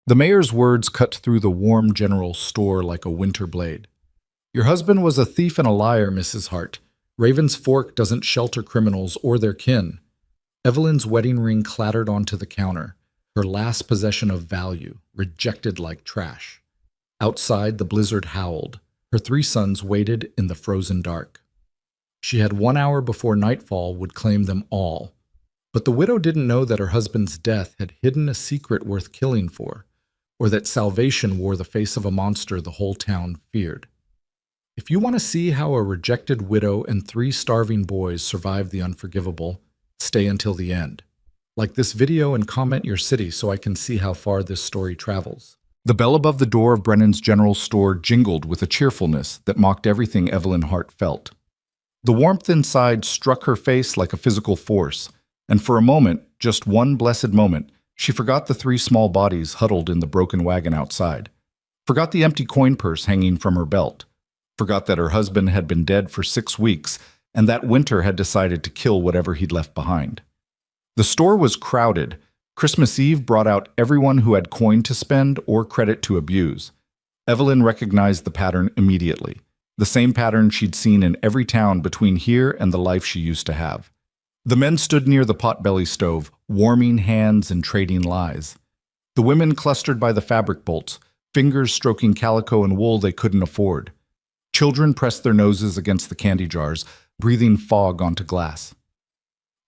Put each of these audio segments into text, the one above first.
The mayor's words cut through the warm general store like a winter blade. Your husband was a thief and a liar, Mrs. Hart. Raven's Fork doesn't shelter criminals or their kin. Evelyn's wedding ring clattered onto the counter, her last possession of value, rejected like trash. Outside, the blizzard howled. Her 3 sons waited in the frozen dark. She had 1 hour before nightfall would claim them all. But the widow didn't know that her husband's death had hidden a secret worth killing for, or that salvation wore the face of a monster the whole town feared. If you want to see how a rejected widow and 3 starving boys survived the unforgivable, stay until the end. Like this video and comment your city so I can see how far this story travels. The bell above the door of Brennan's General Store jingled with a cheerfulness that mocked everything Evelyn Hart felt. The warmth inside struck her face like a physical force, and for a moment, just one blessed moment, she forgot the 3 small bodies huddled in the broken wagon outside. Forgot the empty coin purse hanging from her belt. Forgot that her husband had been dead for 6 weeks, and that winter had decided to kill whatever he'd left behind. The store was crowded. Christmas Eve brought out everyone who had coin to spend or credit to abuse. Evelyn recognized the pattern immediately, the same pattern she'd seen in every town between here and the life she used to have. The men stood near the potbelly stove, warming hands and trading lies. The women clustered by the fabric bolts, fingers stroking calico and wool they couldn't afford. Children pressed their noses against the candy jars, breathing fog onto glass.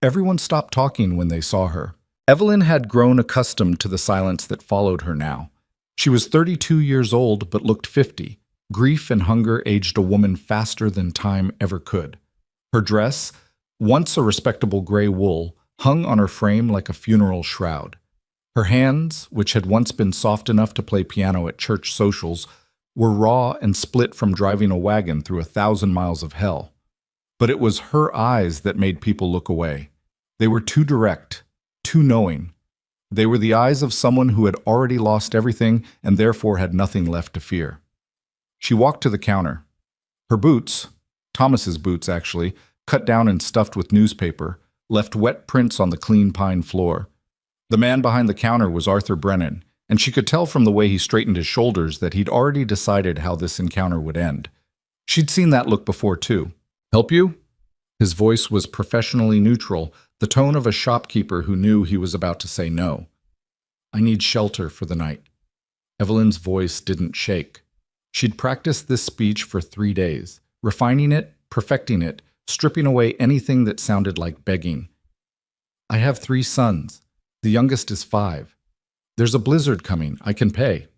Everyone stopped talking when they saw her. Evelyn had grown accustomed to the silence that followed her now. She was 32 years old but looked 50. Grief and hunger aged a woman faster than time ever could. Her dress, once a respectable gray wool, hung on her frame like a funeral shroud. Her hands, which had once been soft enough to play piano at church socials, were raw and split from driving a wagon through 1,000 miles of hell. But it was her eyes that made people look away. They were too direct, too knowing. They were the eyes of someone who had already lost everything and therefore had nothing left to fear. She walked to the counter. Her boots, Thomas's boots actually, cut down and stuffed with newspaper, left wet prints on the clean pine floor. The man behind the counter was Arthur Brennan, and she could tell from the way he straightened his shoulders that he'd already decided how this encounter would end. She'd seen that look before, too. "Help you?" His voice was professionally neutral, the tone of a shopkeeper who knew he was about to say no. "I need shelter for the night." Evelyn's voice didn't shake. She'd practiced this speech for 3 days, refining it, perfecting it, stripping away anything that sounded like begging. "I have 3 sons. The youngest is 5. There's a blizzard coming. I can pay."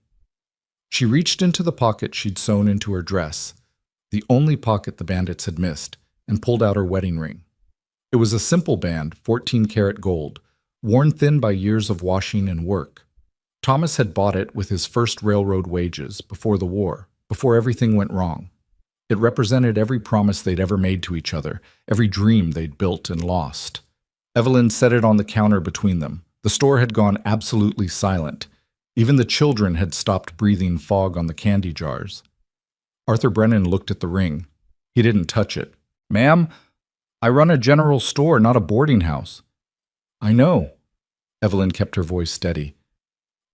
She reached into the pocket she'd sewn into her dress, the only pocket the bandits had missed, and pulled out her wedding ring. It was a simple band, 14-karat gold, worn thin by years of washing and work. Thomas had bought it with his first railroad wages before the war, before everything went wrong. It represented every promise they'd ever made to each other, every dream they'd built and lost. Evelyn set it on the counter between them. The store had gone absolutely silent. Even the children had stopped breathing fog on the candy jars. Arthur Brennan looked at the ring. He didn't touch it. "Ma'am, I run a general store, not a boarding house." "I know." Evelyn kept her voice steady.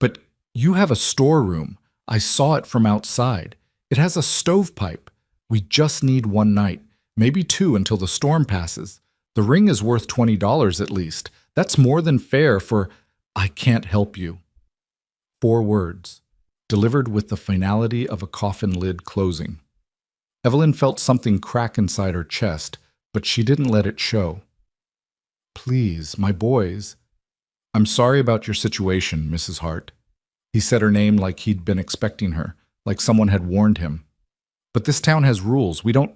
"But you have a storeroom. I saw it from outside. It has a stovepipe. We just need 1 night, maybe 2 until the storm passes. The ring is worth $20 at least. That's more than fair for 'I can't help you.'" 4 words, delivered with the finality of a coffin lid closing. Evelyn felt something crack inside her chest, but she didn't let it show. "Please, my boys." "I'm sorry about your situation, Mrs. Hart." He said her name like he'd been expecting her, like someone had warned him. "But this town has rules. We don't—"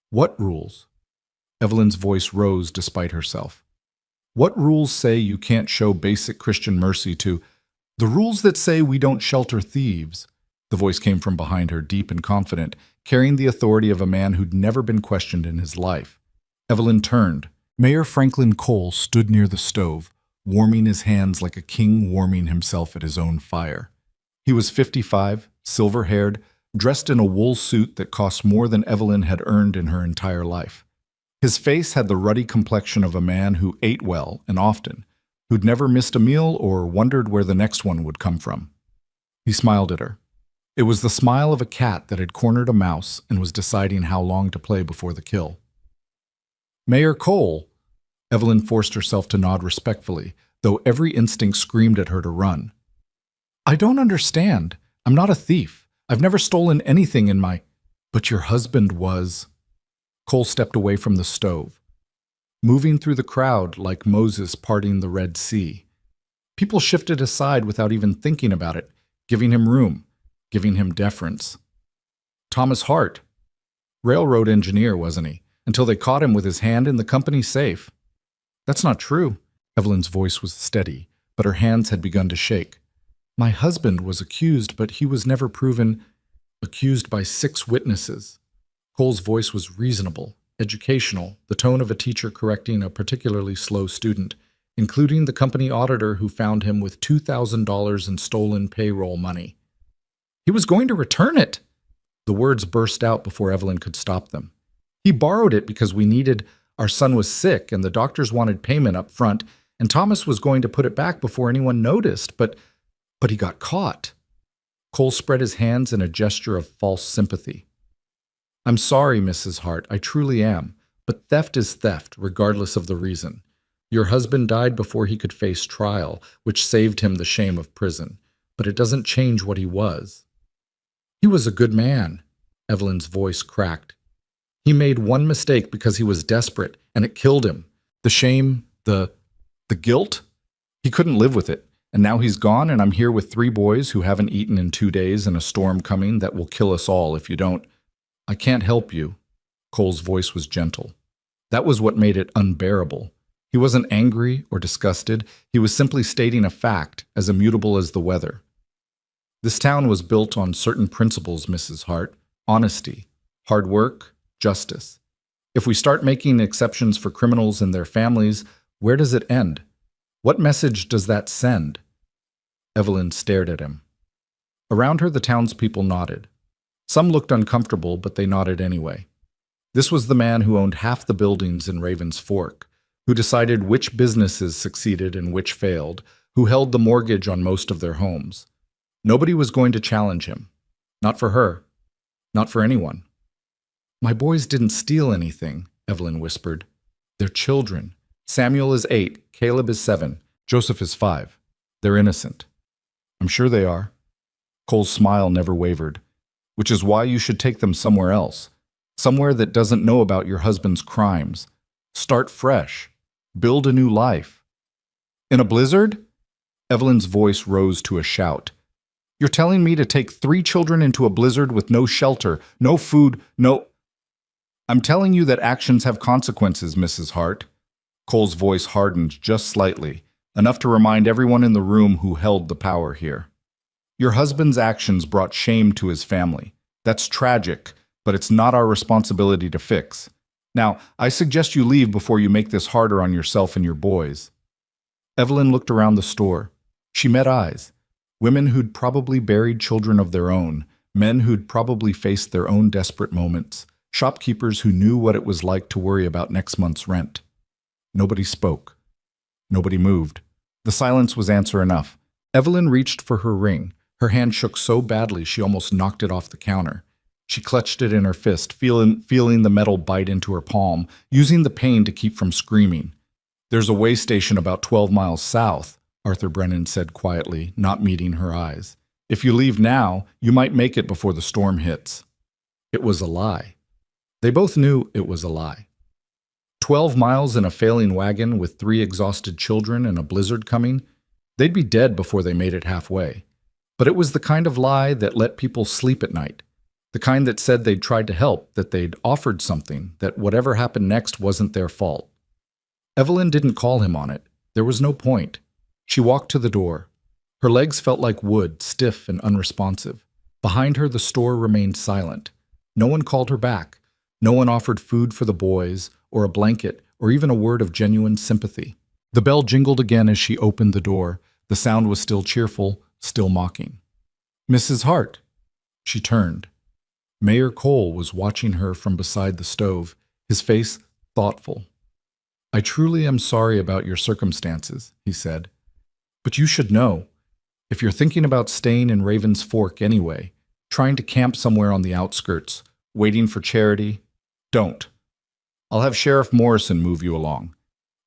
"What rules?" Evelyn's voice rose despite herself. "What rules say you can't show basic Christian mercy to—" "The rules that say we don't shelter thieves." The voice came from behind her, deep and confident, carrying the authority of a man who'd never been questioned in his life. Evelyn turned. Mayor Franklin Cole stood near the stove, warming his hands like a king warming himself at his own fire. He was 55, silver-haired, dressed in a wool suit that cost more than Evelyn had earned in her entire life. His face had the ruddy complexion of a man who ate well and often, who'd never missed a meal or wondered where the next one would come from. He smiled at her. It was the smile of a cat that had cornered a mouse and was deciding how long to play before the kill. Mayor Cole, Evelyn forced herself to nod respectfully, though every instinct screamed at her to run. I don't understand. I'm not a thief. I've never stolen anything in my... But your husband was... Cole stepped away from the stove, moving through the crowd like Moses parting the Red Sea. People shifted aside without even thinking about it, giving him room, giving him deference. Thomas Hart. Railroad engineer, wasn't he? Until they caught him with his hand in the company safe. That's not true. Evelyn's voice was steady, but her hands had begun to shake. My husband was accused, but he was never proven accused by 6 witnesses. Cole's voice was reasonable, educational, the tone of a teacher correcting a particularly slow student, including the company auditor who found him with $2,000 in stolen payroll money. He was going to return it. The words burst out before Evelyn could stop them. He borrowed it because we needed, our son was sick and the doctors wanted payment up front, and Thomas was going to put it back before anyone noticed, but he got caught. Cole spread his hands in a gesture of false sympathy. I'm sorry, Mrs. Hart, I truly am, but theft is theft, regardless of the reason. Your husband died before he could face trial, which saved him the shame of prison, but it doesn't change what he was. He was a good man, Evelyn's voice cracked. He made one mistake because he was desperate, and it killed him. The shame, the guilt? He couldn't live with it, and now he's gone, and I'm here with 3 boys who haven't eaten in 2 days and a storm coming that will kill us all if you don't. I can't help you. Cole's voice was gentle. That was what made it unbearable. He wasn't angry or disgusted. He was simply stating a fact, as immutable as the weather. This town was built on certain principles, Mrs. Hart. Honesty, hard work, justice. If we start making exceptions for criminals and their families, where does it end? What message does that send? Evelyn stared at him. Around her, the townspeople nodded. Some looked uncomfortable, but they nodded anyway. This was the man who owned half the buildings in Raven's Fork, who decided which businesses succeeded and which failed, who held the mortgage on most of their homes. Nobody was going to challenge him. Not for her. Not for anyone. My boys didn't steal anything, Evelyn whispered. They're children. Samuel is 8, Caleb is 7, Joseph is 5. They're innocent. I'm sure they are. Cole's smile never wavered. Which is why you should take them somewhere else. Somewhere that doesn't know about your husband's crimes. Start fresh. Build a new life. In a blizzard? Evelyn's voice rose to a shout. You're telling me to take 3 children into a blizzard with no shelter, no food, no... I'm telling you that actions have consequences, Mrs. Hart. Cole's voice hardened just slightly, enough to remind everyone in the room who held the power here. Your husband's actions brought shame to his family. That's tragic, but it's not our responsibility to fix. Now, I suggest you leave before you make this harder on yourself and your boys. Evelyn looked around the store. She met eyes. Women who'd probably buried children of their own, men who'd probably faced their own desperate moments, shopkeepers who knew what it was like to worry about next month's rent. Nobody spoke. Nobody moved. The silence was answer enough. Evelyn reached for her ring. Her hand shook so badly she almost knocked it off the counter. She clutched it in her fist, feeling the metal bite into her palm, using the pain to keep from screaming. There's a way station about 12 miles south, Arthur Brennan said quietly, not meeting her eyes. If you leave now, you might make it before the storm hits. It was a lie. They both knew it was a lie. 12 miles in a failing wagon with 3 exhausted children and a blizzard coming, they'd be dead before they made it halfway. But it was the kind of lie that let people sleep at night. The kind that said they'd tried to help, that they'd offered something, that whatever happened next wasn't their fault. Evelyn didn't call him on it. There was no point. She walked to the door. Her legs felt like wood, stiff and unresponsive. Behind her, the store remained silent. No one called her back. No one offered food for the boys, or a blanket, or even a word of genuine sympathy. The bell jingled again as she opened the door. The sound was still cheerful, still mocking. Mrs. Hart. She turned. Mayor Cole was watching her from beside the stove, his face thoughtful. I truly am sorry about your circumstances, he said. But you should know. If you're thinking about staying in Raven's Fork anyway, trying to camp somewhere on the outskirts, waiting for charity, don't. I'll have Sheriff Morrison move you along.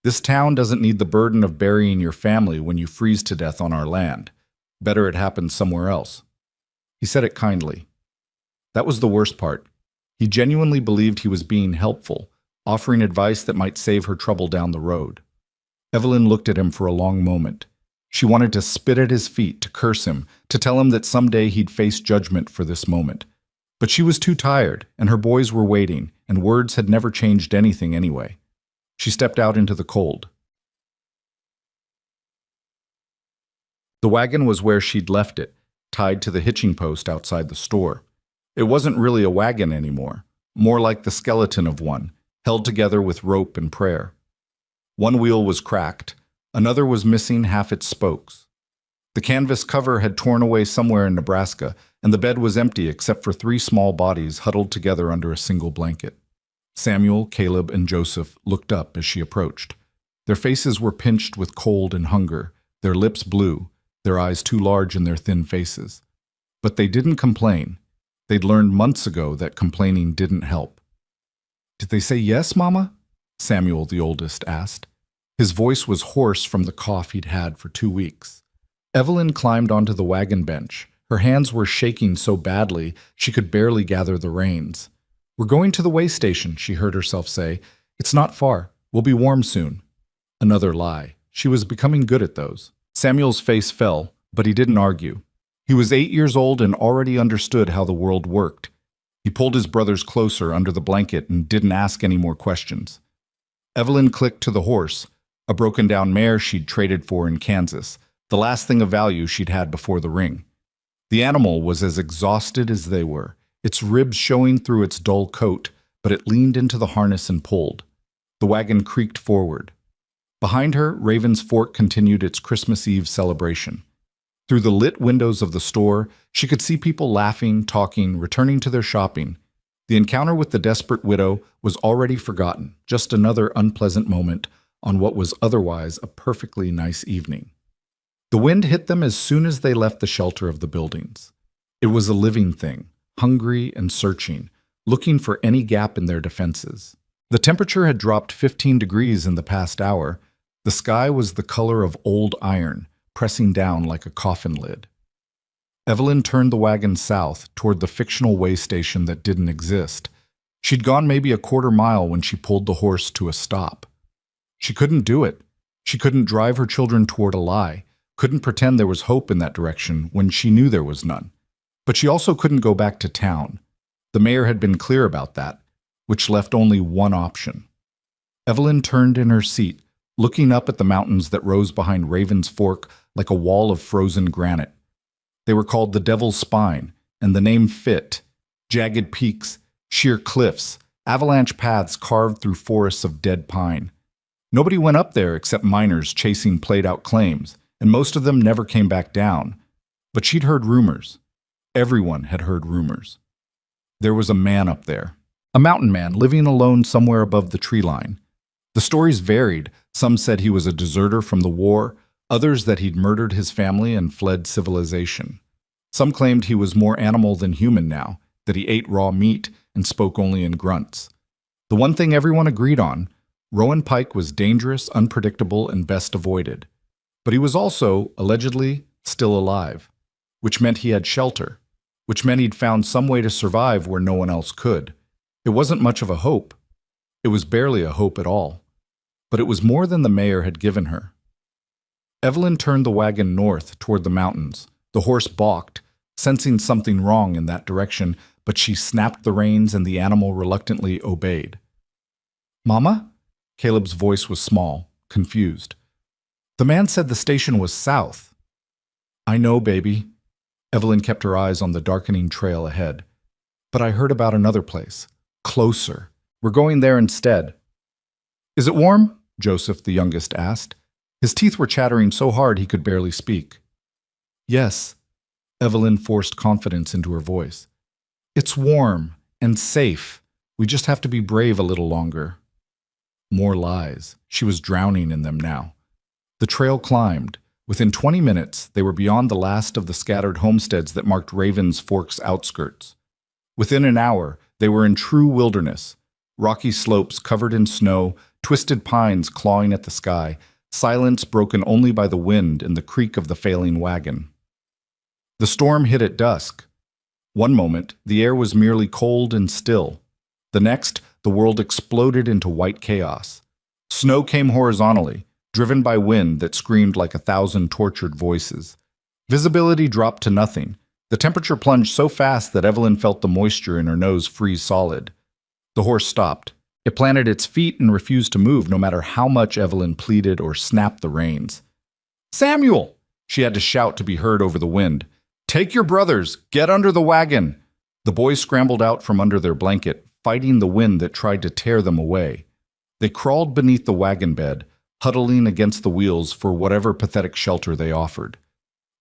This town doesn't need the burden of burying your family when you freeze to death on our land. Better it happens somewhere else. He said it kindly. That was the worst part. He genuinely believed he was being helpful, offering advice that might save her trouble down the road. Evelyn looked at him for a long moment. She wanted to spit at his feet, to curse him, to tell him that someday he'd face judgment for this moment. But she was too tired, and her boys were waiting, and words had never changed anything anyway. She stepped out into the cold. The wagon was where she'd left it, tied to the hitching post outside the store. It wasn't really a wagon anymore, more like the skeleton of one, held together with rope and prayer. One wheel was cracked, another was missing half its spokes. The canvas cover had torn away somewhere in Nebraska, and the bed was empty except for 3 small bodies huddled together under a single blanket. Samuel, Caleb, and Joseph looked up as she approached. Their faces were pinched with cold and hunger, their lips blue, their eyes too large in their thin faces. But they didn't complain. They'd learned months ago that complaining didn't help. "Did they say yes, Mama?" Samuel, the oldest, asked. His voice was hoarse from the cough he'd had for 2 weeks. Evelyn climbed onto the wagon bench. Her hands were shaking so badly she could barely gather the reins. "We're going to the way station," she heard herself say. "It's not far. We'll be warm soon." Another lie. She was becoming good at those. Samuel's face fell, but he didn't argue. He was 8 years old and already understood how the world worked. He pulled his brothers closer under the blanket and didn't ask any more questions. Evelyn clicked to the horse, a broken-down mare she'd traded for in Kansas, the last thing of value she'd had before the ring. The animal was as exhausted as they were, its ribs showing through its dull coat, but it leaned into the harness and pulled. The wagon creaked forward. Behind her, Raven's Fork continued its Christmas Eve celebration. Through the lit windows of the store, she could see people laughing, talking, returning to their shopping. The encounter with the desperate widow was already forgotten, just another unpleasant moment on what was otherwise a perfectly nice evening. The wind hit them as soon as they left the shelter of the buildings. It was a living thing, hungry and searching, looking for any gap in their defenses. The temperature had dropped 15 degrees in the past hour. The sky was the color of old iron, pressing down like a coffin lid. Evelyn turned the wagon south toward the fictional way station that didn't exist. She'd gone maybe a quarter mile when she pulled the horse to a stop. She couldn't do it. She couldn't drive her children toward a lie, couldn't pretend there was hope in that direction when she knew there was none. But she also couldn't go back to town. The mayor had been clear about that, which left only one option. Evelyn turned in her seat, looking up at the mountains that rose behind Raven's Fork like a wall of frozen granite. They were called the Devil's Spine, and the name fit. Jagged peaks, sheer cliffs, avalanche paths carved through forests of dead pine. Nobody went up there except miners chasing played-out claims, and most of them never came back down. But she'd heard rumors. Everyone had heard rumors. There was a man up there, a mountain man living alone somewhere above the tree line. The stories varied. Some said he was a deserter from the war, others that he'd murdered his family and fled civilization. Some claimed he was more animal than human now, that he ate raw meat and spoke only in grunts. The one thing everyone agreed on, Rowan Pike was dangerous, unpredictable, and best avoided. But he was also, allegedly, still alive, which meant he had shelter, which meant he'd found some way to survive where no one else could. It wasn't much of a hope. It was barely a hope at all. But it was more than the mayor had given her. Evelyn turned the wagon north toward the mountains. The horse balked, sensing something wrong in that direction, but she snapped the reins and the animal reluctantly obeyed. "Mama?" Caleb's voice was small, confused. "The man said the station was south." "I know, baby." Evelyn kept her eyes on the darkening trail ahead. "But I heard about another place. Closer. We're going there instead." "Is it warm?" Joseph, the youngest, asked. His teeth were chattering so hard he could barely speak. "Yes." Evelyn forced confidence into her voice. "It's warm and safe. We just have to be brave a little longer." More lies. She was drowning in them now. The trail climbed. Within 20 minutes, they were beyond the last of the scattered homesteads that marked Ravens Fork's outskirts. Within an hour, they were in true wilderness. Rocky slopes covered in snow, twisted pines clawing at the sky, silence broken only by the wind and the creak of the failing wagon. The storm hit at dusk. One moment, the air was merely cold and still. The next, the world exploded into white chaos. Snow came horizontally, driven by wind that screamed like 1,000 tortured voices. Visibility dropped to nothing. The temperature plunged so fast that Evelyn felt the moisture in her nose freeze solid. The horse stopped. It planted its feet and refused to move no matter how much Evelyn pleaded or snapped the reins. "Samuel!" She had to shout to be heard over the wind. "Take your brothers! Get under the wagon!" The boys scrambled out from under their blanket, fighting the wind that tried to tear them away. They crawled beneath the wagon bed, huddling against the wheels for whatever pathetic shelter they offered.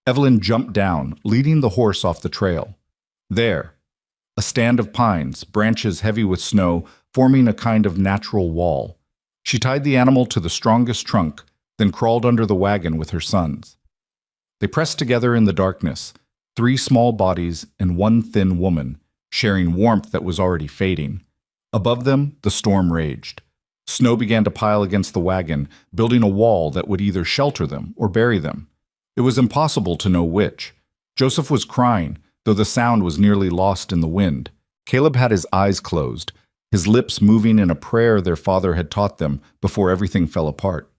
Evelyn jumped down, leading the horse off the trail. There, a stand of pines, branches heavy with snow, forming a kind of natural wall. She tied the animal to the strongest trunk, then crawled under the wagon with her sons. They pressed together in the darkness, 3 small bodies and 1 thin woman, sharing warmth that was already fading. Above them, the storm raged. Snow began to pile against the wagon, building a wall that would either shelter them or bury them. It was impossible to know which. Joseph was crying, though the sound was nearly lost in the wind. Caleb had his eyes closed, his lips moving in a prayer their father had taught them before everything fell apart.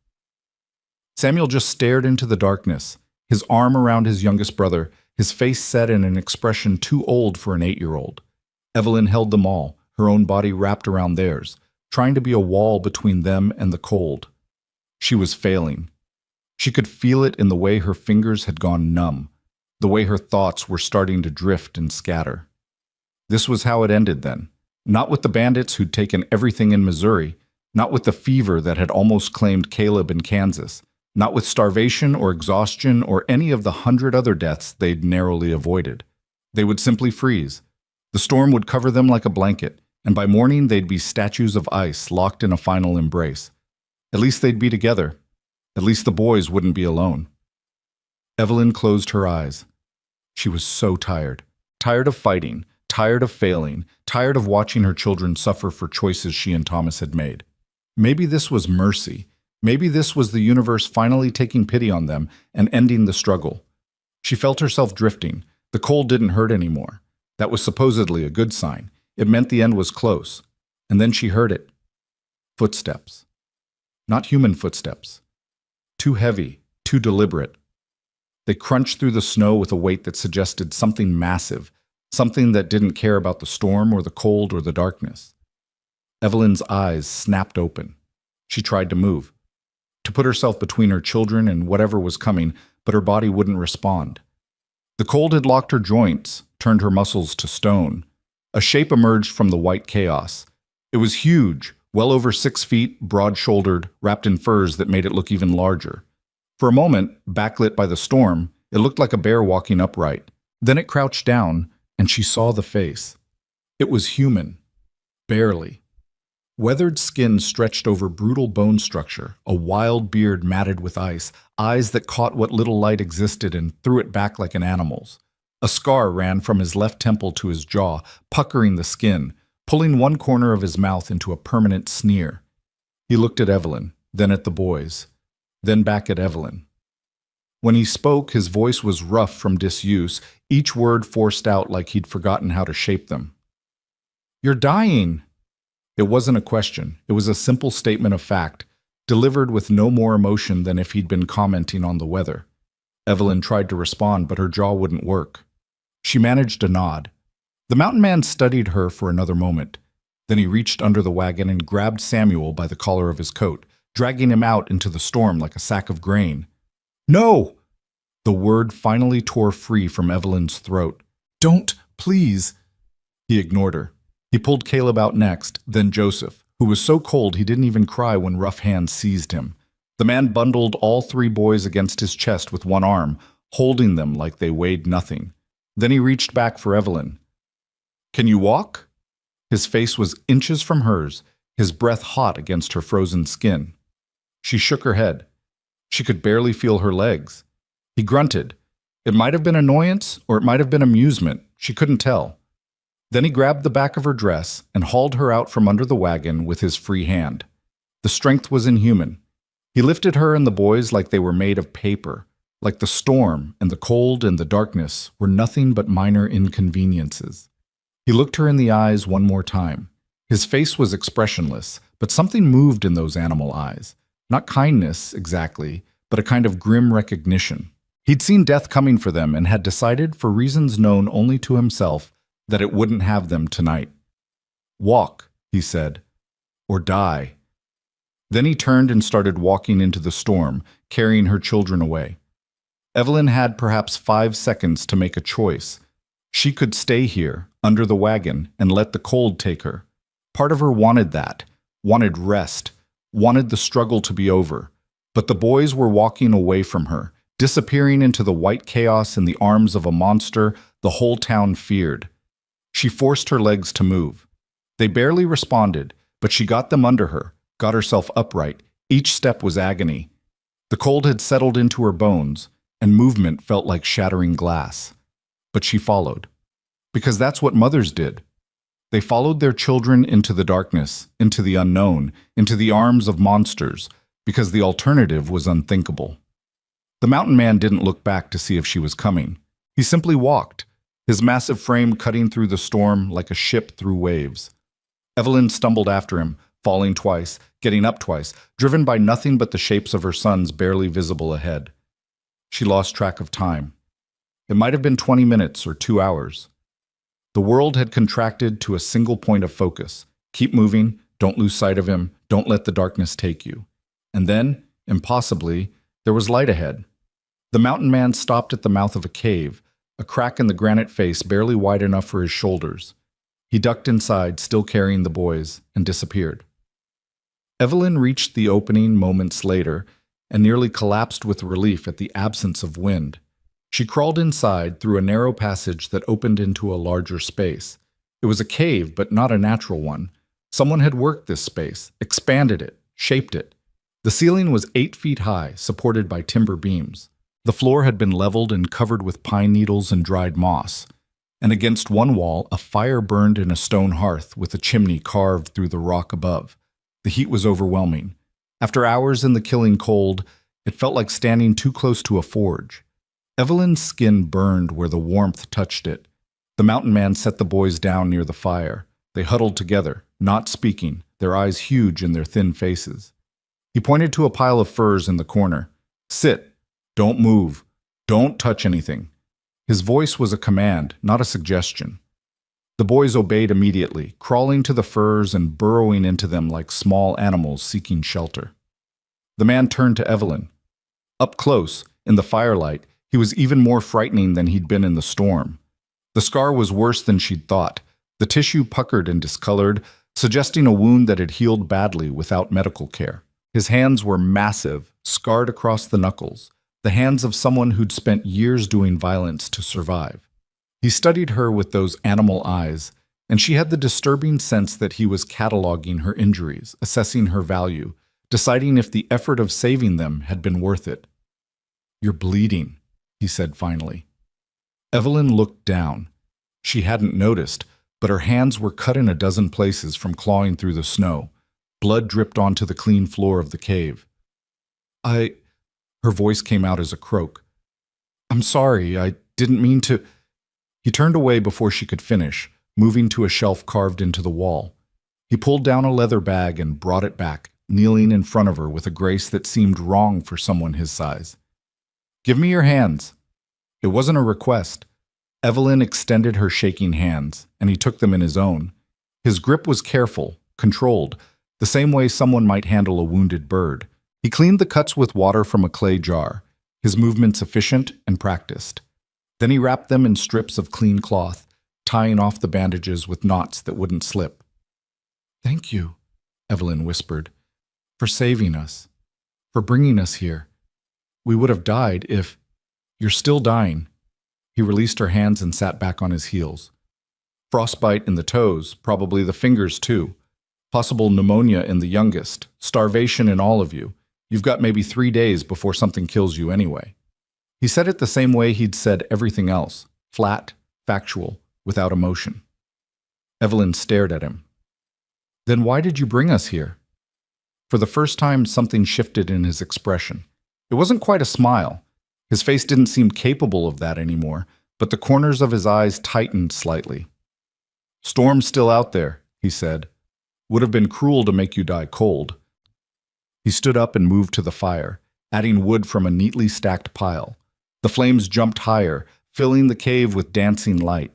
Samuel just stared into the darkness, his arm around his youngest brother, his face set in an expression too old for an 8-year-old. Evelyn held them all, her own body wrapped around theirs, trying to be a wall between them and the cold. She was failing. She could feel it in the way her fingers had gone numb, the way her thoughts were starting to drift and scatter. This was how it ended then. Not with the bandits who'd taken everything in Missouri, not with the fever that had almost claimed Caleb in Kansas, not with starvation or exhaustion or any of the 100 other deaths they'd narrowly avoided. They would simply freeze. The storm would cover them like a blanket, and by morning they'd be statues of ice locked in a final embrace. At least they'd be together. At least the boys wouldn't be alone. Evelyn closed her eyes. She was so tired. Tired of fighting, tired of failing, tired of watching her children suffer for choices she and Thomas had made. Maybe this was mercy. Maybe this was the universe finally taking pity on them and ending the struggle. She felt herself drifting. The cold didn't hurt anymore. That was supposedly a good sign. It meant the end was close. And then she heard it. Footsteps. Not human footsteps. Too heavy, too deliberate. They crunched through the snow with a weight that suggested something massive, something that didn't care about the storm or the cold or the darkness. Evelyn's eyes snapped open. She tried to move, to put herself between her children and whatever was coming, but her body wouldn't respond. The cold had locked her joints, turned her muscles to stone. A shape emerged from the white chaos. It was huge, well over 6 feet, broad-shouldered, wrapped in furs that made it look even larger. For a moment, backlit by the storm, it looked like a bear walking upright. Then it crouched down, and she saw the face. It was human. Barely. Weathered skin stretched over brutal bone structure, a wild beard matted with ice, eyes that caught what little light existed and threw it back like an animal's. A scar ran from his left temple to his jaw, puckering the skin, pulling one corner of his mouth into a permanent sneer. He looked at Evelyn, then at the boys, then back at Evelyn. When he spoke, his voice was rough from disuse, each word forced out like he'd forgotten how to shape them. "You're dying!" It wasn't a question. It was a simple statement of fact, delivered with no more emotion than if he'd been commenting on the weather. Evelyn tried to respond, but her jaw wouldn't work. She managed a nod. The mountain man studied her for another moment. Then he reached under the wagon and grabbed Samuel by the collar of his coat, dragging him out into the storm like a sack of grain. "No!" The word finally tore free from Evelyn's throat. "Don't, please." He ignored her. He pulled Caleb out next, then Joseph, who was so cold he didn't even cry when rough hands seized him. The man bundled all 3 boys against his chest with one arm, holding them like they weighed nothing. Then he reached back for Evelyn. "Can you walk?" His face was inches from hers, his breath hot against her frozen skin. She shook her head. She could barely feel her legs. He grunted. It might have been annoyance or it might have been amusement. She couldn't tell. Then he grabbed the back of her dress and hauled her out from under the wagon with his free hand. The strength was inhuman. He lifted her and the boys like they were made of paper, like the storm and the cold and the darkness were nothing but minor inconveniences. He looked her in the eyes one more time. His face was expressionless, but something moved in those animal eyes. Not kindness, exactly, but a kind of grim recognition. He'd seen death coming for them and had decided, for reasons known only to himself, that it wouldn't have them tonight. "Walk," he said, "or die." Then he turned and started walking into the storm, carrying her children away. Evelyn had perhaps 5 seconds to make a choice. She could stay here, under the wagon, and let the cold take her. Part of her wanted that, wanted rest, wanted the struggle to be over. But the boys were walking away from her, disappearing into the white chaos in the arms of a monster the whole town feared. She forced her legs to move. They barely responded, but she got them under her, got herself upright. Each step was agony. The cold had settled into her bones, and movement felt like shattering glass. But she followed. Because that's what mothers did. They followed their children into the darkness, into the unknown, into the arms of monsters, because the alternative was unthinkable. The mountain man didn't look back to see if she was coming. He simply walked, his massive frame cutting through the storm like a ship through waves. Evelyn stumbled after him, falling twice, getting up twice, driven by nothing but the shapes of her sons barely visible ahead. She lost track of time. It might have been 20 minutes or 2 hours. The world had contracted to a single point of focus. Keep moving, don't lose sight of him, don't let the darkness take you. And then, impossibly, there was light ahead. The mountain man stopped at the mouth of a cave, a crack in the granite face barely wide enough for his shoulders. He ducked inside, still carrying the boys, and disappeared. Evelyn reached the opening moments later and nearly collapsed with relief at the absence of wind. She crawled inside through a narrow passage that opened into a larger space. It was a cave, but not a natural one. Someone had worked this space, expanded it, shaped it. The ceiling was 8 feet high, supported by timber beams. The floor had been leveled and covered with pine needles and dried moss. And against one wall, a fire burned in a stone hearth with a chimney carved through the rock above. The heat was overwhelming. After hours in the killing cold, it felt like standing too close to a forge. Evelyn's skin burned where the warmth touched it. The mountain man set the boys down near the fire. They huddled together, not speaking, their eyes huge in their thin faces. He pointed to a pile of furs in the corner. "Sit. Don't move. Don't touch anything." His voice was a command, not a suggestion. The boys obeyed immediately, crawling to the furs and burrowing into them like small animals seeking shelter. The man turned to Evelyn. Up close, in the firelight, he was even more frightening than he'd been in the storm. The scar was worse than she'd thought. The tissue puckered and discolored, suggesting a wound that had healed badly without medical care. His hands were massive, scarred across the knuckles, the hands of someone who'd spent years doing violence to survive. He studied her with those animal eyes, and she had the disturbing sense that he was cataloging her injuries, assessing her value, deciding if the effort of saving them had been worth it. "You're bleeding," he said finally. Evelyn looked down. She hadn't noticed, but her hands were cut in a dozen places from clawing through the snow. Blood dripped onto the clean floor of the cave. Her voice came out as a croak. "I'm sorry, I didn't mean to—" He turned away before she could finish, moving to a shelf carved into the wall. He pulled down a leather bag and brought it back, kneeling in front of her with a grace that seemed wrong for someone his size. "Give me your hands." It wasn't a request. Evelyn extended her shaking hands, and he took them in his own. His grip was careful, controlled, the same way someone might handle a wounded bird. He cleaned the cuts with water from a clay jar, his movements efficient and practiced. Then he wrapped them in strips of clean cloth, tying off the bandages with knots that wouldn't slip. "Thank you," Evelyn whispered, "for saving us, for bringing us here. We would have died if— You're still dying." He released her hands and sat back on his heels. "Frostbite in the toes, probably the fingers too. Possible pneumonia in the youngest, starvation in all of you. You've got maybe 3 days before something kills you anyway." He said it the same way he'd said everything else, flat, factual, without emotion. Evelyn stared at him. Then why did you bring us here? For the first time, something shifted in his expression. It wasn't quite a smile. His face didn't seem capable of that anymore, but the corners of his eyes tightened slightly. Storm's still out there, he said. Would have been cruel to make you die cold. He stood up and moved to the fire, adding wood from a neatly stacked pile. The flames jumped higher, filling the cave with dancing light.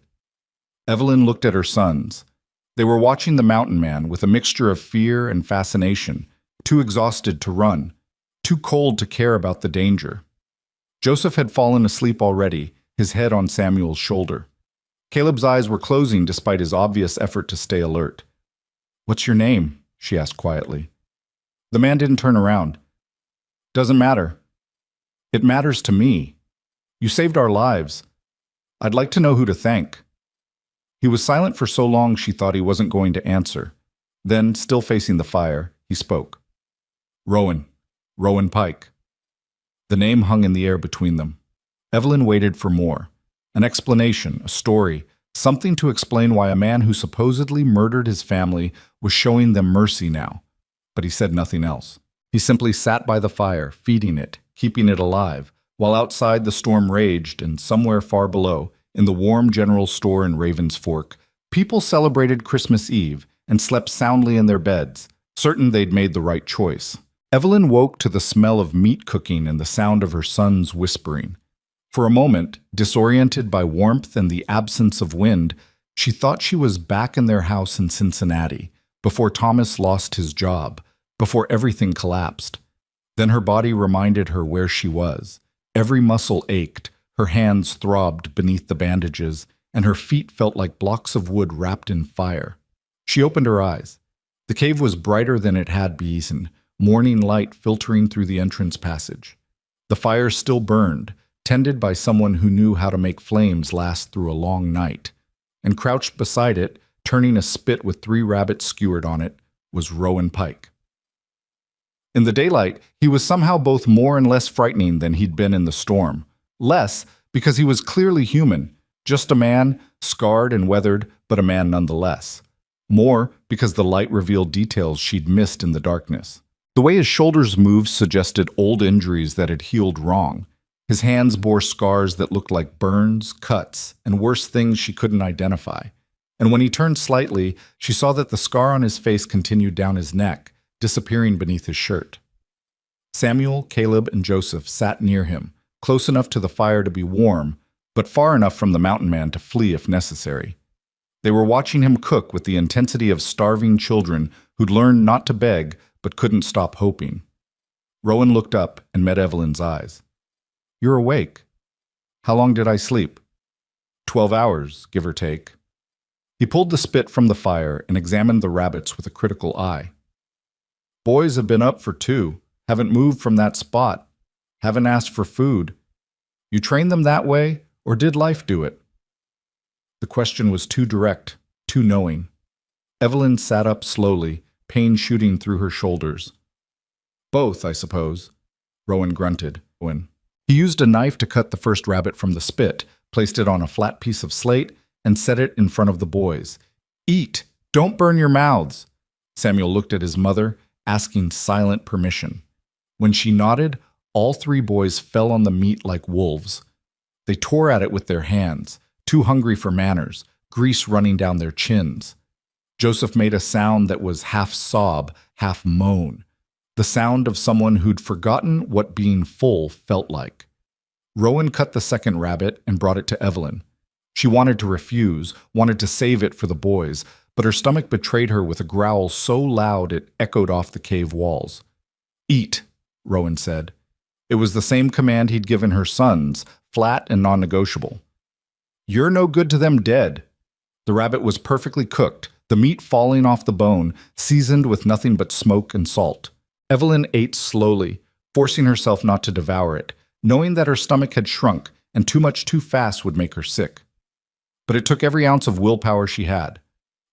Evelyn looked at her sons. They were watching the mountain man with a mixture of fear and fascination, too exhausted to run, too cold to care about the danger. Joseph had fallen asleep already, his head on Samuel's shoulder. Caleb's eyes were closing despite his obvious effort to stay alert. "What's your name?" she asked quietly. The man didn't turn around. "Doesn't matter. It matters to me. You saved our lives. I'd like to know who to thank." He was silent for so long she thought he wasn't going to answer. Then, still facing the fire, he spoke. "Rowan. Rowan Pike." The name hung in the air between them. Evelyn waited for more. An explanation, a story, something to explain why a man who supposedly murdered his family was showing them mercy now. But he said nothing else. He simply sat by the fire, feeding it, keeping it alive, while outside the storm raged and somewhere far below, in the warm general store in Raven's Fork, people celebrated Christmas Eve and slept soundly in their beds, certain they'd made the right choice. Evelyn woke to the smell of meat cooking and the sound of her son's whispering. For a moment, disoriented by warmth and the absence of wind, she thought she was back in their house in Cincinnati, before Thomas lost his job, before everything collapsed. Then her body reminded her where she was. Every muscle ached, her hands throbbed beneath the bandages, and her feet felt like blocks of wood wrapped in fire. She opened her eyes. The cave was brighter than it had been, morning light filtering through the entrance passage. The fire still burned, tended by someone who knew how to make flames last through a long night. And crouched beside it, turning a spit with 3 rabbits skewered on it, was Rowan Pike. In the daylight, he was somehow both more and less frightening than he'd been in the storm. Less, because he was clearly human, just a man, scarred and weathered, but a man nonetheless. More, because the light revealed details she'd missed in the darkness. The way his shoulders moved suggested old injuries that had healed wrong. His hands bore scars that looked like burns, cuts, and worse things she couldn't identify. And when he turned slightly, she saw that the scar on his face continued down his neck, disappearing beneath his shirt. Samuel, Caleb, and Joseph sat near him, close enough to the fire to be warm, but far enough from the mountain man to flee if necessary. They were watching him cook with the intensity of starving children who'd learned not to beg but couldn't stop hoping. Rowan looked up and met Evelyn's eyes. "You're awake. How long did I sleep?" 12 hours, give or take." He pulled the spit from the fire and examined the rabbits with a critical eye. "Boys have been up for 2, haven't moved from that spot, haven't asked for food. You trained them that way, or did life do it?" The question was too direct, too knowing. Evelyn sat up slowly, pain shooting through her shoulders. "Both, I suppose," Rowan grunted. He used a knife to cut the first rabbit from the spit, placed it on a flat piece of slate, and set it in front of the boys. "Eat! Don't burn your mouths!" Samuel looked at his mother, asking silent permission. When she nodded, all 3 boys fell on the meat like wolves. They tore at it with their hands, too hungry for manners, grease running down their chins. Joseph made a sound that was half sob, half moan, the sound of someone who'd forgotten what being full felt like. Rowan cut the second rabbit and brought it to Evelyn. She wanted to refuse, wanted to save it for the boys, but her stomach betrayed her with a growl so loud it echoed off the cave walls. "Eat," Rowan said. It was the same command he'd given her sons, flat and non-negotiable. "You're no good to them dead." The rabbit was perfectly cooked, the meat falling off the bone, seasoned with nothing but smoke and salt. Evelyn ate slowly, forcing herself not to devour it, knowing that her stomach had shrunk and too much too fast would make her sick. But it took every ounce of willpower she had.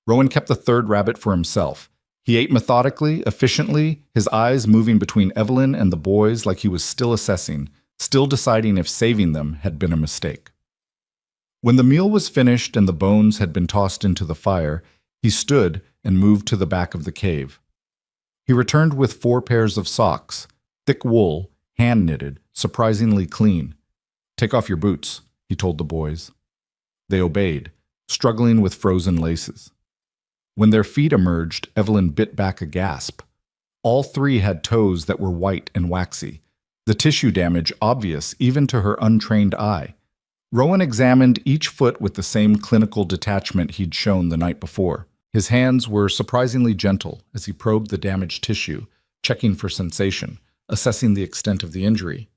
Rowan kept the third rabbit for himself. He ate methodically, efficiently, his eyes moving between Evelyn and the boys like he was still assessing, still deciding if saving them had been a mistake. When the meal was finished and the bones had been tossed into the fire, he stood and moved to the back of the cave. He returned with 4 pairs of socks, thick wool, hand-knitted, surprisingly clean. "Take off your boots," he told the boys. They obeyed, struggling with frozen laces. When their feet emerged, Evelyn bit back a gasp. All 3 had toes that were white and waxy, the tissue damage obvious even to her untrained eye. Rowan examined each foot with the same clinical detachment he'd shown the night before. His hands were surprisingly gentle as he probed the damaged tissue, checking for sensation, assessing the extent of the injury.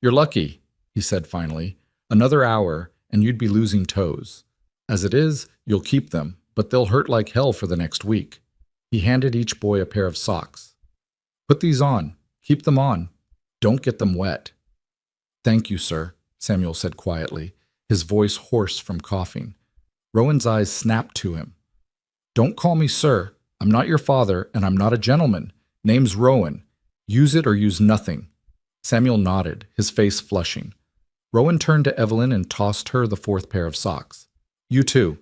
"You're lucky," he said finally. "Another hour, and you'd be losing toes. As it is, you'll keep them, but they'll hurt like hell for the next week." He handed each boy a pair of socks. "Put these on. Keep them on. Don't get them wet." "Thank you, sir," Samuel said quietly, his voice hoarse from coughing. Rowan's eyes snapped to him. "Don't call me sir. I'm not your father, and I'm not a gentleman. Name's Rowan. Use it or use nothing." Samuel nodded, his face flushing. Rowan turned to Evelyn and tossed her the 4th pair of socks. "You too.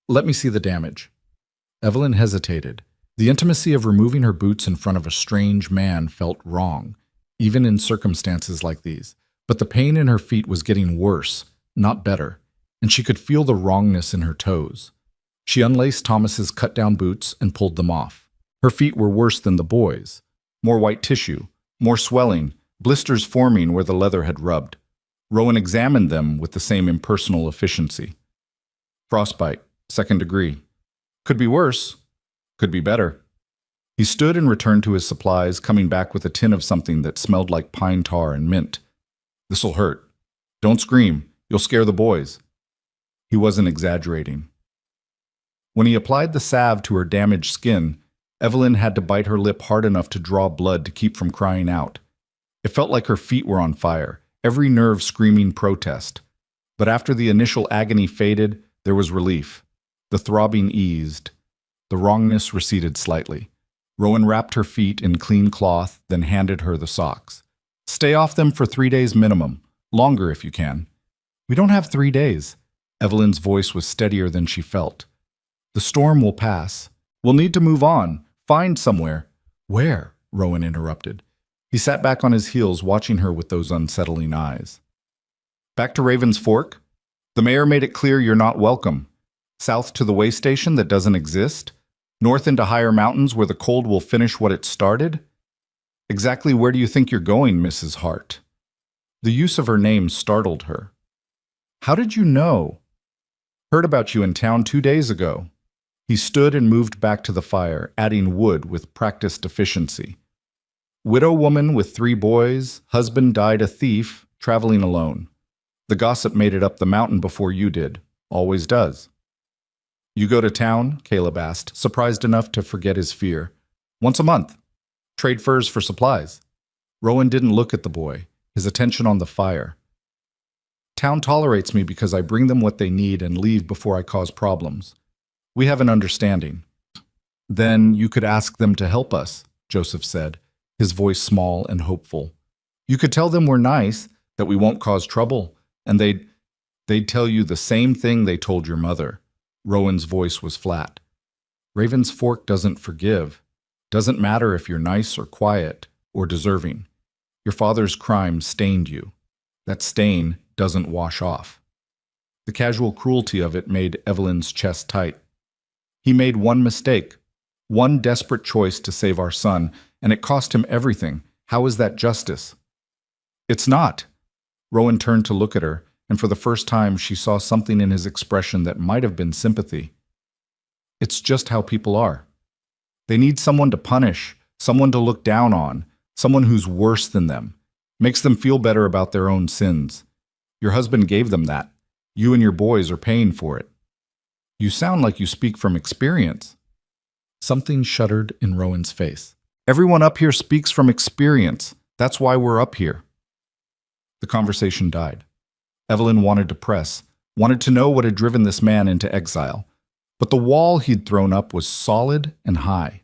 Let me see the damage." Evelyn hesitated. The intimacy of removing her boots in front of a strange man felt wrong, even in circumstances like these. But the pain in her feet was getting worse, not better, and she could feel the wrongness in her toes. She unlaced Thomas's cut-down boots and pulled them off. Her feet were worse than the boys. More white tissue, more swelling, blisters forming where the leather had rubbed. Rowan examined them with the same impersonal efficiency. "Frostbite, 2nd degree. Could be worse. Could be better." He stood and returned to his supplies, coming back with a tin of something that smelled like pine tar and mint. "This'll hurt. Don't scream. You'll scare the boys." He wasn't exaggerating. When he applied the salve to her damaged skin, Evelyn had to bite her lip hard enough to draw blood to keep from crying out. It felt like her feet were on fire, every nerve screaming protest. But after the initial agony faded, there was relief. The throbbing eased. The wrongness receded slightly. Rowan wrapped her feet in clean cloth, then handed her the socks. "Stay off them for 3 days minimum. Longer if you can." "We don't have 3 days." Evelyn's voice was steadier than she felt. "The storm will pass. We'll need to move on. Find somewhere." "Where?" Rowan interrupted. He sat back on his heels, watching her with those unsettling eyes. "Back to Raven's Fork? The mayor made it clear you're not welcome. South to the way station that doesn't exist? North into higher mountains where the cold will finish what it started? Exactly where do you think you're going, Mrs. Hart?" The use of her name startled her. "How did you know?" "Heard about you in town 2 days ago." He stood and moved back to the fire, adding wood with practiced efficiency. "Widow woman with 3 boys, husband died a thief, traveling alone. The gossip made it up the mountain before you did. Always does." "You go to town?" Caleb asked, surprised enough to forget his fear. "Once a month. Trade furs for supplies." Rowan didn't look at the boy, his attention on the fire. "Town tolerates me because I bring them what they need and leave before I cause problems. We have an understanding." "Then you could ask them to help us," Joseph said, his voice small and hopeful. "You could tell them we're nice, that we won't cause trouble, and they'd tell you the same thing they told your mother." Rowan's voice was flat. "Raven's Fork doesn't forgive. Doesn't matter if you're nice or quiet or deserving. Your father's crime stained you. That stain doesn't wash off." The casual cruelty of it made Evelyn's chest tight. "He made one mistake, one desperate choice to save our son, and it cost him everything. How is that justice?" "It's not." Rowan turned to look at her, and for the first time she saw something in his expression that might have been sympathy. "It's just how people are. They need someone to punish, someone to look down on, someone who's worse than them, makes them feel better about their own sins. Your husband gave them that. You and your boys are paying for it." "You sound like you speak from experience." Something shuddered in Rowan's face. "Everyone up here speaks from experience. That's why we're up here." The conversation died. Evelyn wanted to press, wanted to know what had driven this man into exile. But the wall he'd thrown up was solid and high.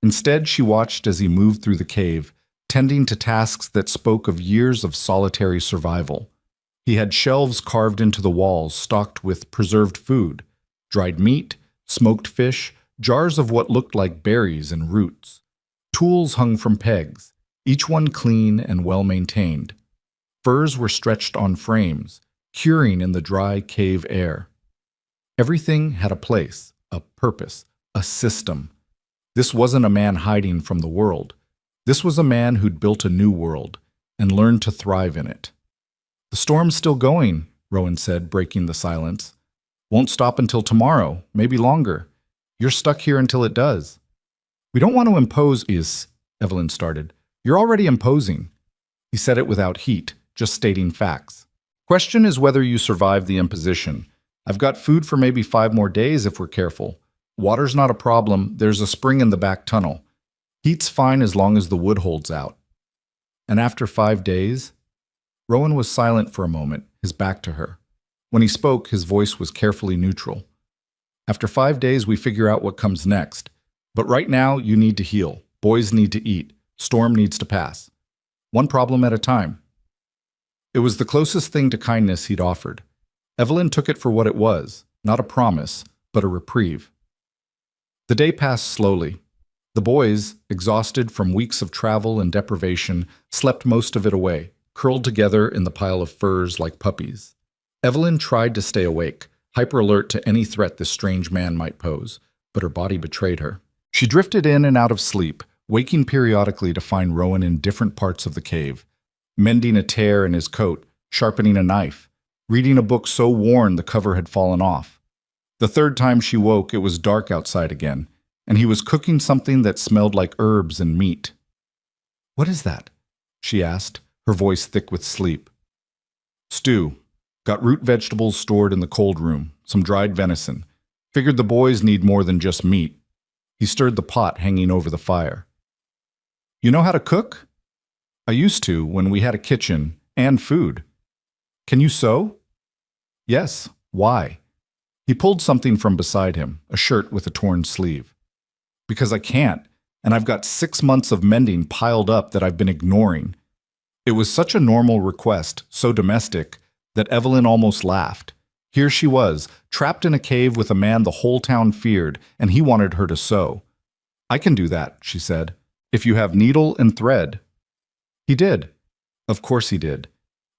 Instead, she watched as he moved through the cave, tending to tasks that spoke of years of solitary survival. He had shelves carved into the walls stocked with preserved food, dried meat, smoked fish, jars of what looked like berries and roots. Tools hung from pegs, each one clean and well-maintained. Furs were stretched on frames, curing in the dry cave air. Everything had a place, a purpose, a system. This wasn't a man hiding from the world. This was a man who'd built a new world and learned to thrive in it. "The storm's still going," Rowan said, breaking the silence. "Won't stop until tomorrow, maybe longer. You're stuck here until it does." "We don't want to impose, Evelyn started. "You're already imposing." He said it without heat, just stating facts. "Question is whether you survive the imposition. I've got food for maybe 5 more days if we're careful. Water's not a problem, there's a spring in the back tunnel. Heat's fine as long as the wood holds out." "And after 5 days?" Rowan was silent for a moment, his back to her. When he spoke, his voice was carefully neutral. "After 5 days, we figure out what comes next. But right now, you need to heal. Boys need to eat. Storm needs to pass. One problem at a time." It was the closest thing to kindness he'd offered. Evelyn took it for what it was, not a promise, but a reprieve. The day passed slowly. The boys, exhausted from weeks of travel and deprivation, slept most of it away, curled together in the pile of furs like puppies. Evelyn tried to stay awake, hyper-alert to any threat this strange man might pose, but her body betrayed her. She drifted in and out of sleep, waking periodically to find Rowan in different parts of the cave, mending a tear in his coat, sharpening a knife, reading a book so worn the cover had fallen off. The third time she woke, it was dark outside again, and he was cooking something that smelled like herbs and meat. "What is that?" she asked, her voice thick with sleep. "Stew. Got root vegetables stored in the cold room, some dried venison. Figured the boys need more than just meat." He stirred the pot hanging over the fire. "You know how to cook?" "I used to when we had a kitchen and food." "Can you sew?" "Yes. Why?" He pulled something from beside him, a shirt with a torn sleeve. "Because I can't, and I've got 6 months of mending piled up that I've been ignoring." It was such a normal request, so domestic, that Evelyn almost laughed. Here she was, trapped in a cave with a man the whole town feared, and he wanted her to sew. "I can do that," she said, "if you have needle and thread." He did. Of course he did.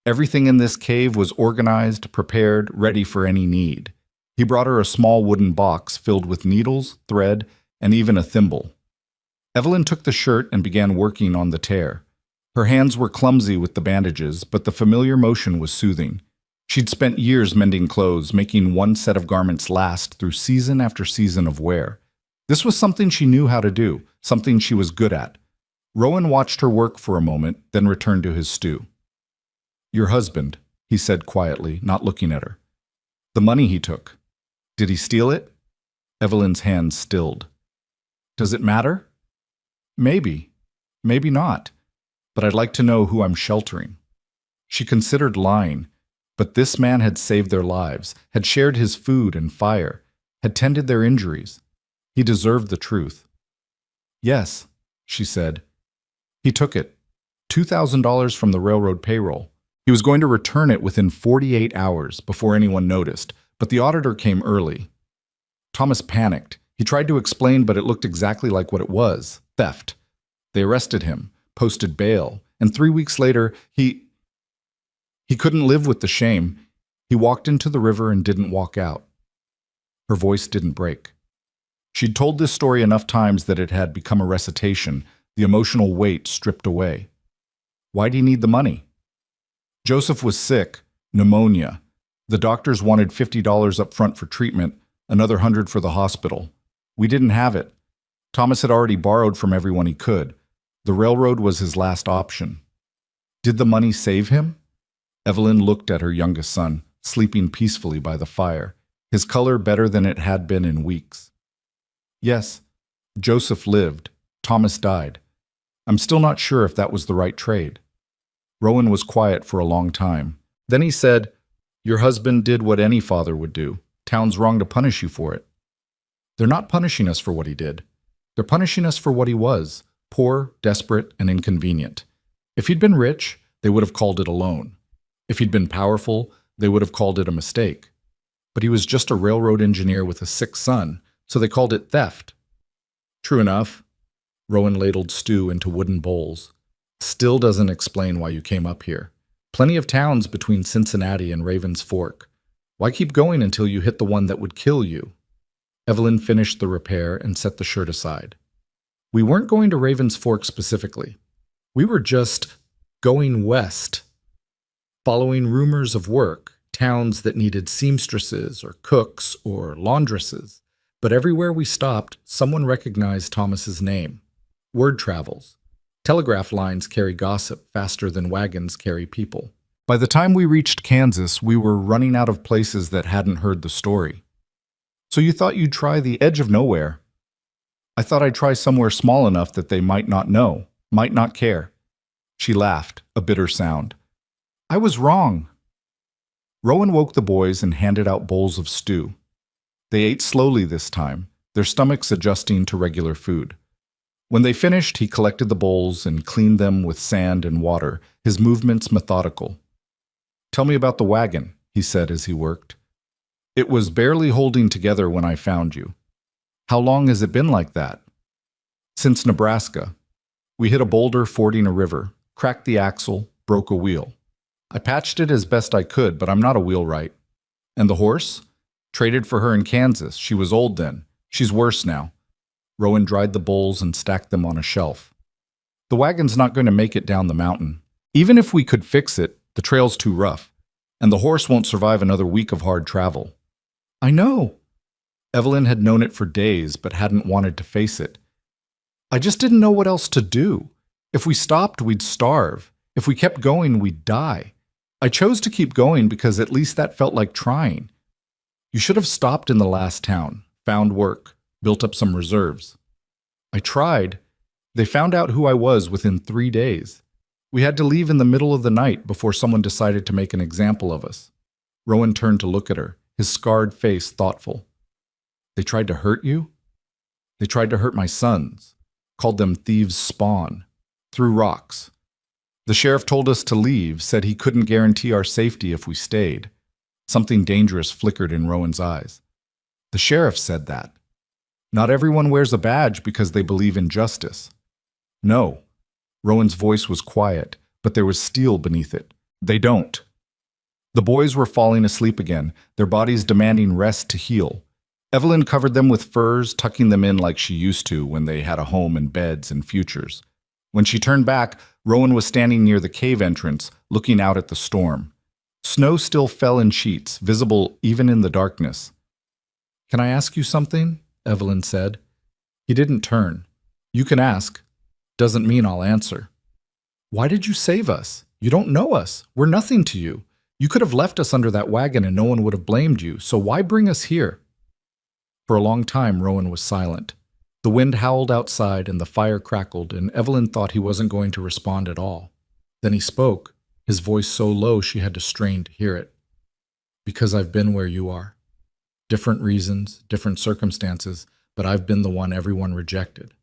Everything in this cave was organized, prepared, ready for any need. He brought her a small wooden box filled with needles, thread, and even a thimble. Evelyn took the shirt and began working on the tear. Her hands were clumsy with the bandages, but the familiar motion was soothing. She'd spent years mending clothes, making one set of garments last through season after season of wear. This was something she knew how to do, something she was good at. Rowan watched her work for a moment, then returned to his stew. "Your husband," he said quietly, not looking at her. "The money he took. Did he steal it?" Evelyn's hands stilled. "Does it matter?" "Maybe. Maybe not. But I'd like to know who I'm sheltering." She considered lying, but this man had saved their lives, had shared his food and fire, had tended their injuries. He deserved the truth. "Yes," she said. "He took it. $2,000 from the railroad payroll. He was going to return it within 48 hours before anyone noticed, but the auditor came early." Thomas panicked. He tried to explain, but it looked exactly like what it was: theft. They arrested him, posted bail, and 3 weeks later, he couldn't live with the shame. He walked into the river and didn't walk out. Her voice didn't break. She'd told this story enough times that it had become a recitation, the emotional weight stripped away. Why'd he need the money? Joseph was sick, pneumonia. The doctors wanted $50 up front for treatment, another $100 for the hospital. We didn't have it. Thomas had already borrowed from everyone he could. The railroad was his last option. Did the money save him? Evelyn looked at her youngest son, sleeping peacefully by the fire, his color better than it had been in weeks. Yes, Joseph lived. Thomas died. I'm still not sure if that was the right trade. Rowan was quiet for a long time. Then he said, "Your husband did what any father would do. Town's wrong to punish you for it." "They're not punishing us for what he did. They're punishing us for what he was. poor, desperate, and inconvenient. If he'd been rich, they would have called it a loan. If he'd been powerful, they would have called it a mistake. But he was just a railroad engineer with a sick son, so they called it theft. True enough. Rowan ladled stew into wooden bowls. Still doesn't explain why you came up here. Plenty of towns between Cincinnati and Raven's Fork. Why keep going until you hit the one that would kill you? Evelyn finished the repair and set the shirt aside. We weren't going to Raven's Fork specifically. We were just going west, following rumors of work, towns that needed seamstresses or cooks or laundresses. But everywhere we stopped, someone recognized Thomas's name. Word travels. Telegraph lines carry gossip faster than wagons carry people. By the time we reached Kansas, we were running out of places that hadn't heard the story. So you thought you'd try the edge of nowhere. I thought I'd try somewhere small enough that they might not know, might not care. She laughed, a bitter sound. I was wrong. Rowan woke the boys and handed out bowls of stew. They ate slowly this time, their stomachs adjusting to regular food. When they finished, he collected the bowls and cleaned them with sand and water, his movements methodical. Tell me about the wagon, he said as he worked. It was barely holding together when I found you. How long has it been like that? Since Nebraska. We hit a boulder fording a river, cracked the axle, broke a wheel. I patched it as best I could, but I'm not a wheelwright. And the horse? Traded for her in Kansas. She was old then. She's worse now. Rowan dried the bowls and stacked them on a shelf. The wagon's not going to make it down the mountain. Even if we could fix it, the trail's too rough. And the horse won't survive another week of hard travel. I know. Evelyn had known it for days, but hadn't wanted to face it. I just didn't know what else to do. If we stopped, we'd starve. If we kept going, we'd die. I chose to keep going because at least that felt like trying. You should have stopped in the last town, found work, built up some reserves. I tried. They found out who I was within 3 days. We had to leave in the middle of the night before someone decided to make an example of us. Rowan turned to look at her, his scarred face thoughtful. They tried to hurt you? They tried to hurt my sons, called them thieves' spawn, threw rocks. The sheriff told us to leave, said he couldn't guarantee our safety if we stayed. Something dangerous flickered in Rowan's eyes. The sheriff said that. Not everyone wears a badge because they believe in justice. No. Rowan's voice was quiet, but there was steel beneath it. They don't. The boys were falling asleep again, their bodies demanding rest to heal. Evelyn covered them with furs, tucking them in like she used to when they had a home and beds and futures. When she turned back, Rowan was standing near the cave entrance, looking out at the storm. Snow still fell in sheets, visible even in the darkness. Can I ask you something? Evelyn said. He didn't turn. You can ask. Doesn't mean I'll answer. Why did you save us? You don't know us. We're nothing to you. You could have left us under that wagon and no one would have blamed you, so why bring us here? For a long time, Rowan was silent. The wind howled outside and the fire crackled, and Evelyn thought he wasn't going to respond at all. Then he spoke, his voice so low she had to strain to hear it. Because I've been where you are. Different reasons, different circumstances, but I've been the one everyone rejected.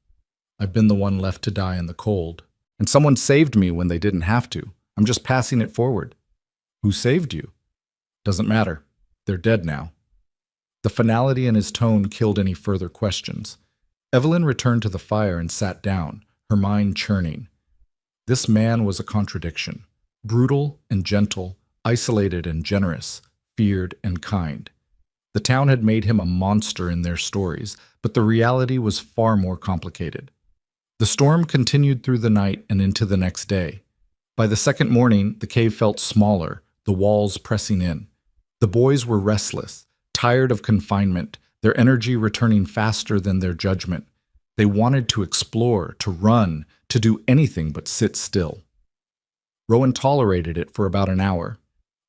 I've been the one left to die in the cold. And someone saved me when they didn't have to. I'm just passing it forward. Who saved you? Doesn't matter. They're dead now. The finality in his tone killed any further questions. Evelyn returned to the fire and sat down, her mind churning. This man was a contradiction. Brutal and gentle, isolated and generous, feared and kind. The town had made him a monster in their stories, but the reality was far more complicated. The storm continued through the night and into the next day. By the second morning, the cave felt smaller, the walls pressing in. The boys were restless, tired of confinement, their energy returning faster than their judgment. They wanted to explore, to run, to do anything but sit still. Rowan tolerated it for about an hour.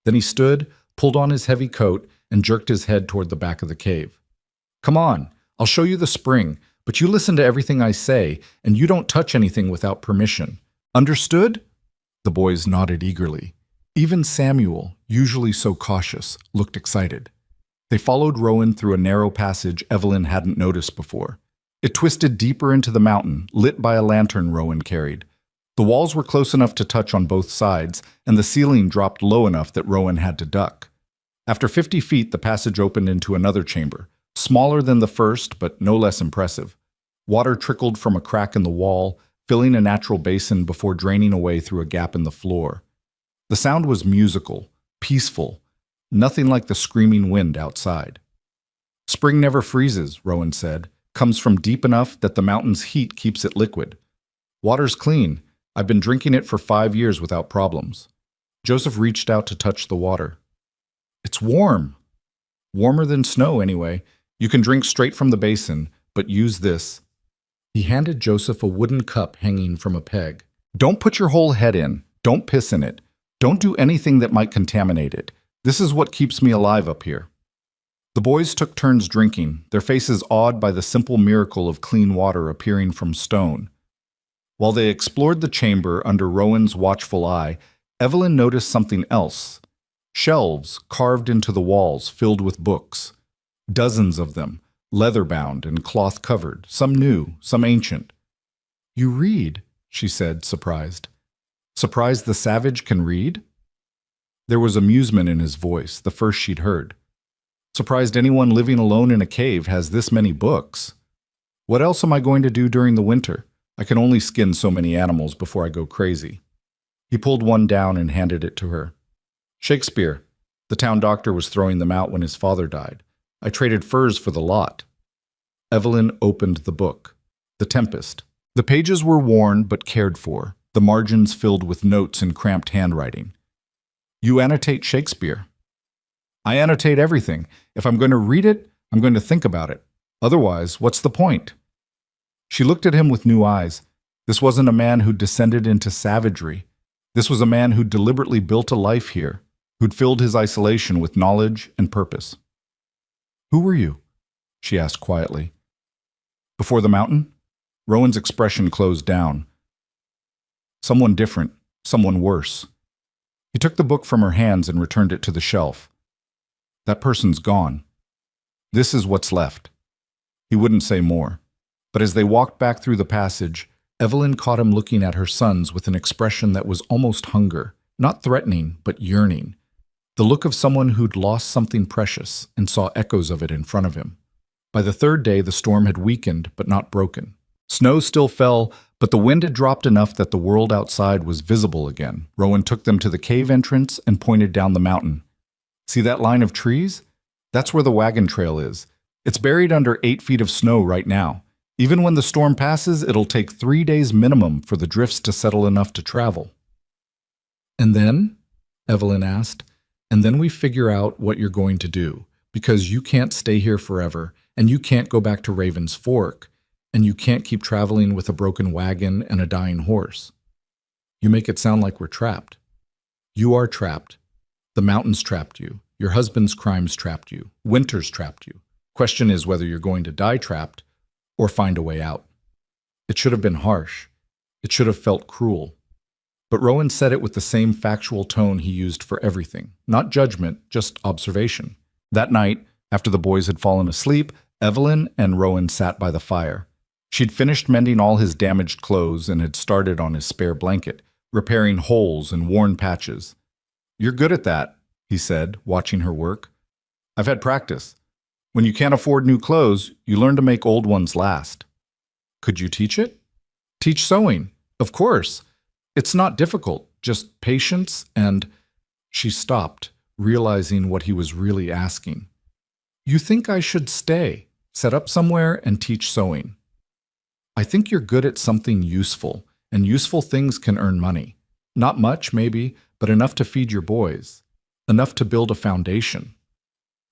Then he stood, pulled on his heavy coat, and jerked his head toward the back of the cave. Come on, I'll show you the spring, but you listen to everything I say, and you don't touch anything without permission. Understood? The boys nodded eagerly. Even Samuel, usually so cautious, looked excited. They followed Rowan through a narrow passage Evelyn hadn't noticed before. It twisted deeper into the mountain, lit by a lantern Rowan carried. The walls were close enough to touch on both sides, and the ceiling dropped low enough that Rowan had to duck. After 50 feet, the passage opened into another chamber, smaller than the first, but no less impressive. Water trickled from a crack in the wall, filling a natural basin before draining away through a gap in the floor. The sound was musical, peaceful, nothing like the screaming wind outside. Spring never freezes, Rowan said, comes from deep enough that the mountain's heat keeps it liquid. Water's clean. I've been drinking it for 5 years without problems. Joseph reached out to touch the water. It's warm. Warmer than snow, anyway. You can drink straight from the basin, but use this. He handed Joseph a wooden cup hanging from a peg. Don't put your whole head in. Don't piss in it. Don't do anything that might contaminate it. This is what keeps me alive up here. The boys took turns drinking, their faces awed by the simple miracle of clean water appearing from stone. While they explored the chamber under Rowan's watchful eye, Evelyn noticed something else. Shelves carved into the walls filled with books. Dozens of them, leather-bound and cloth-covered, some new, some ancient. You read, she said, surprised. Surprised the savage can read? There was amusement in his voice, the first she'd heard. Surprised anyone living alone in a cave has this many books. What else am I going to do during the winter? I can only skin so many animals before I go crazy. He pulled one down and handed it to her. Shakespeare. The town doctor was throwing them out when his father died. I traded furs for the lot. Evelyn opened the book. The Tempest. The pages were worn but cared for, the margins filled with notes in cramped handwriting. You annotate Shakespeare. I annotate everything. If I'm going to read it, I'm going to think about it. Otherwise, what's the point? She looked at him with new eyes. This wasn't a man who descended into savagery. This was a man who deliberately built a life here, who'd filled his isolation with knowledge and purpose. Who were you? She asked quietly. Before the mountain? Rowan's expression closed down. Someone different, someone worse. He took the book from her hands and returned it to the shelf. That person's gone. This is what's left. He wouldn't say more, but as they walked back through the passage, Evelyn caught him looking at her sons with an expression that was almost hunger, not threatening, but yearning. The look of someone who'd lost something precious and saw echoes of it in front of him. By the third day, the storm had weakened, but not broken. Snow still fell, but the wind had dropped enough that the world outside was visible again. Rowan took them to the cave entrance and pointed down the mountain. See that line of trees? That's where the wagon trail is. It's buried under 8 feet of snow right now. Even when the storm passes, it'll take 3 days minimum for the drifts to settle enough to travel. And then? Evelyn asked. And then we figure out what you're going to do, because you can't stay here forever, and you can't go back to Raven's Fork, and you can't keep traveling with a broken wagon and a dying horse. You make it sound like we're trapped. You are trapped. The mountains trapped you. Your husband's crimes trapped you. Winter's trapped you. Question is whether you're going to die trapped or find a way out. It should have been harsh. It should have felt cruel. But Rowan said it with the same factual tone he used for everything. Not judgment, just observation. That night, after the boys had fallen asleep, Evelyn and Rowan sat by the fire. She'd finished mending all his damaged clothes and had started on his spare blanket, repairing holes and worn patches. You're good at that, he said, watching her work. I've had practice. When you can't afford new clothes, you learn to make old ones last. Could you teach it? Teach sewing, of course. It's not difficult, just patience and... She stopped, realizing what he was really asking. You think I should stay, set up somewhere and teach sewing? I think you're good at something useful, and useful things can earn money. Not much, maybe, but enough to feed your boys. Enough to build a foundation.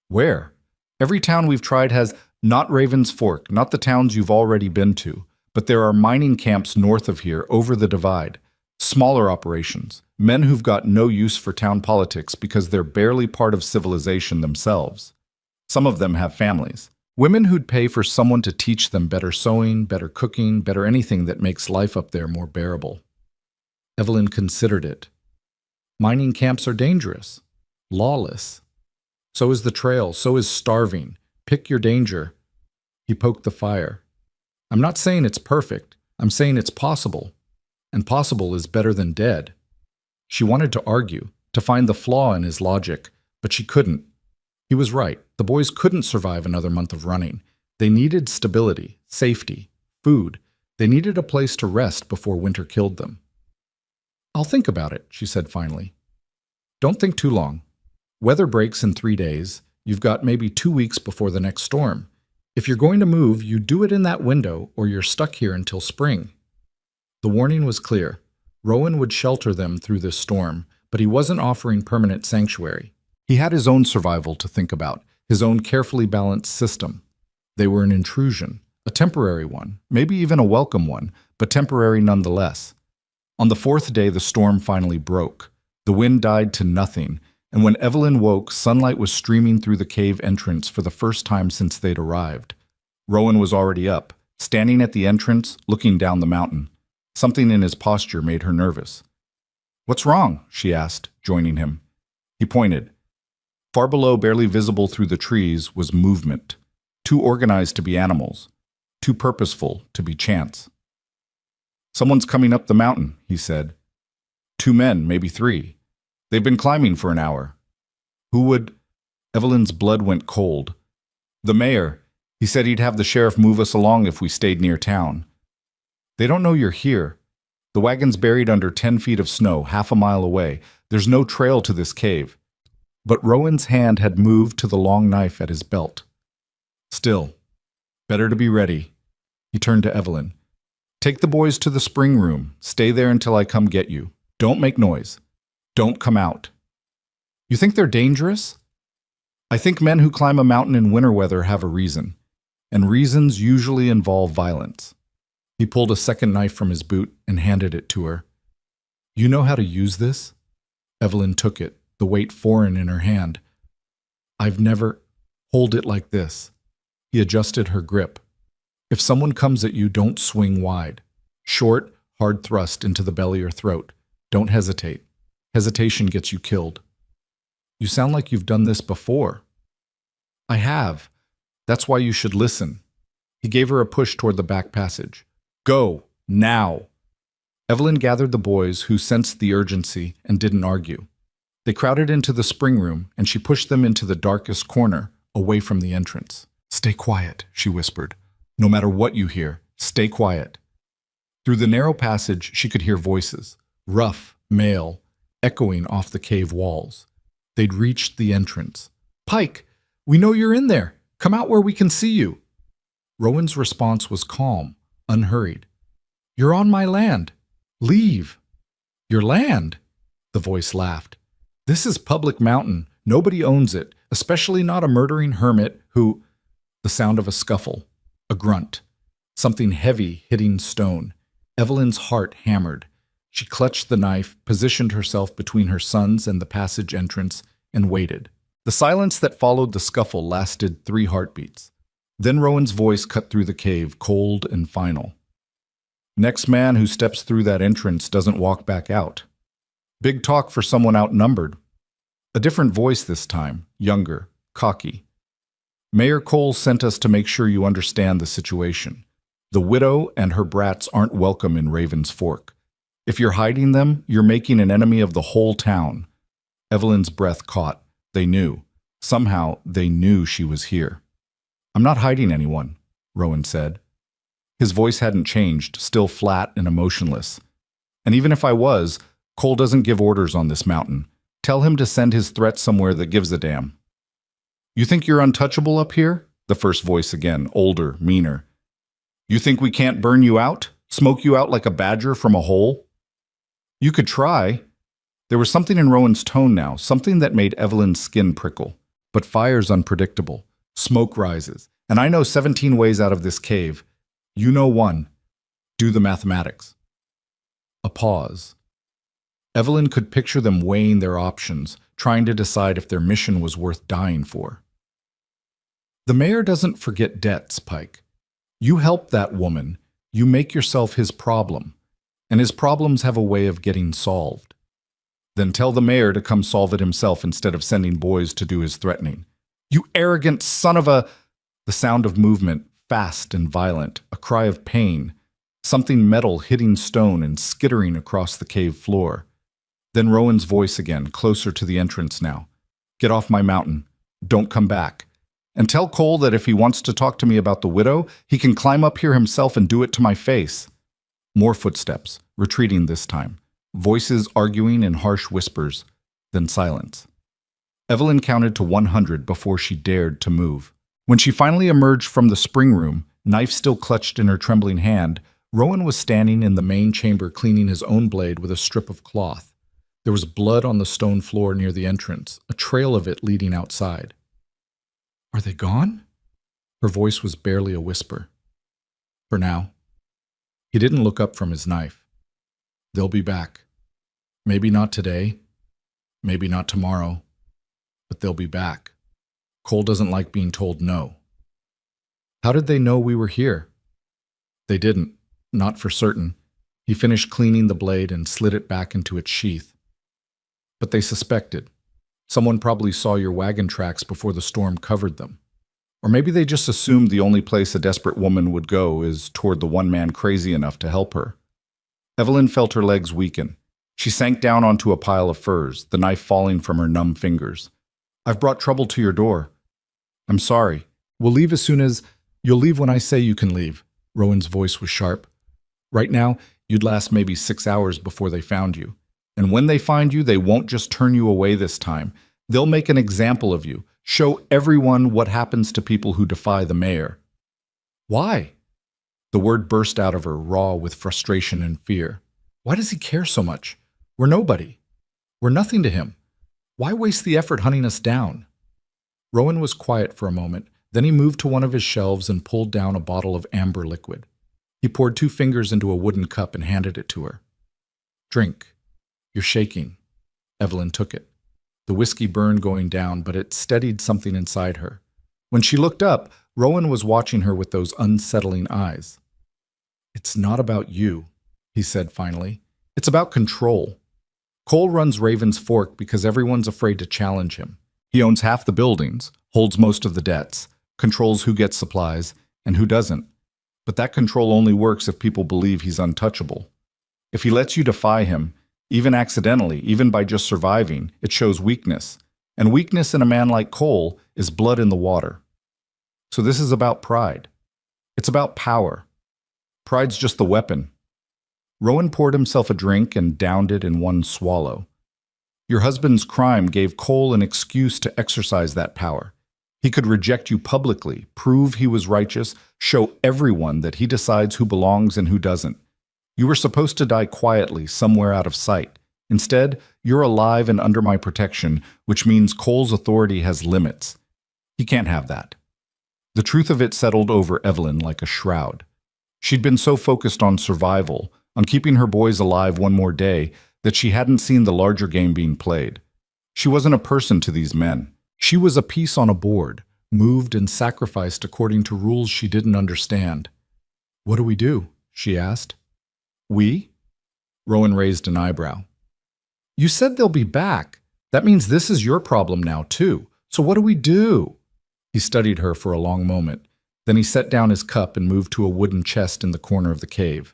Where? Every town we've tried has not Raven's Fork, not the towns you've already been to, but there are mining camps north of here, over the divide. Smaller operations, men who've got no use for town politics because they're barely part of civilization themselves. Some of them have families. Women who'd pay for someone to teach them better sewing, better cooking, better anything that makes life up there more bearable. Evelyn considered it. Mining camps are dangerous, lawless. So is the trail, so is starving. Pick your danger. He poked the fire. I'm not saying it's perfect. I'm saying it's possible. And possible is better than dead. She wanted to argue, to find the flaw in his logic, but she couldn't. He was right. The boys couldn't survive another month of running. They needed stability, safety, food. They needed a place to rest before winter killed them. I'll think about it, she said finally. Don't think too long. Weather breaks in 3 days. You've got maybe 2 weeks before the next storm. If you're going to move, you do it in that window or you're stuck here until spring. The warning was clear. Rowan would shelter them through this storm, but he wasn't offering permanent sanctuary. He had his own survival to think about, his own carefully balanced system. They were an intrusion, a temporary one, maybe even a welcome one, but temporary nonetheless. On the 4th day, the storm finally broke. The wind died to nothing, and when Evelyn woke, sunlight was streaming through the cave entrance for the first time since they'd arrived. Rowan was already up, standing at the entrance, looking down the mountain. Something in his posture made her nervous. "What's wrong?" she asked, joining him. He pointed. Far below, barely visible through the trees, was movement. Too organized to be animals. Too purposeful to be chance. "Someone's coming up the mountain," he said. 2 men, maybe 3. They've been climbing for an hour. Who would... Evelyn's blood went cold. "The mayor. He said he'd have the sheriff move us along if we stayed near town." "They don't know you're here. The wagon's buried under 10 feet of snow, half a mile away. There's no trail to this cave." But Rowan's hand had moved to the long knife at his belt. "Still, better to be ready." He turned to Evelyn. "Take the boys to the spring room. Stay there until I come get you. Don't make noise. Don't come out." "You think they're dangerous?" "I think men who climb a mountain in winter weather have a reason, and reasons usually involve violence." He pulled a second knife from his boot and handed it to her. "You know how to use this?" Evelyn took it, the weight foreign in her hand. "I've never... Hold it like this." He adjusted her grip. "If someone comes at you, don't swing wide. Short, hard thrust into the belly or throat. Don't hesitate. Hesitation gets you killed." "You sound like you've done this before." "I have. That's why you should listen." He gave her a push toward the back passage. "Go, now." Evelyn gathered the boys, who sensed the urgency and didn't argue. They crowded into the spring room, and she pushed them into the darkest corner, away from the entrance. "Stay quiet," she whispered. "No matter what you hear, stay quiet." Through the narrow passage, she could hear voices, rough, male, echoing off the cave walls. They'd reached the entrance. "Pike, we know you're in there. Come out where we can see you." Rowan's response was calm, unhurried. "You're on my land. Leave." "Your land?" The voice laughed. "This is public mountain. Nobody owns it, especially not a murdering hermit who—" The sound of a scuffle, a grunt, something heavy hitting stone. Evelyn's heart hammered. She clutched the knife, positioned herself between her sons and the passage entrance, and waited. The silence that followed the scuffle lasted 3 heartbeats. Then Rowan's voice cut through the cave, cold and final. "Next man who steps through that entrance doesn't walk back out." Big talk for someone outnumbered. A different voice this time, younger, cocky. "Mayor Cole sent us to make sure you understand the situation. The widow and her brats aren't welcome in Raven's Fork. If you're hiding them, you're making an enemy of the whole town." Evelyn's breath caught. They knew. Somehow, they knew she was here. "I'm not hiding anyone," Rowan said. His voice hadn't changed, still flat and emotionless. "And even if I was, Cole doesn't give orders on this mountain. Tell him to send his threat somewhere that gives a damn." "You think you're untouchable up here?" The first voice again, older, meaner. "You think we can't burn you out? Smoke you out like a badger from a hole?" "You could try." There was something in Rowan's tone now, something that made Evelyn's skin prickle. "But fire's unpredictable. Smoke rises. And I know 17 ways out of this cave. You know one. Do the mathematics." A pause. Evelyn could picture them weighing their options, trying to decide if their mission was worth dying for. "The mayor doesn't forget debts, Pike. You help that woman. You make yourself his problem. And his problems have a way of getting solved. Then tell the mayor to come solve it himself instead of sending boys to do his threatening." "You arrogant son of a—" The sound of movement, fast and violent, a cry of pain, something metal hitting stone and skittering across the cave floor. Then Rowan's voice again, closer to the entrance now. "Get off my mountain. Don't come back. And tell Cole that if he wants to talk to me about the widow, he can climb up here himself and do it to my face." More footsteps, retreating this time. Voices arguing in harsh whispers, then silence. Evelyn counted to 100 before she dared to move. When she finally emerged from the spring room, knife still clutched in her trembling hand, Rowan was standing in the main chamber cleaning his own blade with a strip of cloth. There was blood on the stone floor near the entrance, a trail of it leading outside. "Are they gone?" Her voice was barely a whisper. "For now." He didn't look up from his knife. "They'll be back. Maybe not today, maybe not tomorrow, but they'll be back. Cole doesn't like being told no." "How did they know we were here?" "They didn't, not for certain." He finished cleaning the blade and slid it back into its sheath. "But they suspected. Someone probably saw your wagon tracks before the storm covered them. Or maybe they just assumed the only place a desperate woman would go is toward the one man crazy enough to help her." Evelyn felt her legs weaken. She sank down onto a pile of furs, the knife falling from her numb fingers. "I've brought trouble to your door." "I'm sorry. We'll leave as soon as—" "You'll leave when I say you can leave." Rowan's voice was sharp. "Right now, you'd last maybe 6 hours before they found you. And when they find you, they won't just turn you away this time. They'll make an example of you, show everyone what happens to people who defy the mayor." "Why?" The word burst out of her, raw with frustration and fear. "Why does he care so much? We're nobody. We're nothing to him. Why waste the effort hunting us down?" Rowan was quiet for a moment. Then he moved to one of his shelves and pulled down a bottle of amber liquid. He poured 2 fingers into a wooden cup and handed it to her. "Drink. You're shaking." Evelyn took it. The whiskey burned going down, but it steadied something inside her. When she looked up, Rowan was watching her with those unsettling eyes. "It's not about you," he said finally. "It's about control. Cole runs Raven's Fork because everyone's afraid to challenge him. He owns half the buildings, holds most of the debts, controls who gets supplies and who doesn't. But that control only works if people believe he's untouchable. If he lets you defy him, even accidentally, even by just surviving, it shows weakness. And weakness in a man like Cole is blood in the water. So this is about pride. It's about power. Pride's just the weapon." Rowan poured himself a drink and downed it in one swallow. "Your husband's crime gave Cole an excuse to exercise that power. He could reject you publicly, prove he was righteous, show everyone that he decides who belongs and who doesn't. You were supposed to die quietly, somewhere out of sight. Instead, you're alive and under my protection, which means Cole's authority has limits. He can't have that." The truth of it settled over Evelyn like a shroud. She'd been so focused on survival, on keeping her boys alive one more day, that she hadn't seen the larger game being played. She wasn't a person to these men. She was a piece on a board, moved and sacrificed according to rules she didn't understand. "What do we do?" she asked. "We?" Rowan raised an eyebrow. "You said they'll be back. That means this is your problem now, too. So what do we do?" He studied her for a long moment. Then he set down his cup and moved to a wooden chest in the corner of the cave.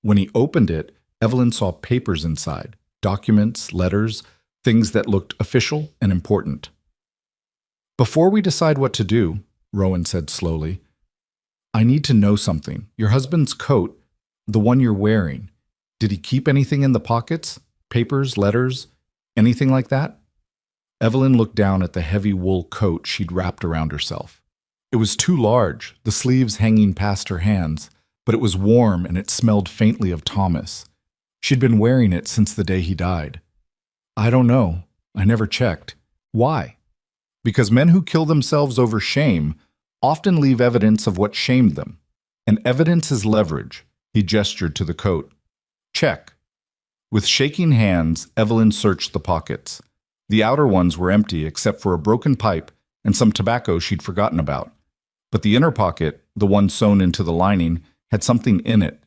When he opened it, Evelyn saw papers inside, documents, letters, things that looked official and important. "Before we decide what to do," Rowan said slowly, "I need to know something. Your husband's coat, the one you're wearing, did he keep anything in the pockets? Papers, letters, anything like that?" Evelyn looked down at the heavy wool coat she'd wrapped around herself. It was too large, the sleeves hanging past her hands, but it was warm and it smelled faintly of Thomas. She'd been wearing it since the day he died. "I don't know. I never checked." "Why?" "Because men who kill themselves over shame often leave evidence of what shamed them. And evidence is leverage." He gestured to the coat. "Check." With shaking hands, Evelyn searched the pockets. The outer ones were empty except for a broken pipe and some tobacco she'd forgotten about. But the inner pocket, the one sewn into the lining, had something in it.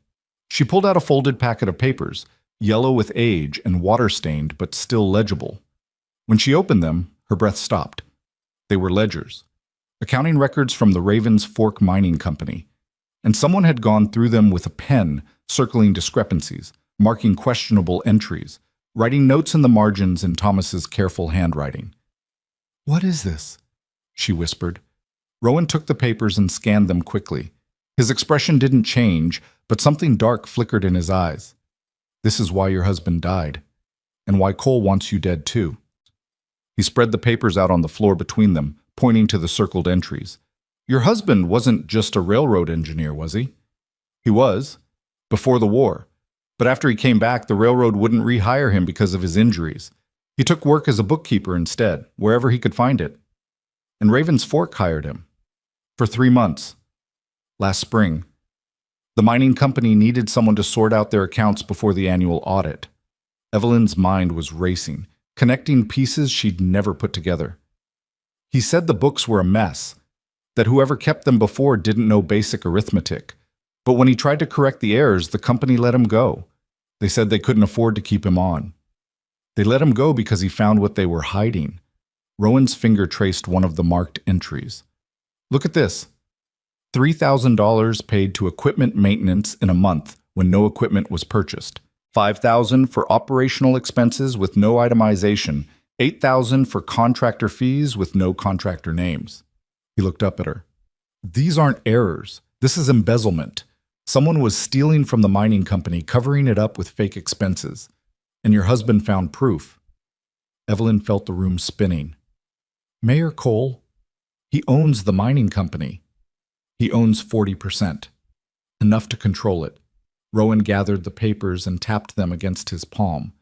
She pulled out a folded packet of papers, yellow with age and water-stained but still legible. When she opened them, her breath stopped. They were ledgers. accounting records from the Ravens Fork Mining Company, and someone had gone through them with a pen, circling discrepancies, marking questionable entries, writing notes in the margins in Thomas's careful handwriting. "What is this?" she whispered. Rowan took the papers and scanned them quickly. His expression didn't change, but something dark flickered in his eyes. "This is why your husband died, and why Cole wants you dead too." He spread the papers out on the floor between them, pointing to the circled entries. "Your husband wasn't just a railroad engineer, was he?" "He was, before the war. But after he came back, the railroad wouldn't rehire him because of his injuries. He took work as a bookkeeper instead, wherever he could find it. And Ravens Fork hired him. For 3 months. Last spring. The mining company needed someone to sort out their accounts before the annual audit." Evelyn's mind was racing, connecting pieces she'd never put together. "He said the books were a mess, that whoever kept them before didn't know basic arithmetic. But when he tried to correct the errors, the company let him go. They said they couldn't afford to keep him on. They let him go because he found what they were hiding." Rowan's finger traced one of the marked entries. "Look at this. $3,000 paid to equipment maintenance in a month when no equipment was purchased. $5,000 for operational expenses with no itemization. $8,000 for contractor fees with no contractor names." He looked up at her. "These aren't errors. This is embezzlement. Someone was stealing from the mining company, covering it up with fake expenses. And your husband found proof." Evelyn felt the room spinning. "Mayor Cole, he owns the mining company. He owns 40%. Enough to control it." Rowan gathered the papers and tapped them against his palm.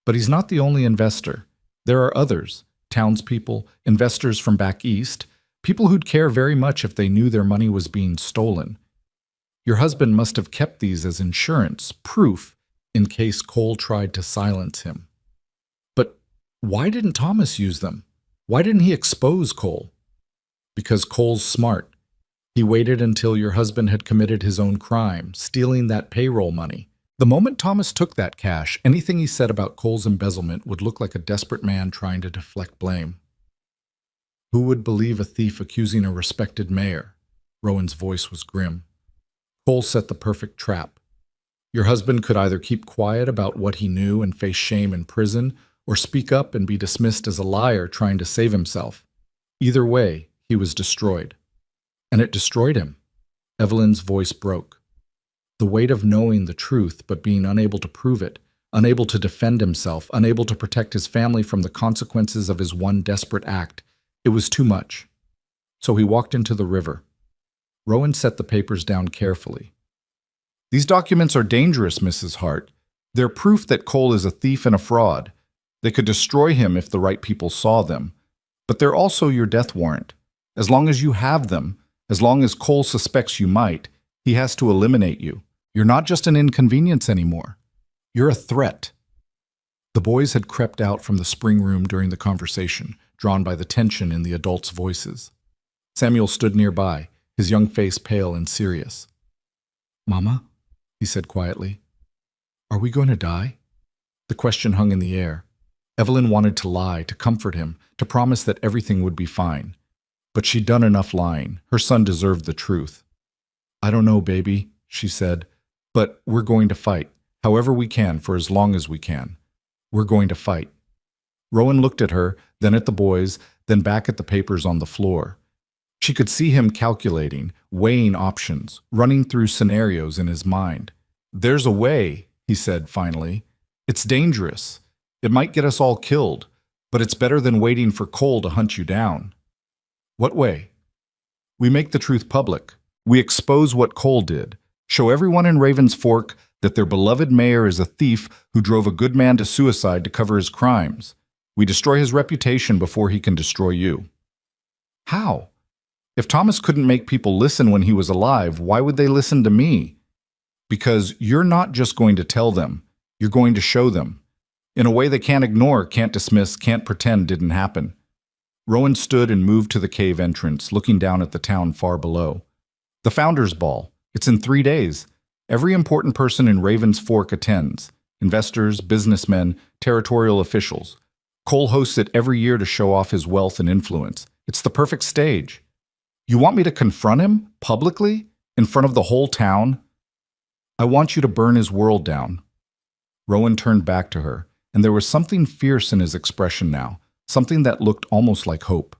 "But he's not the only investor. There are others, townspeople, investors from back east, people who'd care very much if they knew their money was being stolen. Your husband must have kept these as insurance, proof, in case Cole tried to silence him. But why didn't Thomas use them? Why didn't he expose Cole?" "Because Cole's smart. He waited until your husband had committed his own crime, stealing that payroll money. The moment Thomas took that cash, anything he said about Cole's embezzlement would look like a desperate man trying to deflect blame." "Who would believe a thief accusing a respected mayor?" Rowan's voice was grim. "Cole set the perfect trap. Your husband could either keep quiet about what he knew and face shame in prison, or speak up and be dismissed as a liar trying to save himself. Either way, he was destroyed. And it destroyed him." Evelyn's voice broke. The weight of knowing the truth but being unable to prove it, unable to defend himself, unable to protect his family from the consequences of his one desperate act, it was too much. So he walked into the river. Rowan set the papers down carefully. "These documents are dangerous, Mrs. Hart. They're proof that Cole is a thief and a fraud. They could destroy him if the right people saw them. But they're also your death warrant. As long as you have them, as long as Cole suspects you might, he has to eliminate you. You're not just an inconvenience anymore. You're a threat." The boys had crept out from the spring room during the conversation, drawn by the tension in the adults' voices. Samuel stood nearby, his young face pale and serious. "Mama," he said quietly, "are we going to die?" The question hung in the air. Evelyn wanted to lie, to comfort him, to promise that everything would be fine. But she'd done enough lying. Her son deserved the truth. "I don't know, baby," she said, "but we're going to fight, however we can, for as long as we can. We're going to fight." Rowan looked at her, then at the boys, then back at the papers on the floor. She could see him calculating, weighing options, running through scenarios in his mind. "There's a way," he said finally. "It's dangerous. It might get us all killed, but it's better than waiting for Cole to hunt you down." "What way?" "We make the truth public. We expose what Cole did. Show everyone in Ravens Fork that their beloved mayor is a thief who drove a good man to suicide to cover his crimes. We destroy his reputation before he can destroy you." "How? If Thomas couldn't make people listen when he was alive, why would they listen to me?" "Because you're not just going to tell them. You're going to show them. In a way they can't ignore, can't dismiss, can't pretend didn't happen." Rowan stood and moved to the cave entrance, looking down at the town far below. "The Founders' Ball. It's in 3 days. Every important person in Ravens Fork attends. Investors, businessmen, territorial officials. Cole hosts it every year to show off his wealth and influence. It's the perfect stage. You want me to confront him? Publicly? In front of the whole town? I want you to burn his world down. Rowan turned back to her, and there was something fierce in his expression now, something that looked almost like hope.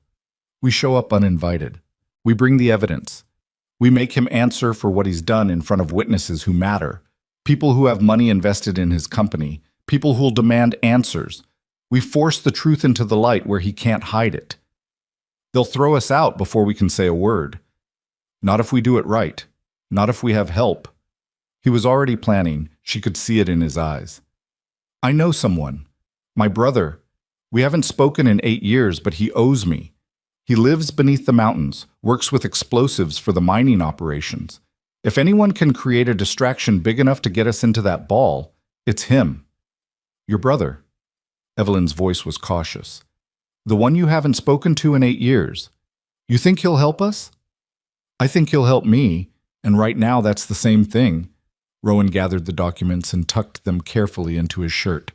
We show up uninvited. We bring the evidence. We make him answer for what he's done in front of witnesses who matter, people who have money invested in his company, people who'll demand answers. We force the truth into the light where he can't hide it. They'll throw us out before we can say a word. Not if we do it right. Not if we have help. He was already planning. She could see it in his eyes. I know someone. My brother. We haven't spoken in 8 years, but he owes me. He lives beneath the mountains, works with explosives for the mining operations. If anyone can create a distraction big enough to get us into that ball, it's him. Your brother. Evelyn's voice was cautious. The one you haven't spoken to in 8 years. You think he'll help us? I think he'll help me, and right now that's the same thing. Rowan gathered the documents and tucked them carefully into his shirt.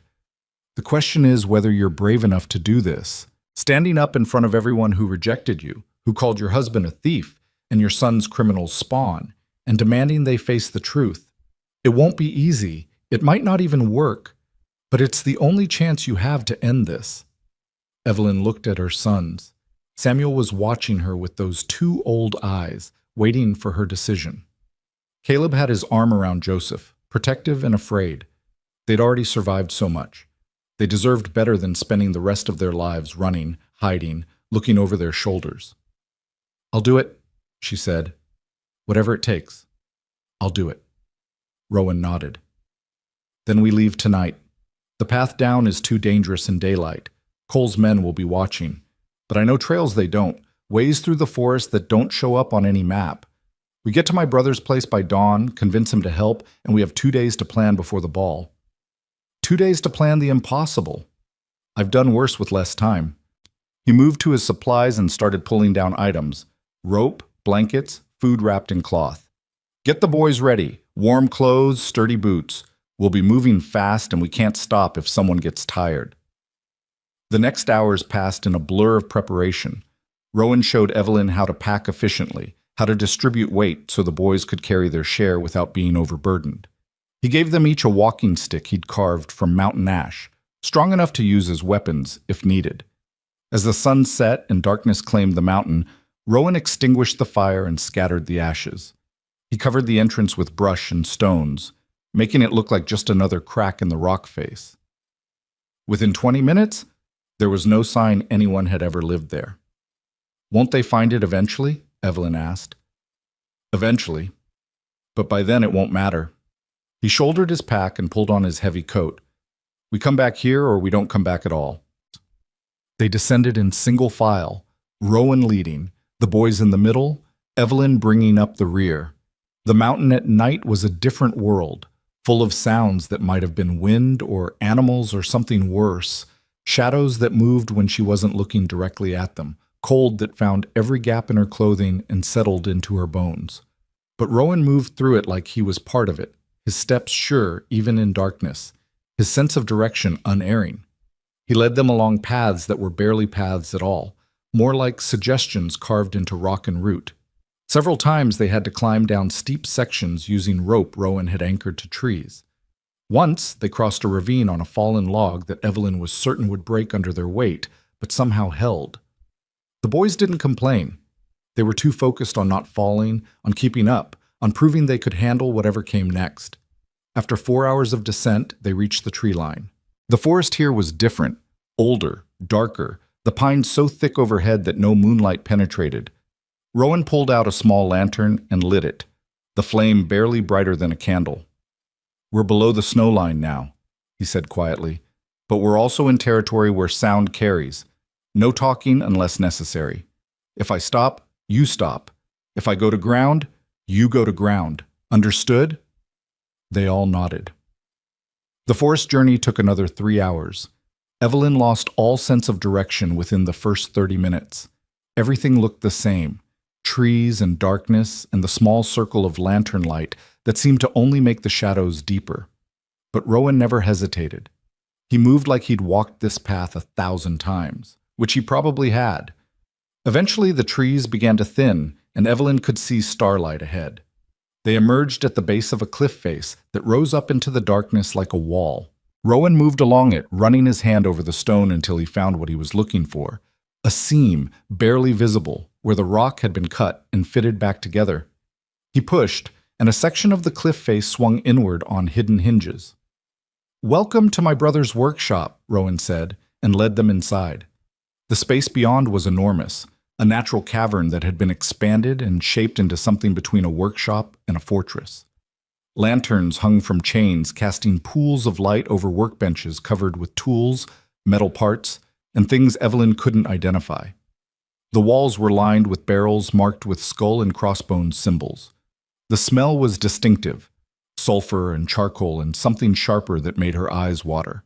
The question is whether you're brave enough to do this. Standing up in front of everyone who rejected you, who called your husband a thief and your son's criminal spawn, and demanding they face the truth. It won't be easy. It might not even work, but it's the only chance you have to end this. Evelyn looked at her sons. Samuel was watching her with those 2 old eyes, waiting for her decision. Caleb had his arm around Joseph, protective and afraid. They'd already survived so much. They deserved better than spending the rest of their lives running, hiding, looking over their shoulders. I'll do it, she said. Whatever it takes. I'll do it. Rowan nodded. Then we leave tonight. The path down is too dangerous in daylight. Cole's men will be watching. But I know trails they don't, ways through the forest that don't show up on any map. We get to my brother's place by dawn, convince him to help, and we have 2 days to plan before the ball. 2 days to plan the impossible. I've done worse with less time. He moved to his supplies and started pulling down items. Rope, blankets, food wrapped in cloth. Get the boys ready. Warm clothes, sturdy boots. We'll be moving fast and we can't stop if someone gets tired. The next hours passed in a blur of preparation. Rowan showed Evelyn how to pack efficiently, how to distribute weight so the boys could carry their share without being overburdened. He gave them each a walking stick he'd carved from mountain ash, strong enough to use as weapons if needed. As the sun set and darkness claimed the mountain, Rowan extinguished the fire and scattered the ashes. He covered the entrance with brush and stones, making it look like just another crack in the rock face. Within 20 minutes, there was no sign anyone had ever lived there. Won't they find it eventually? Evelyn asked. Eventually. But by then it won't matter. He shouldered his pack and pulled on his heavy coat. We come back here or we don't come back at all. They descended in single file, Rowan leading, the boys in the middle, Evelyn bringing up the rear. The mountain at night was a different world, full of sounds that might have been wind or animals or something worse, shadows that moved when she wasn't looking directly at them, cold that found every gap in her clothing and settled into her bones. But Rowan moved through it like he was part of it, his steps sure even in darkness, his sense of direction unerring. He led them along paths that were barely paths at all, more like suggestions carved into rock and root. Several times they had to climb down steep sections using rope Rowan had anchored to trees. Once they crossed a ravine on a fallen log that Evelyn was certain would break under their weight, but somehow held. The boys didn't complain. They were too focused on not falling, on keeping up, on proving they could handle whatever came next. After 4 hours of descent, they reached the tree line. The forest here was different, older, darker, the pines so thick overhead that no moonlight penetrated. Rowan pulled out a small lantern and lit it, the flame barely brighter than a candle. We're below the snow line now, he said quietly, but we're also in territory where sound carries. No talking unless necessary. If I stop, you stop. If I go to ground, you go to ground. Understood? They all nodded. The forest journey took another 3 hours. Evelyn lost all sense of direction within the first 30 minutes. Everything looked the same. Trees and darkness and the small circle of lantern light that seemed to only make the shadows deeper. But Rowan never hesitated. He moved like he'd walked this path 1,000 times, which he probably had. Eventually the trees began to thin, and Evelyn could see starlight ahead. They emerged at the base of a cliff face that rose up into the darkness like a wall. Rowan moved along it, running his hand over the stone until he found what he was looking for. A seam, barely visible, where the rock had been cut and fitted back together. He pushed, and a section of the cliff face swung inward on hidden hinges. "Welcome to my brother's workshop," Rowan said, and led them inside. The space beyond was enormous, a natural cavern that had been expanded and shaped into something between a workshop and a fortress. Lanterns hung from chains, casting pools of light over workbenches covered with tools, metal parts, and things Evelyn couldn't identify. The walls were lined with barrels marked with skull and crossbones symbols. The smell was distinctive, sulfur and charcoal and something sharper that made her eyes water.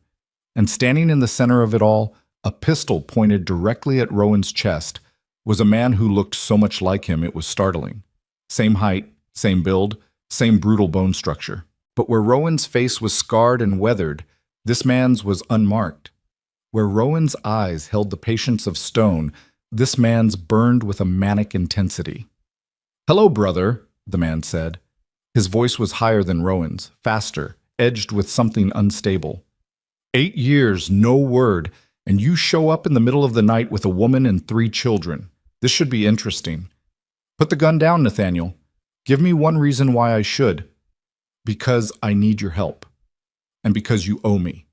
And standing in the center of it all, a pistol pointed directly at Rowan's chest, was a man who looked so much like him it was startling. Same height, same build, same brutal bone structure. But where Rowan's face was scarred and weathered, this man's was unmarked. Where Rowan's eyes held the patience of stone, this man's burned with a manic intensity. "Hello, brother," the man said. His voice was higher than Rowan's, faster, edged with something unstable. 8 years, no word, and you show up in the middle of the night with a woman and 3 children. This should be interesting. Put the gun down, Nathaniel. Give me one reason why I should. Because I need your help. And because you owe me.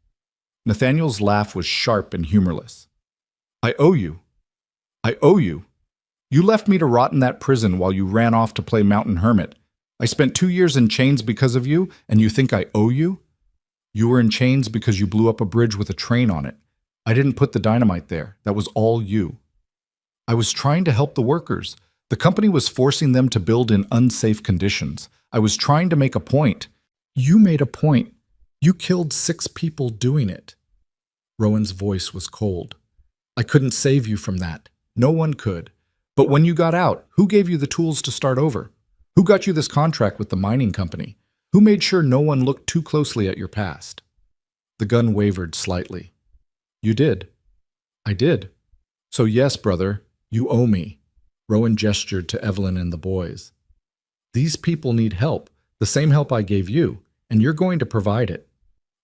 Nathaniel's laugh was sharp and humorless. I owe you. I owe you. You left me to rot in that prison while you ran off to play mountain hermit. I spent 2 years in chains because of you, and you think I owe you? You were in chains because you blew up a bridge with a train on it. I didn't put the dynamite there. That was all you. I was trying to help the workers. The company was forcing them to build in unsafe conditions. I was trying to make a point. You made a point. You killed 6 people doing it. Rowan's voice was cold. I couldn't save you from that. No one could. But when you got out, who gave you the tools to start over? Who got you this contract with the mining company? Who made sure no one looked too closely at your past? The gun wavered slightly. You did. I did. So yes, brother, you owe me. Rowan gestured to Evelyn and the boys. These people need help, the same help I gave you, and you're going to provide it.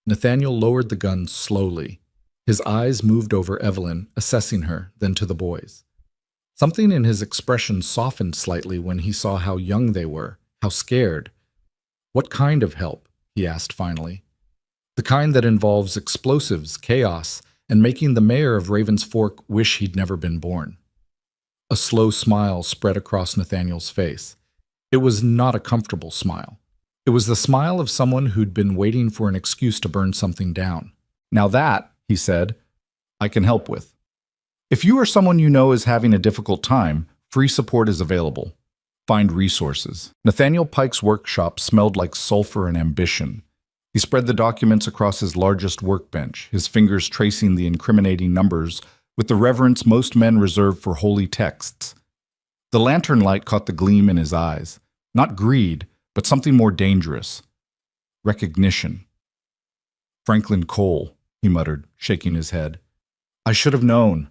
Nathaniel lowered the gun slowly. His eyes moved over Evelyn, assessing her, then to the boys. Something in his expression softened slightly when he saw how young they were, how scared. What kind of help? He asked finally. The kind that involves explosives, chaos, and making the mayor of Raven's Fork wish he'd never been born. A slow smile spread across Nathaniel's face. It was not a comfortable smile. It was the smile of someone who'd been waiting for an excuse to burn something down. Now that, he said, I can help with. If you or someone you know is having a difficult time, free support is available. Find resources. Nathaniel Pike's workshop smelled like sulfur and ambition. He spread the documents across his largest workbench, his fingers tracing the incriminating numbers with the reverence most men reserve for holy texts. The lantern light caught the gleam in his eyes. Not greed, but something more dangerous. Recognition. Franklin Cole, he muttered, shaking his head. I should have known.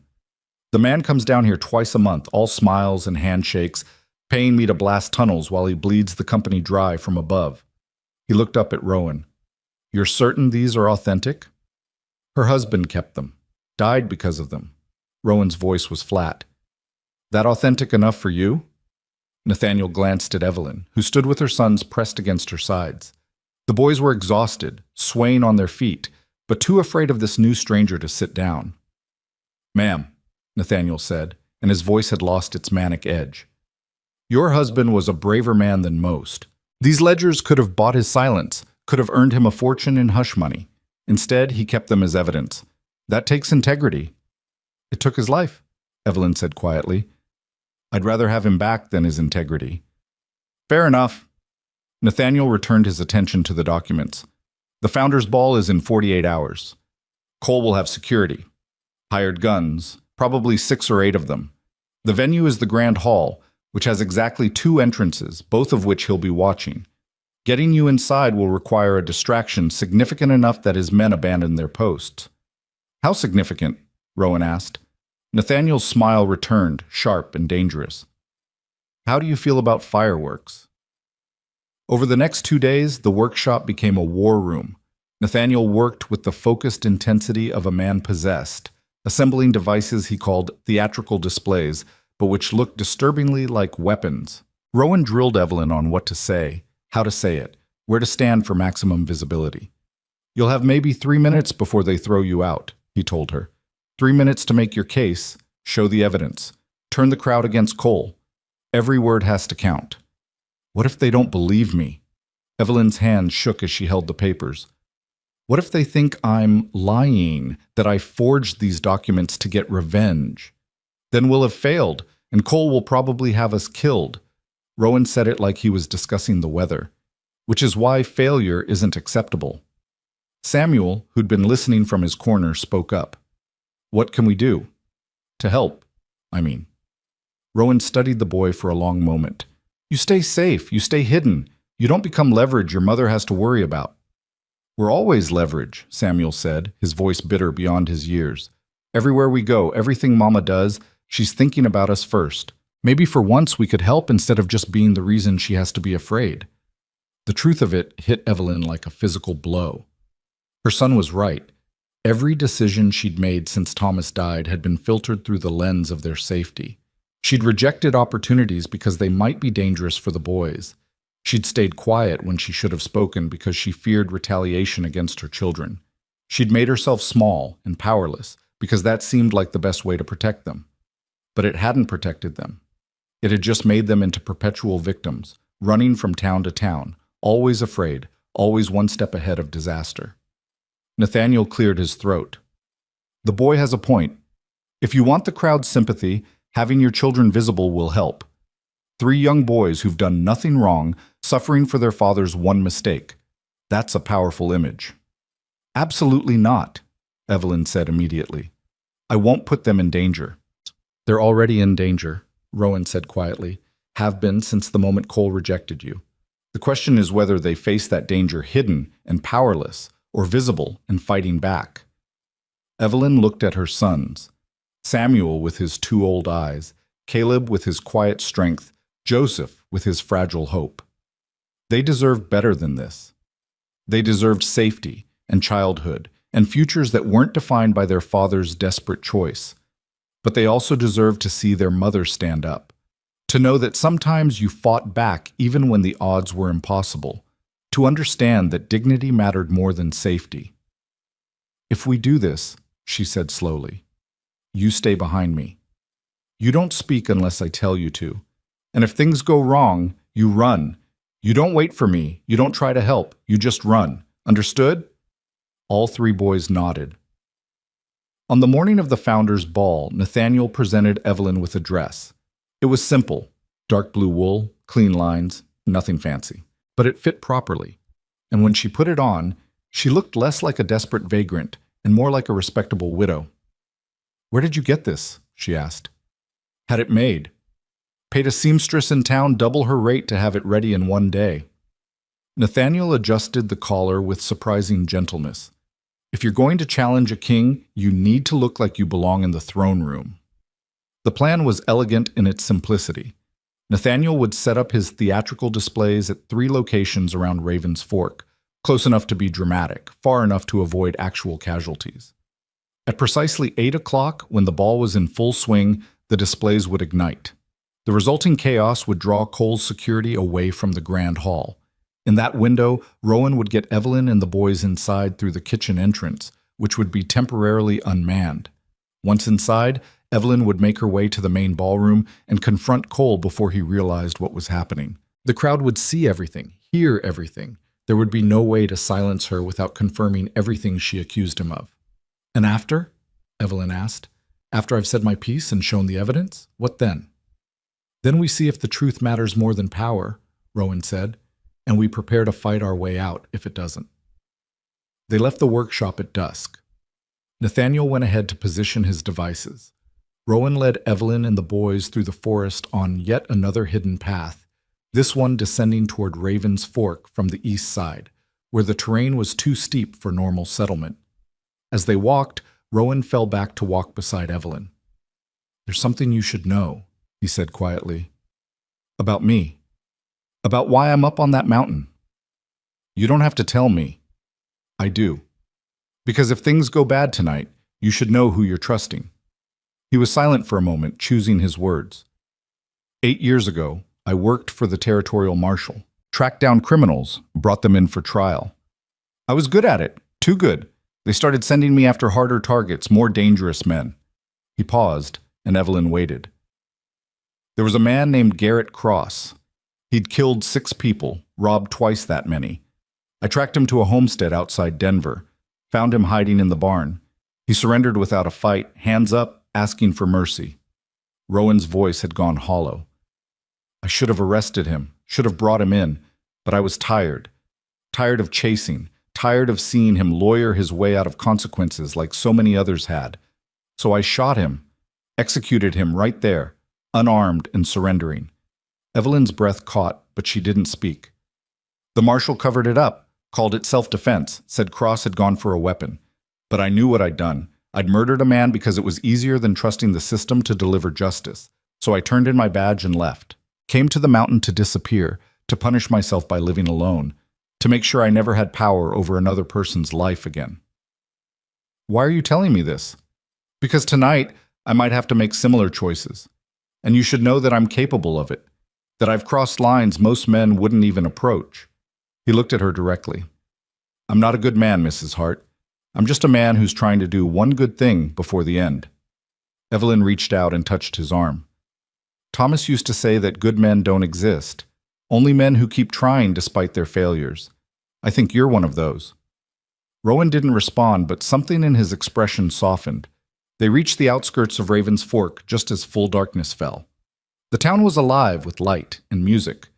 The man comes down here twice a month, all smiles and handshakes, paying me to blast tunnels while he bleeds the company dry from above. He looked up at Rowan. You're certain these are authentic? Her husband kept them. Died because of them. Rowan's voice was flat. That authentic enough for you? Nathaniel glanced at Evelyn, who stood with her sons pressed against her sides. The boys were exhausted, swaying on their feet, but too afraid of this new stranger to sit down. Ma'am, Nathaniel said, and his voice had lost its manic edge. Your husband was a braver man than most. These ledgers could have bought his silence, could have earned him a fortune in hush money. Instead, he kept them as evidence. That takes integrity. It took his life, Evelyn said quietly. I'd rather have him back than his integrity. Fair enough. Nathaniel returned his attention to the documents. The Founders' Ball is in 48 hours. Cole will have security. Hired guns, probably 6 or 8 of them. The venue is the Grand Hall, which has exactly 2 entrances, both of which he'll be watching. Getting you inside will require a distraction significant enough that his men abandon their posts. How significant? Rowan asked. Nathaniel's smile returned, sharp and dangerous. How do you feel about fireworks? Over the next 2 days, the workshop became a war room. Nathaniel worked with the focused intensity of a man possessed, assembling devices he called theatrical displays, but which looked disturbingly like weapons. Rowan drilled Evelyn on what to say, how to say it, where to stand for maximum visibility. You'll have maybe 3 minutes before they throw you out, he told her. 3 minutes to make your case, show the evidence, turn the crowd against Cole. Every word has to count. What if they don't believe me? Evelyn's hand shook as she held the papers. What if they think I'm lying, that I forged these documents to get revenge? Then we'll have failed, and Cole will probably have us killed. Rowan said it like he was discussing the weather, which is why failure isn't acceptable. Samuel, who'd been listening from his corner, spoke up. What can we do? To help, I mean. Rowan studied the boy for a long moment. You stay safe, you stay hidden. You don't become leverage your mother has to worry about. We're always leverage, Samuel said, his voice bitter beyond his years. Everywhere we go, everything Mama does, she's thinking about us first. Maybe for once we could help instead of just being the reason she has to be afraid. The truth of it hit Evelyn like a physical blow. Her son was right. Every decision she'd made since Thomas died had been filtered through the lens of their safety. She'd rejected opportunities because they might be dangerous for the boys. She'd stayed quiet when she should have spoken because she feared retaliation against her children. She'd made herself small and powerless because that seemed like the best way to protect them. But it hadn't protected them. It had just made them into perpetual victims, running from town to town, always afraid, always one step ahead of disaster. Nathaniel cleared his throat. The boy has a point. If you want the crowd's sympathy, having your children visible will help. 3 young boys who've done nothing wrong, suffering for their father's one mistake. That's a powerful image. Absolutely not, Evelyn said immediately. I won't put them in danger. They're already in danger, Rowan said quietly. Have been since the moment Cole rejected you. The question is whether they face that danger hidden and powerless, or visible and fighting back. Evelyn looked at her sons. Samuel with his 2 old eyes, Caleb with his quiet strength, Joseph with his fragile hope. They deserved better than this. They deserved safety and childhood and futures that weren't defined by their father's desperate choice. But they also deserved to see their mother stand up, to know that sometimes you fought back even when the odds were impossible, to understand that dignity mattered more than safety. If we do this, she said slowly, you stay behind me. You don't speak unless I tell you to. And if things go wrong, you run. You don't wait for me. You don't try to help. You just run. Understood? All 3 boys nodded. On the morning of the founders' ball, Nathaniel presented Evelyn with a dress. It was simple, dark blue wool, clean lines, nothing fancy. But it fit properly. And when she put it on, she looked less like a desperate vagrant and more like a respectable widow. Where did you get this? She asked. Had it made. Paid a seamstress in town double her rate to have it ready in 1 day. Nathaniel adjusted the collar with surprising gentleness. If you're going to challenge a king, you need to look like you belong in the throne room. The plan was elegant in its simplicity. Nathaniel would set up his theatrical displays at 3 locations around Raven's Fork, close enough to be dramatic, far enough to avoid actual casualties. At precisely 8 o'clock, when the ball was in full swing, the displays would ignite. The resulting chaos would draw Cole's security away from the grand hall. In that window, Rowan would get Evelyn and the boys inside through the kitchen entrance, which would be temporarily unmanned. Once inside, Evelyn would make her way to the main ballroom and confront Cole before he realized what was happening. The crowd would see everything, hear everything. There would be no way to silence her without confirming everything she accused him of. And after? Evelyn asked. After I've said my piece and shown the evidence, what then? Then we see if the truth matters more than power, Rowan said, and we prepare to fight our way out if it doesn't. They left the workshop at dusk. Nathaniel went ahead to position his devices. Rowan led Evelyn and the boys through the forest on yet another hidden path, this one descending toward Raven's Fork from the east side, where the terrain was too steep for normal settlement. As they walked, Rowan fell back to walk beside Evelyn. There's something you should know, he said quietly. About me. About why I'm up on that mountain. You don't have to tell me. I do. Because if things go bad tonight, you should know who you're trusting. He was silent for a moment, choosing his words. 8 years ago, I worked for the territorial marshal, tracked down criminals, brought them in for trial. I was good at it, too good. They started sending me after harder targets, more dangerous men. He paused, and Evelyn waited. There was a man named Garrett Cross. He'd killed 6 people, robbed twice that many. I tracked him to a homestead outside Denver, found him hiding in the barn. He surrendered without a fight, hands up, asking for mercy. Rowan's voice had gone hollow. I should have arrested him, should have brought him in, but I was tired. Tired of chasing, tired of seeing him lawyer his way out of consequences like so many others had. So I shot him, executed him right there, unarmed and surrendering. Evelyn's breath caught, but she didn't speak. The marshal covered it up, called it self-defense, said Cross had gone for a weapon. But I knew what I'd done. I'd murdered a man because it was easier than trusting the system to deliver justice. So I turned in my badge and left. Came to the mountain to disappear, to punish myself by living alone, to make sure I never had power over another person's life again. Why are you telling me this? Because tonight, I might have to make similar choices. And you should know that I'm capable of it, that I've crossed lines most men wouldn't even approach. He looked at her directly. I'm not a good man, Mrs. Hart. I'm just a man who's trying to do one good thing before the end. Evelyn reached out and touched his arm. Thomas used to say that good men don't exist, only men who keep trying despite their failures. I think you're one of those. Rowan didn't respond, but something in his expression softened. They reached the outskirts of Raven's Fork just as full darkness fell. The town was alive with light and music.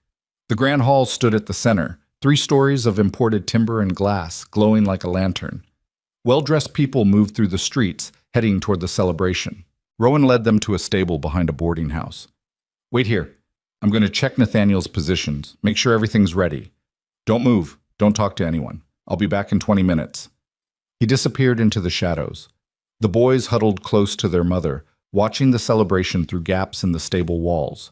The Grand Hall stood at the center, 3 stories of imported timber and glass, glowing like a lantern. Well-dressed people moved through the streets, heading toward the celebration. Rowan led them to a stable behind a boarding house. Wait here. I'm going to check Nathaniel's positions, make sure everything's ready. Don't move. Don't talk to anyone. I'll be back in 20 minutes. He disappeared into the shadows. The boys huddled close to their mother, watching the celebration through gaps in the stable walls.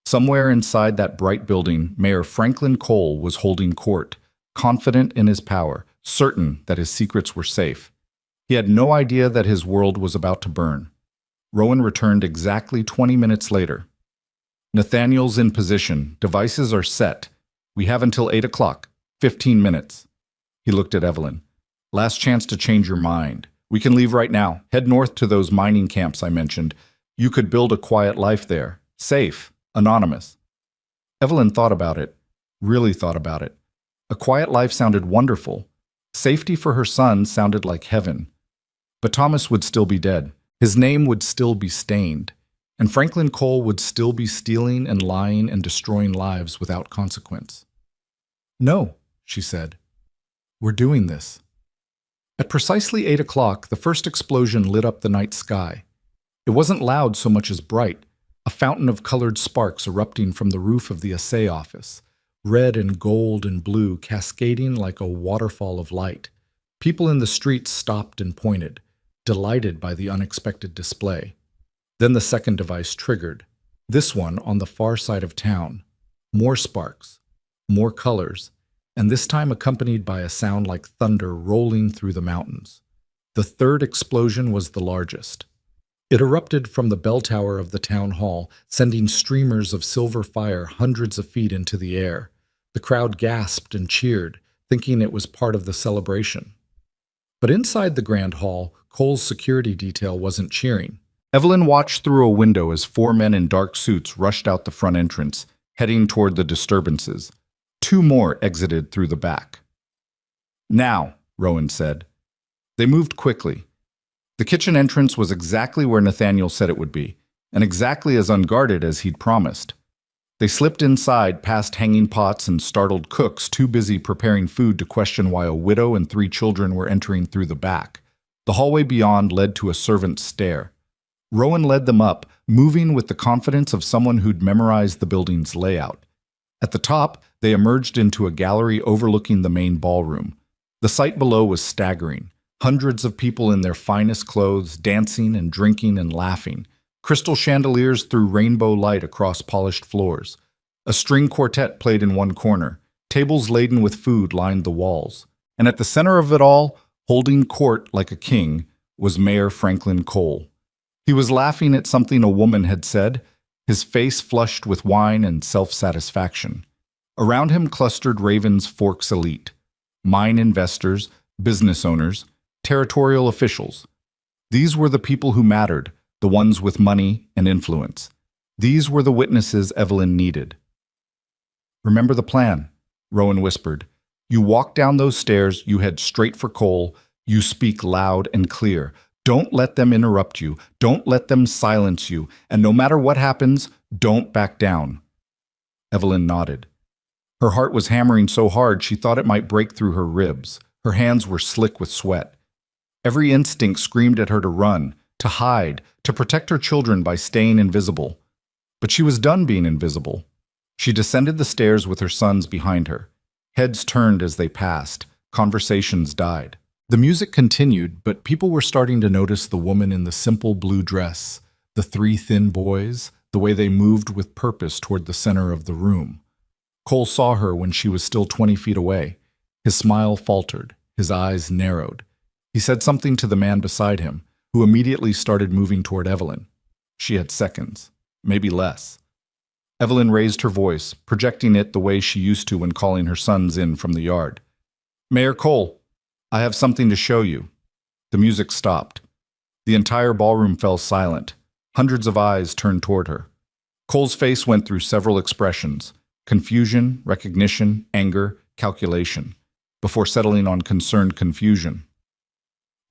Somewhere inside that bright building, Mayor Franklin Cole was holding court, confident in his power, certain that his secrets were safe. He had no idea that his world was about to burn. Rowan returned exactly 20 minutes later. Nathaniel's in position. Devices are set. We have until 8 o'clock, 15 minutes. He looked at Evelyn. Last chance to change your mind. We can leave right now. Head north to those mining camps I mentioned. You could build a quiet life there. Safe. Anonymous. Evelyn thought about it. Really thought about it. A quiet life sounded wonderful. Safety for her son sounded like heaven. But Thomas would still be dead. His name would still be stained. And Franklin Cole would still be stealing and lying and destroying lives without consequence. No, she said. We're doing this. At precisely 8 o'clock, the first explosion lit up the night sky. It wasn't loud so much as bright, a fountain of colored sparks erupting from the roof of the assay office, red and gold and blue cascading like a waterfall of light. People in the streets stopped and pointed, delighted by the unexpected display. Then the second device triggered, this one on the far side of town. More sparks, more colors, and this time accompanied by a sound like thunder rolling through the mountains. The third explosion was the largest. It erupted from the bell tower of the town hall, sending streamers of silver fire hundreds of feet into the air. The crowd gasped and cheered, thinking it was part of the celebration. But inside the grand hall, Cole's security detail wasn't cheering. Evelyn watched through a window as 4 men in dark suits rushed out the front entrance, heading toward the disturbances. 2 more exited through the back. Now, Rowan said. They moved quickly. The kitchen entrance was exactly where Nathaniel said it would be, and exactly as unguarded as he'd promised. They slipped inside past hanging pots and startled cooks too busy preparing food to question why a widow and 3 children were entering through the back. The hallway beyond led to a servant's stair. Rowan led them up, moving with the confidence of someone who'd memorized the building's layout. At the top, they emerged into a gallery overlooking the main ballroom. The sight below was staggering. Hundreds of people in their finest clothes, dancing and drinking and laughing. Crystal chandeliers threw rainbow light across polished floors. A string quartet played in one corner. Tables laden with food lined the walls. And at the center of it all, holding court like a king, was Mayor Franklin Cole. He was laughing at something a woman had said, his face flushed with wine and self-satisfaction. Around him clustered Ravens Fork's elite, mine investors, business owners, territorial officials. These were the people who mattered, the ones with money and influence. These were the witnesses Evelyn needed. "Remember the plan," Rowan whispered. "You walk down those stairs, you head straight for Cole, you speak loud and clear. Don't let them interrupt you. Don't let them silence you. And no matter what happens, don't back down." Evelyn nodded. Her heart was hammering so hard she thought it might break through her ribs. Her hands were slick with sweat. Every instinct screamed at her to run, to hide, to protect her children by staying invisible. But she was done being invisible. She descended the stairs with her sons behind her. Heads turned as they passed. Conversations died. The music continued, but people were starting to notice the woman in the simple blue dress, the three thin boys, the way they moved with purpose toward the center of the room. Cole saw her when she was still 20 feet away. His smile faltered, his eyes narrowed. He said something to the man beside him, who immediately started moving toward Evelyn. She had seconds, maybe less. Evelyn raised her voice, projecting it the way she used to when calling her sons in from the yard. "Mayor Cole, I have something to show you." The music stopped. The entire ballroom fell silent. Hundreds of eyes turned toward her. Cole's face went through several expressions: confusion, recognition, anger, calculation, before settling on concerned confusion.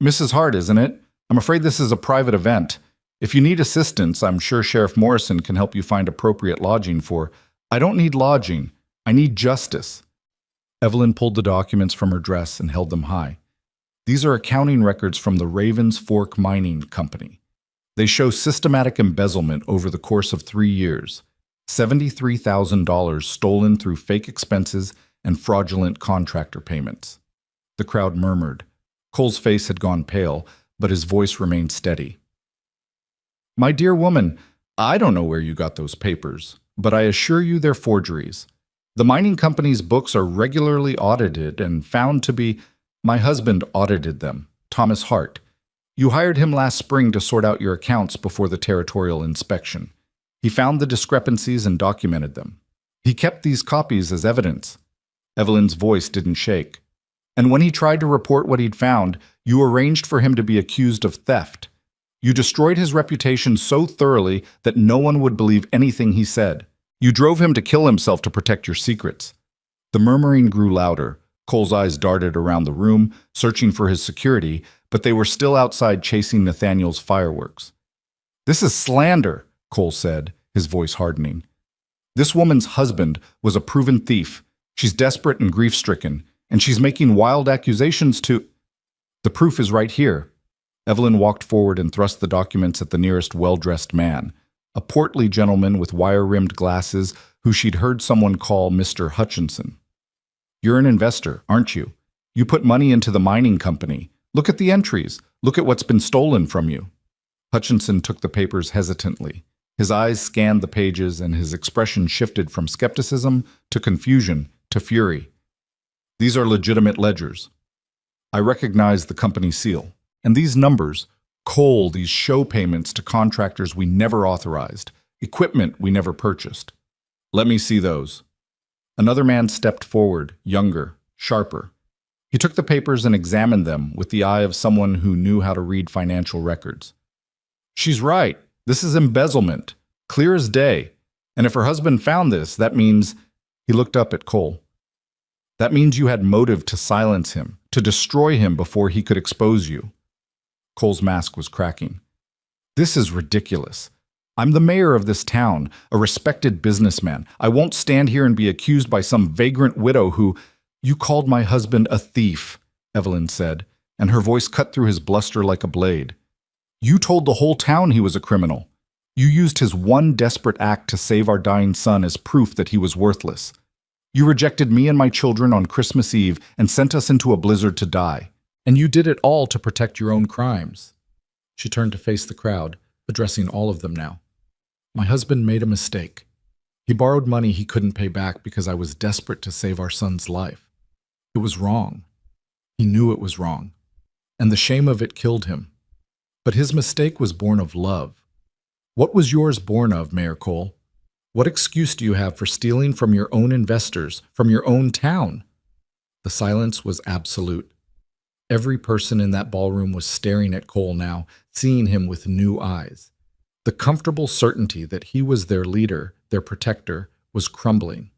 "Mrs. Hart, isn't it? I'm afraid this is a private event. If you need assistance, I'm sure Sheriff Morrison can help you find appropriate lodging for—" "I don't need lodging. I need justice." Evelyn pulled the documents from her dress and held them high. "These are accounting records from the Ravens Fork Mining Company. They show systematic embezzlement over the course of 3 years. $73,000 stolen through fake expenses and fraudulent contractor payments." The crowd murmured. Cole's face had gone pale, but his voice remained steady. "My dear woman, I don't know where you got those papers, but I assure you they're forgeries. The mining company's books are regularly audited and found to be— My husband audited them, Thomas Hart. You hired him last spring to sort out your accounts before the territorial inspection. He found the discrepancies and documented them. He kept these copies as evidence." Evelyn's voice didn't shake. "And when he tried to report what he'd found, you arranged for him to be accused of theft. You destroyed his reputation so thoroughly that no one would believe anything he said. You drove him to kill himself to protect your secrets." The murmuring grew louder. Cole's eyes darted around the room, searching for his security, but they were still outside chasing Nathaniel's fireworks. "This is slander," Cole said, his voice hardening. "This woman's husband was a proven thief. She's desperate and grief-stricken, and she's making wild accusations to—" "The proof is right here." Evelyn walked forward and thrust the documents at the nearest well-dressed man, a portly gentleman with wire-rimmed glasses who she'd heard someone call Mr. Hutchinson. "You're an investor, aren't you? You put money into the mining company. Look at the entries. Look at what's been stolen from you." Hutchinson took the papers hesitantly. His eyes scanned the pages, and his expression shifted from skepticism to confusion to fury. "These are legitimate ledgers. I recognize the company seal. And these numbers, Cole, these show payments to contractors we never authorized, equipment we never purchased. Let me see those." Another man stepped forward, younger, sharper. He took the papers and examined them with the eye of someone who knew how to read financial records. "She's right. This is embezzlement, clear as day. And if her husband found this, that means—" He looked up at Cole. "That means you had motive to silence him, to destroy him before he could expose you." Cole's mask was cracking. "This is ridiculous. I'm the mayor of this town, a respected businessman. I won't stand here and be accused by some vagrant widow who—" "You called my husband a thief," Evelyn said, and her voice cut through his bluster like a blade. "You told the whole town he was a criminal. You used his one desperate act to save our dying son as proof that he was worthless. You rejected me and my children on Christmas Eve and sent us into a blizzard to die. And you did it all to protect your own crimes." She turned to face the crowd, addressing all of them now. "My husband made a mistake. He borrowed money he couldn't pay back because I was desperate to save our son's life. It was wrong. He knew it was wrong, and the shame of it killed him. But his mistake was born of love. What was yours born of, Mayor Cole? What excuse do you have for stealing from your own investors, from your own town? The silence was absolute. Every person in that ballroom was staring at Cole now, seeing him with new eyes. The comfortable certainty that he was their leader, their protector, was crumbling.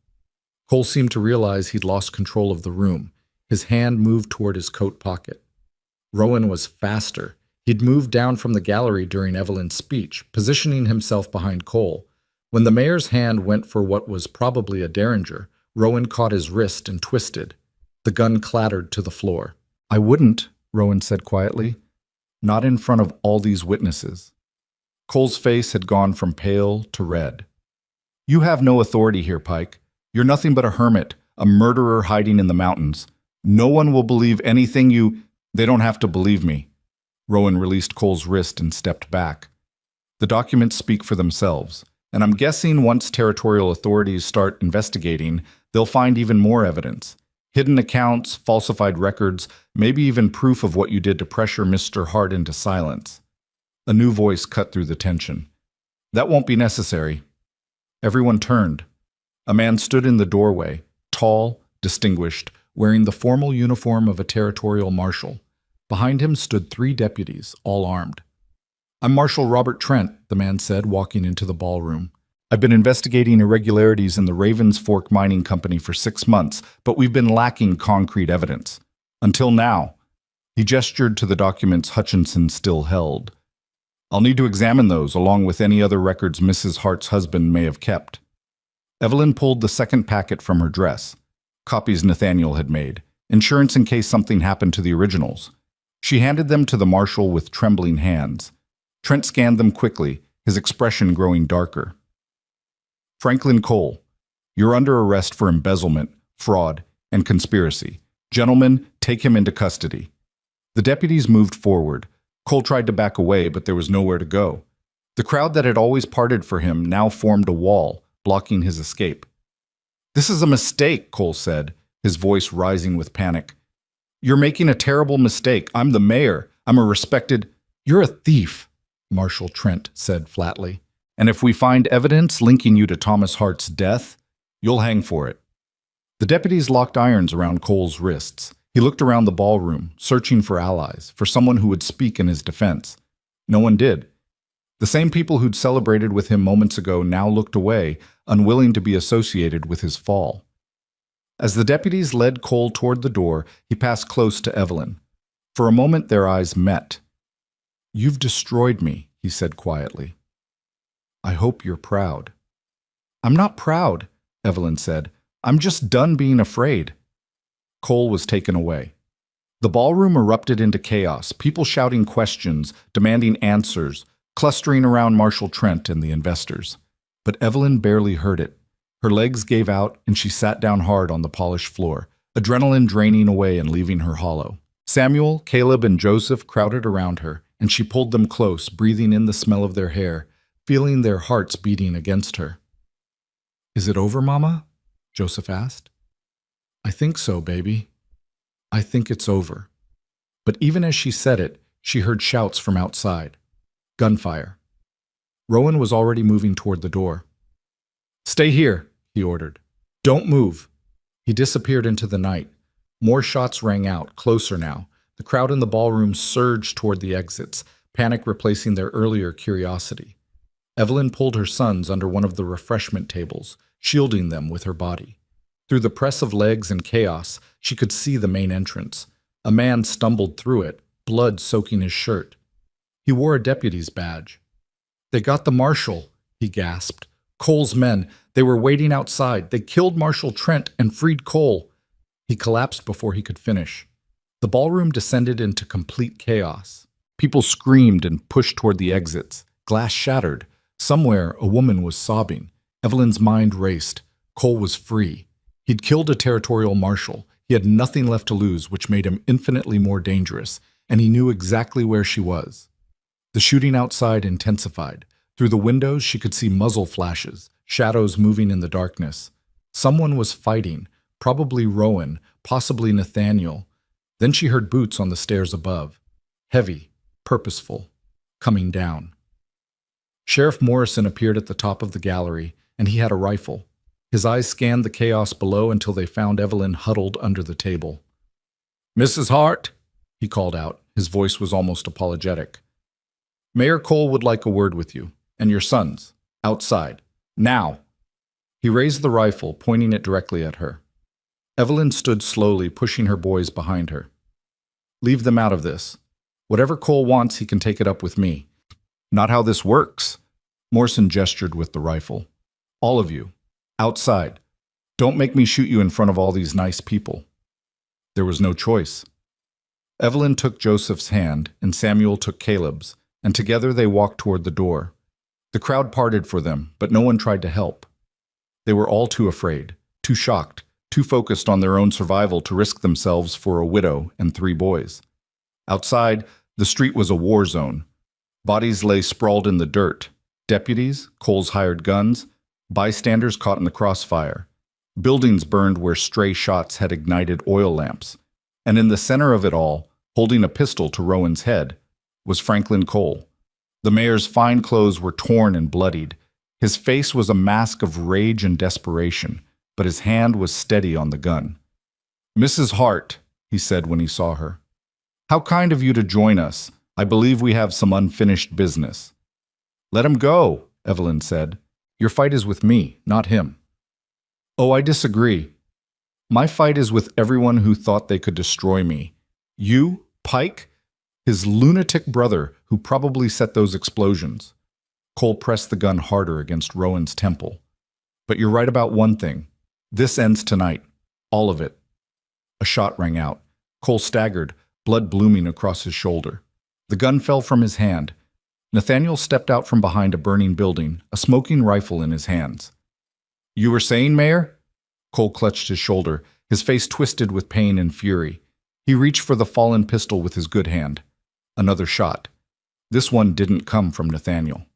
Cole seemed to realize he'd lost control of the room. His hand moved toward his coat pocket. Rowan was faster. He'd moved down from the gallery during Evelyn's speech, positioning himself behind Cole. When the mayor's hand went for what was probably a derringer, Rowan caught his wrist and twisted. The gun clattered to the floor. "I wouldn't," Rowan said quietly. "Not in front of all these witnesses." Cole's face had gone from pale to red. "You have no authority here, Pike. You're nothing but a hermit, a murderer hiding in the mountains. No one will believe anything you—" "They don't have to believe me." Rowan released Cole's wrist and stepped back. "The documents speak for themselves, and I'm guessing once territorial authorities start investigating, they'll find even more evidence. Hidden accounts, falsified records, maybe even proof of what you did to pressure Mr. Hart into silence." A new voice cut through the tension. "That won't be necessary." Everyone turned. A man stood in the doorway, tall, distinguished, wearing the formal uniform of a territorial marshal. Behind him stood 3 deputies, all armed. "I'm Marshal Robert Trent," the man said, walking into the ballroom. "I've been investigating irregularities in the Ravens Fork Mining Company for 6 months, but we've been lacking concrete evidence. Until now." He gestured to the documents Hutchinson still held. "I'll need to examine those, along with any other records Mrs. Hart's husband may have kept." Evelyn pulled the second packet from her dress. Copies Nathaniel had made, insurance in case something happened to the originals. She handed them to the marshal with trembling hands. Trent scanned them quickly, his expression growing darker. "Franklin Cole, you're under arrest for embezzlement, fraud, and conspiracy. Gentlemen, take him into custody." The deputies moved forward. Cole tried to back away, but there was nowhere to go. The crowd that had always parted for him now formed a wall, blocking his escape. "This is a mistake," Cole said, his voice rising with panic. "You're making a terrible mistake. I'm the mayor. I'm a respected—" "You're a thief," Marshal Trent said flatly. "And if we find evidence linking you to Thomas Hart's death, you'll hang for it." The deputies locked irons around Cole's wrists. He looked around the ballroom, searching for allies, for someone who would speak in his defense. No one did. The same people who'd celebrated with him moments ago now looked away, unwilling to be associated with his fall. As the deputies led Cole toward the door, he passed close to Evelyn. For a moment their eyes met. "You've destroyed me," he said quietly. "I hope you're proud." "I'm not proud," Evelyn said. "I'm just done being afraid." Cole was taken away. The ballroom erupted into chaos, people shouting questions, demanding answers, clustering around Marshal Trent and the investors. But Evelyn barely heard it. Her legs gave out, and she sat down hard on the polished floor, adrenaline draining away and leaving her hollow. Samuel, Caleb, and Joseph crowded around her, and she pulled them close, breathing in the smell of their hair, feeling their hearts beating against her. "Is it over, Mama?" Joseph asked. "I think so, baby. I think it's over." But even as she said it, she heard shouts from outside. Gunfire. Rowan was already moving toward the door. "Stay here," he ordered. "Don't move." He disappeared into the night. More shots rang out, closer now. The crowd in the ballroom surged toward the exits, panic replacing their earlier curiosity. Evelyn pulled her sons under one of the refreshment tables, shielding them with her body. Through the press of legs and chaos, she could see the main entrance. A man stumbled through it, blood soaking his shirt. He wore a deputy's badge. "They got the marshal," he gasped. "Cole's men. They were waiting outside. They killed Marshal Trent and freed Cole." He collapsed before he could finish. The ballroom descended into complete chaos. People screamed and pushed toward the exits. Glass shattered. Somewhere, a woman was sobbing. Evelyn's mind raced. Cole was free. He'd killed a territorial marshal. He had nothing left to lose, which made him infinitely more dangerous, and he knew exactly where she was. The shooting outside intensified. Through the windows, she could see muzzle flashes, shadows moving in the darkness. Someone was fighting, probably Rowan, possibly Nathaniel. Then she heard boots on the stairs above. Heavy, purposeful, coming down. Sheriff Morrison appeared at the top of the gallery, and he had a rifle. His eyes scanned the chaos below until they found Evelyn huddled under the table. "Mrs. Hart," he called out. His voice was almost apologetic. "Mayor Cole would like a word with you, and your sons, outside. Now!" He raised the rifle, pointing it directly at her. Evelyn stood slowly, pushing her boys behind her. "Leave them out of this. Whatever Cole wants, he can take it up with me." "Not how this works." Morrison gestured with the rifle. "All of you, outside. Don't make me shoot you in front of all these nice people." There was no choice. Evelyn took Joseph's hand, and Samuel took Caleb's, and together they walked toward the door. The crowd parted for them, but no one tried to help. They were all too afraid, too shocked, too focused on their own survival to risk themselves for a widow and 3 boys. Outside, the street was a war zone. Bodies lay sprawled in the dirt. Deputies, Cole's hired guns, bystanders caught in the crossfire. Buildings burned where stray shots had ignited oil lamps. And in the center of it all, holding a pistol to Rowan's head, was Franklin Cole. The mayor's fine clothes were torn and bloodied. His face was a mask of rage and desperation, but his hand was steady on the gun. "Mrs. Hart," he said when he saw her. "How kind of you to join us. I believe we have some unfinished business." "Let him go," Evelyn said. "Your fight is with me, not him." "Oh, I disagree. My fight is with everyone who thought they could destroy me. You, Pike, his lunatic brother who probably set those explosions." Cole pressed the gun harder against Rowan's temple. "But you're right about one thing. This ends tonight. All of it." A shot rang out. Cole staggered, blood blooming across his shoulder. The gun fell from his hand. Nathaniel stepped out from behind a burning building, a smoking rifle in his hands. "You were saying, Mayor?" Cole clutched his shoulder, his face twisted with pain and fury. He reached for the fallen pistol with his good hand. Another shot. This one didn't come from Nathaniel.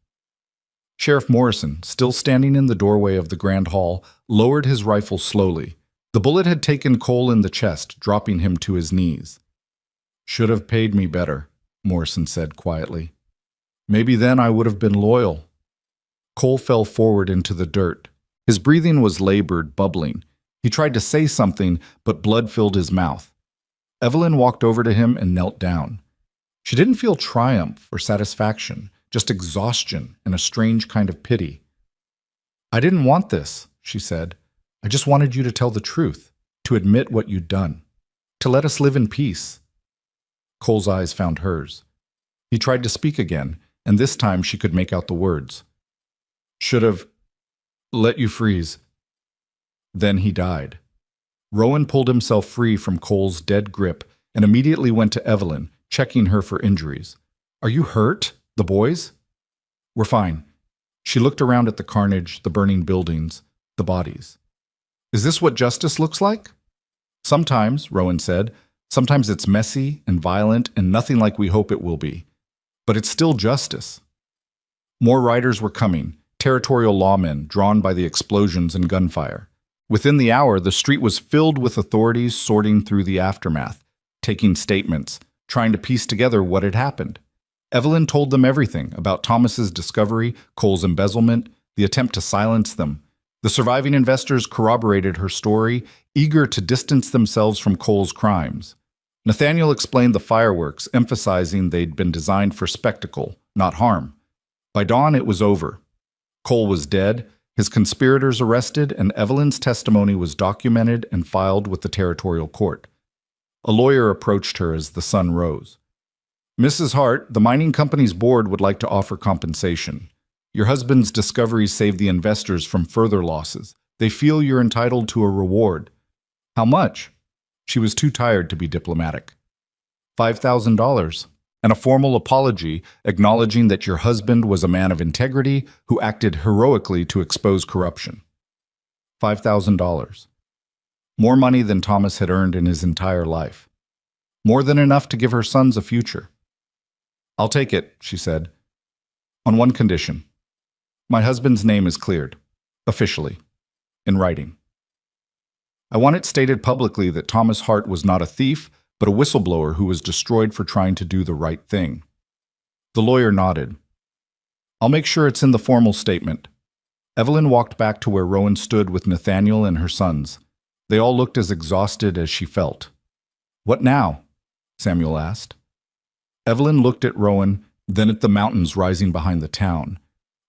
Sheriff Morrison, still standing in the doorway of the Grand Hall, lowered his rifle slowly. The bullet had taken Cole in the chest, dropping him to his knees. "Should have paid me better," Morrison said quietly. "Maybe then I would have been loyal." Cole fell forward into the dirt. His breathing was labored, bubbling. He tried to say something, but blood filled his mouth. Evelyn walked over to him and knelt down. She didn't feel triumph or satisfaction, just exhaustion and a strange kind of pity. "I didn't want this," she said. "I just wanted you to tell the truth, to admit what you'd done, to let us live in peace." Cole's eyes found hers. He tried to speak again, and this time she could make out the words. "Should have let you freeze." Then he died. Rowan pulled himself free from Cole's dead grip and immediately went to Evelyn, checking her for injuries. "Are you hurt? The boys?" "We're fine." She looked around at the carnage, the burning buildings, the bodies. "Is this what justice looks like?" "Sometimes," Rowan said. "Sometimes it's messy and violent and nothing like we hope it will be. But it's still justice." More riders were coming, territorial lawmen drawn by the explosions and gunfire. Within the hour, the street was filled with authorities sorting through the aftermath, taking statements, trying to piece together what had happened. Evelyn told them everything about Thomas's discovery, Cole's embezzlement, the attempt to silence them. The surviving investors corroborated her story, eager to distance themselves from Cole's crimes. Nathaniel explained the fireworks, emphasizing they'd been designed for spectacle, not harm. By dawn, it was over. Cole was dead, his conspirators arrested, and Evelyn's testimony was documented and filed with the territorial court. A lawyer approached her as the sun rose. "Mrs. Hart, the mining company's board would like to offer compensation. Your husband's discoveries saved the investors from further losses. They feel you're entitled to a reward." "How much?" She was too tired to be diplomatic. $5,000, and a formal apology acknowledging that your husband was a man of integrity who acted heroically to expose corruption. $5,000. More money than Thomas had earned in his entire life. More than enough to give her sons a future. "I'll take it," she said. "On one condition. My husband's name is cleared." Officially. In writing. I want it stated publicly that Thomas Hart was not a thief, but a whistleblower who was destroyed for trying to do the right thing. The lawyer nodded. I'll make sure it's in the formal statement. Evelyn walked back to where Rowan stood with Nathaniel and her sons. They all looked as exhausted as she felt. What now? Samuel asked. Evelyn looked at Rowan, then at the mountains rising behind the town.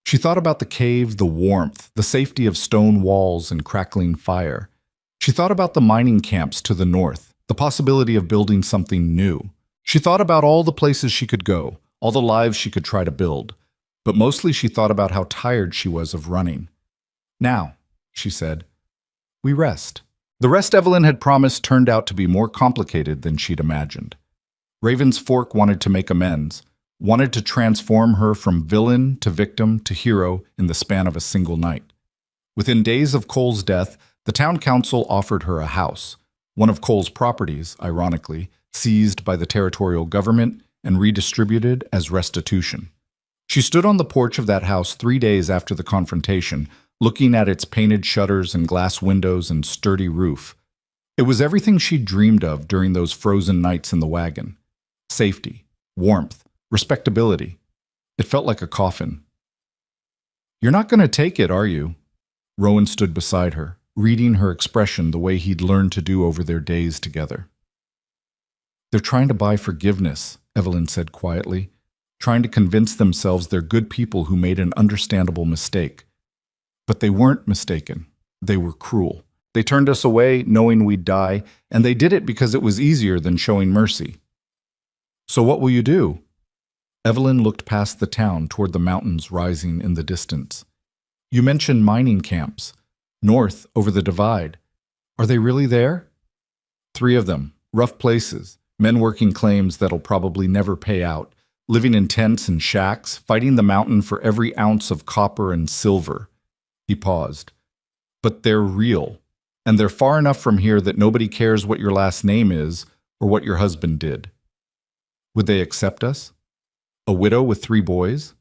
She thought about the cave, the warmth, the safety of stone walls and crackling fire. She thought about the mining camps to the north, the possibility of building something new. She thought about all the places she could go, all the lives she could try to build. But mostly she thought about how tired she was of running. Now, she said, we rest. The rest Evelyn had promised turned out to be more complicated than she'd imagined. Raven's Fork wanted to make amends, wanted to transform her from villain to victim to hero in the span of a single night. Within days of Cole's death, the town council offered her a house, one of Cole's properties, ironically, seized by the territorial government and redistributed as restitution. She stood on the porch of that house 3 days after the confrontation, looking at its painted shutters and glass windows and sturdy roof. It was everything she'd dreamed of during those frozen nights in the wagon. Safety, warmth, respectability. It felt like a coffin. You're not going to take it, are you? Rowan stood beside her, reading her expression the way he'd learned to do over their days together. They're trying to buy forgiveness, Evelyn said quietly, trying to convince themselves they're good people who made an understandable mistake. But they weren't mistaken. They were cruel. They turned us away knowing we'd die, and they did it because it was easier than showing mercy. So what will you do? Evelyn looked past the town toward the mountains rising in the distance. You mentioned mining camps. North, over the divide. Are they really there? 3 of them. Rough places. Men working claims that'll probably never pay out. Living in tents and shacks, fighting the mountain for every ounce of copper and silver. He paused. But they're real. And they're far enough from here that nobody cares what your last name is or what your husband did. Would they accept us? A widow with 3 boys?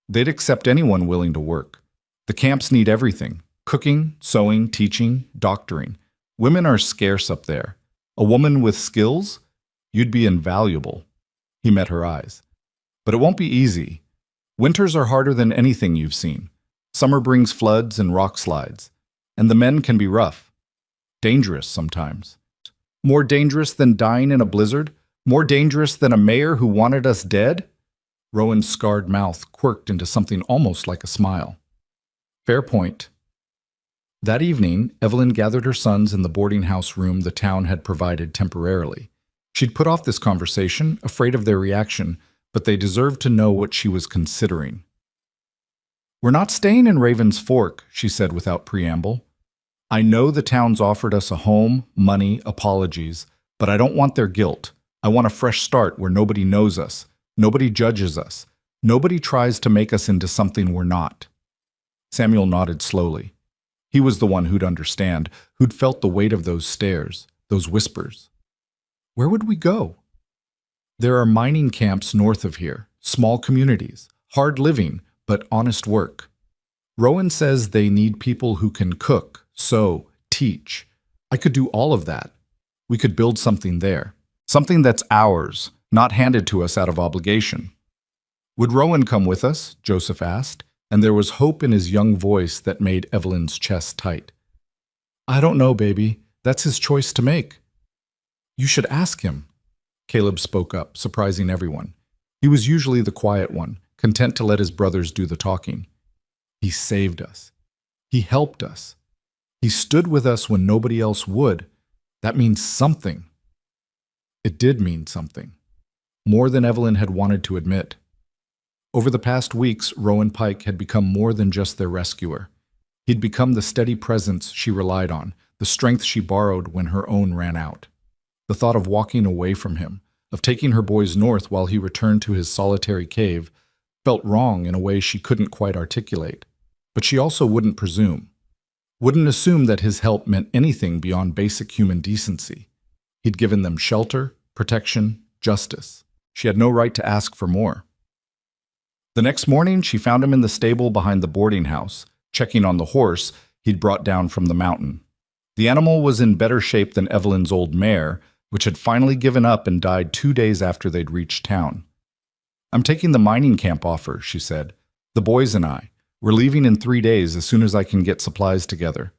They'd accept anyone willing to work. The camps need everything. Cooking, sewing, teaching, doctoring. Women are scarce up there. A woman with skills? You'd be invaluable. He met her eyes. But it won't be easy. Winters are harder than anything you've seen. Summer brings floods and rock slides. And the men can be rough. Dangerous sometimes. More dangerous than dying in a blizzard? More dangerous than a mayor who wanted us dead? Rowan's scarred mouth quirked into something almost like a smile. Fair point. That evening, Evelyn gathered her sons in the boarding house room the town had provided temporarily. She'd put off this conversation, afraid of their reaction, but they deserved to know what she was considering. We're not staying in Raven's Fork, she said without preamble. I know the town's offered us a home, money, apologies, but I don't want their guilt. I want a fresh start where nobody knows us, nobody judges us, nobody tries to make us into something we're not. Samuel nodded slowly. He was the one who'd understand, who'd felt the weight of those stares, those whispers. Where would we go? There are mining camps north of here, small communities, hard living, but honest work. Rowan says they need people who can cook, sew, teach. I could do all of that. We could build something there. Something that's ours, not handed to us out of obligation. Would Rowan come with us? Joseph asked, and there was hope in his young voice that made Evelyn's chest tight. I don't know, baby. That's his choice to make. You should ask him. Caleb spoke up, surprising everyone. He was usually the quiet one, content to let his brothers do the talking. He saved us. He helped us. He stood with us when nobody else would. That means something. It did mean something. More than Evelyn had wanted to admit. Over the past weeks, Rowan Pike had become more than just their rescuer. He'd become the steady presence she relied on, the strength she borrowed when her own ran out. The thought of walking away from him, of taking her boys north while he returned to his solitary cave, felt wrong in a way she couldn't quite articulate. But she also wouldn't presume. Wouldn't assume that his help meant anything beyond basic human decency. He'd given them shelter, protection, justice. She had no right to ask for more. The next morning, she found him in the stable behind the boarding house, checking on the horse he'd brought down from the mountain. The animal was in better shape than Evelyn's old mare, which had finally given up and died 2 days after they'd reached town. "I'm taking the mining camp offer," she said. "The boys and I. We're leaving in 3 days as soon as I can get supplies together."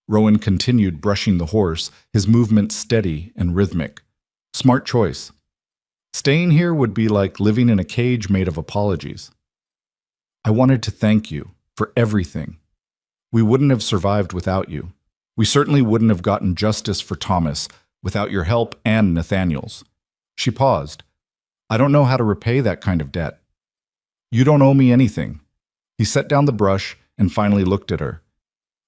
Rowan continued brushing the horse, his movements steady and rhythmic. "Smart choice. Staying here would be like living in a cage made of apologies. I wanted to thank you for everything. We wouldn't have survived without you. We certainly wouldn't have gotten justice for Thomas without your help and Nathaniel's." She paused. "I don't know how to repay that kind of debt." "You don't owe me anything." He set down the brush and finally looked at her.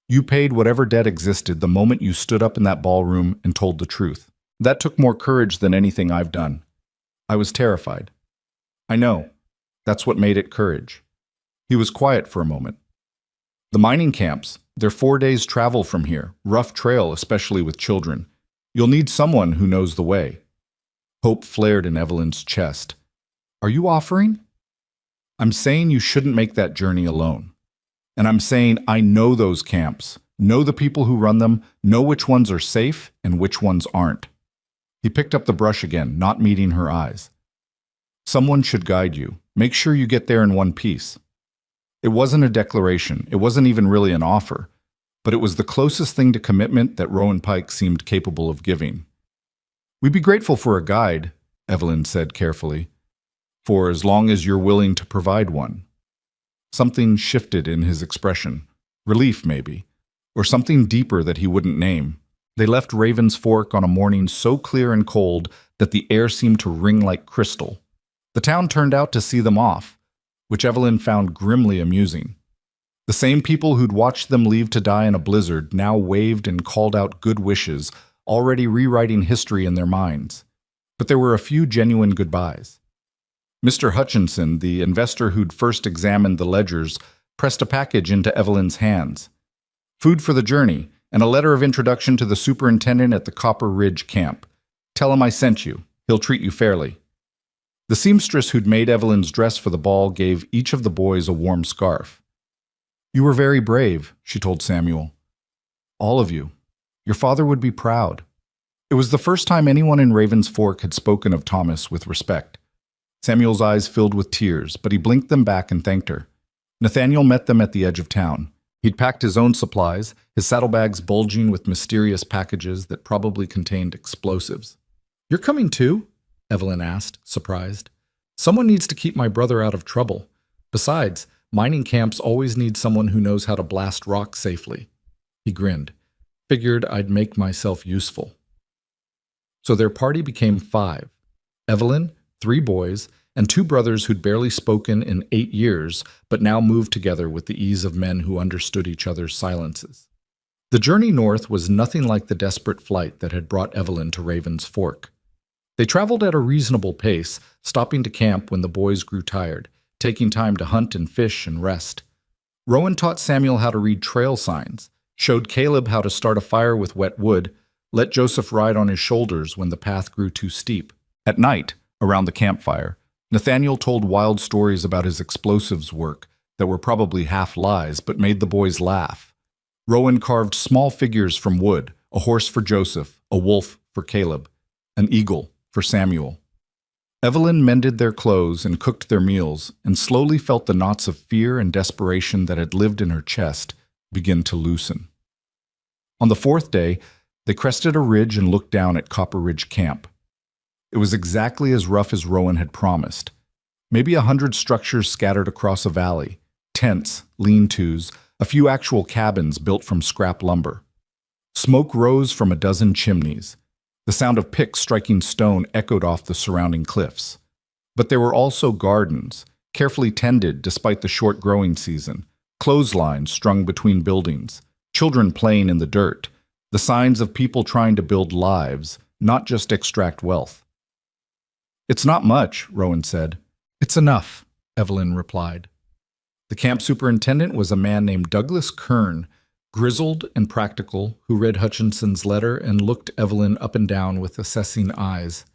"You paid whatever debt existed the moment you stood up in that ballroom and told the truth. That took more courage than anything I've done. I was terrified." "I know. That's what made it courage." He was quiet for a moment. "The mining camps, they're 4 days' travel from here, rough trail, especially with children. You'll need someone who knows the way." Hope flared in Evelyn's chest. "Are you offering?" "I'm saying you shouldn't make that journey alone. And I'm saying I know those camps, know the people who run them, know which ones are safe and which ones aren't." He picked up the brush again, not meeting her eyes. "Someone should guide you. Make sure you get there in one piece." It wasn't a declaration, it wasn't even really an offer, but it was the closest thing to commitment that Rowan Pike seemed capable of giving. "We'd be grateful for a guide," Evelyn said carefully, "for as long as you're willing to provide one." Something shifted in his expression. Relief, maybe, or something deeper that he wouldn't name. They left Raven's Fork on a morning so clear and cold that the air seemed to ring like crystal. The town turned out to see them off, which Evelyn found grimly amusing. The same people who'd watched them leave to die in a blizzard now waved and called out good wishes, already rewriting history in their minds. But there were a few genuine goodbyes. Mr. Hutchinson, the investor who'd first examined the ledgers, pressed a package into Evelyn's hands. "Food for the journey, and a letter of introduction to the superintendent at the Copper Ridge camp. Tell him I sent you. He'll treat you fairly." The seamstress who'd made Evelyn's dress for the ball gave each of the boys a warm scarf. "You were very brave," she told Samuel. "All of you. Your father would be proud." It was the first time anyone in Raven's Fork had spoken of Thomas with respect. Samuel's eyes filled with tears, but he blinked them back and thanked her. Nathaniel met them at the edge of town. He'd packed his own supplies, his saddlebags bulging with mysterious packages that probably contained explosives. "You're coming too?" Evelyn asked, surprised. "Someone needs to keep my brother out of trouble. Besides, mining camps always need someone who knows how to blast rock safely." He grinned. "Figured I'd make myself useful." So their party became 5. Evelyn, 3 boys, and 2 brothers who'd barely spoken in 8 years, but now moved together with the ease of men who understood each other's silences. The journey north was nothing like the desperate flight that had brought Evelyn to Raven's Fork. They traveled at a reasonable pace, stopping to camp when the boys grew tired, taking time to hunt and fish and rest. Rowan taught Samuel how to read trail signs, showed Caleb how to start a fire with wet wood, let Joseph ride on his shoulders when the path grew too steep. At night, around the campfire, Nathaniel told wild stories about his explosives work that were probably half lies but made the boys laugh. Rowan carved small figures from wood, a horse for Joseph, a wolf for Caleb, an eagle for Samuel. Evelyn mended their clothes and cooked their meals, and slowly felt the knots of fear and desperation that had lived in her chest begin to loosen. On the 4th day, they crested a ridge and looked down at Copper Ridge Camp. It was exactly as rough as Rowan had promised. Maybe 100 structures scattered across a valley, tents, lean-tos, a few actual cabins built from scrap lumber. Smoke rose from a dozen chimneys. The sound of picks striking stone echoed off the surrounding cliffs. But there were also gardens, carefully tended despite the short growing season, clotheslines strung between buildings, children playing in the dirt, the signs of people trying to build lives, not just extract wealth. "It's not much," Rowan said. "It's enough," Evelyn replied. The camp superintendent was a man named Douglas Kern, grizzled and practical, who read Hutchinson's letter and looked Evelyn up and down with assessing eyes.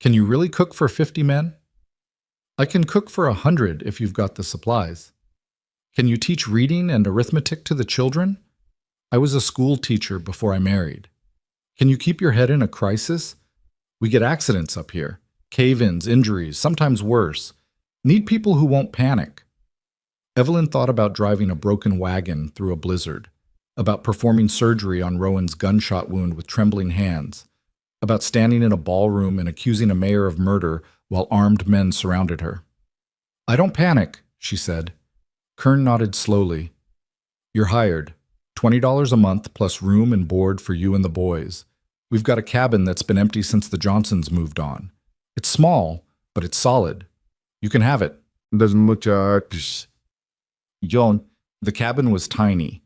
"Can you really cook for 50 men?" "I can cook for 100 if you've got the supplies." Can you teach reading and arithmetic to the children? I was a school teacher before I married. Can you keep your head in a crisis? We get accidents up here. Cave-ins, injuries, sometimes worse. Need people who won't panic. Evelyn thought about driving a broken wagon through a blizzard, about performing surgery on Rowan's gunshot wound with trembling hands, about standing in a ballroom and accusing a mayor of murder while armed men surrounded her. I don't panic, she said. Kern nodded slowly. You're hired. $20 a month plus room and board for you and the boys. We've got a cabin that's been empty since the Johnsons moved on. It's small, but it's solid. You can have it. John, the cabin was tiny.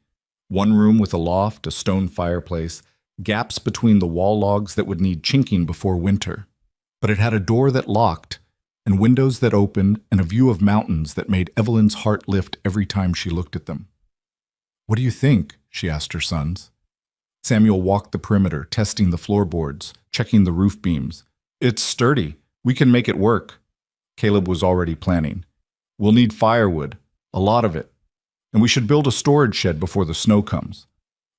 One room with a loft, a stone fireplace, gaps between the wall logs that would need chinking before winter. But it had a door that locked, and windows that opened, and a view of mountains that made Evelyn's heart lift every time she looked at them. What do you think? She asked her sons. Samuel walked the perimeter, testing the floorboards, checking the roof beams. It's sturdy. We can make it work. Caleb was already planning. We'll need firewood, a lot of it. And we should build a storage shed before the snow comes.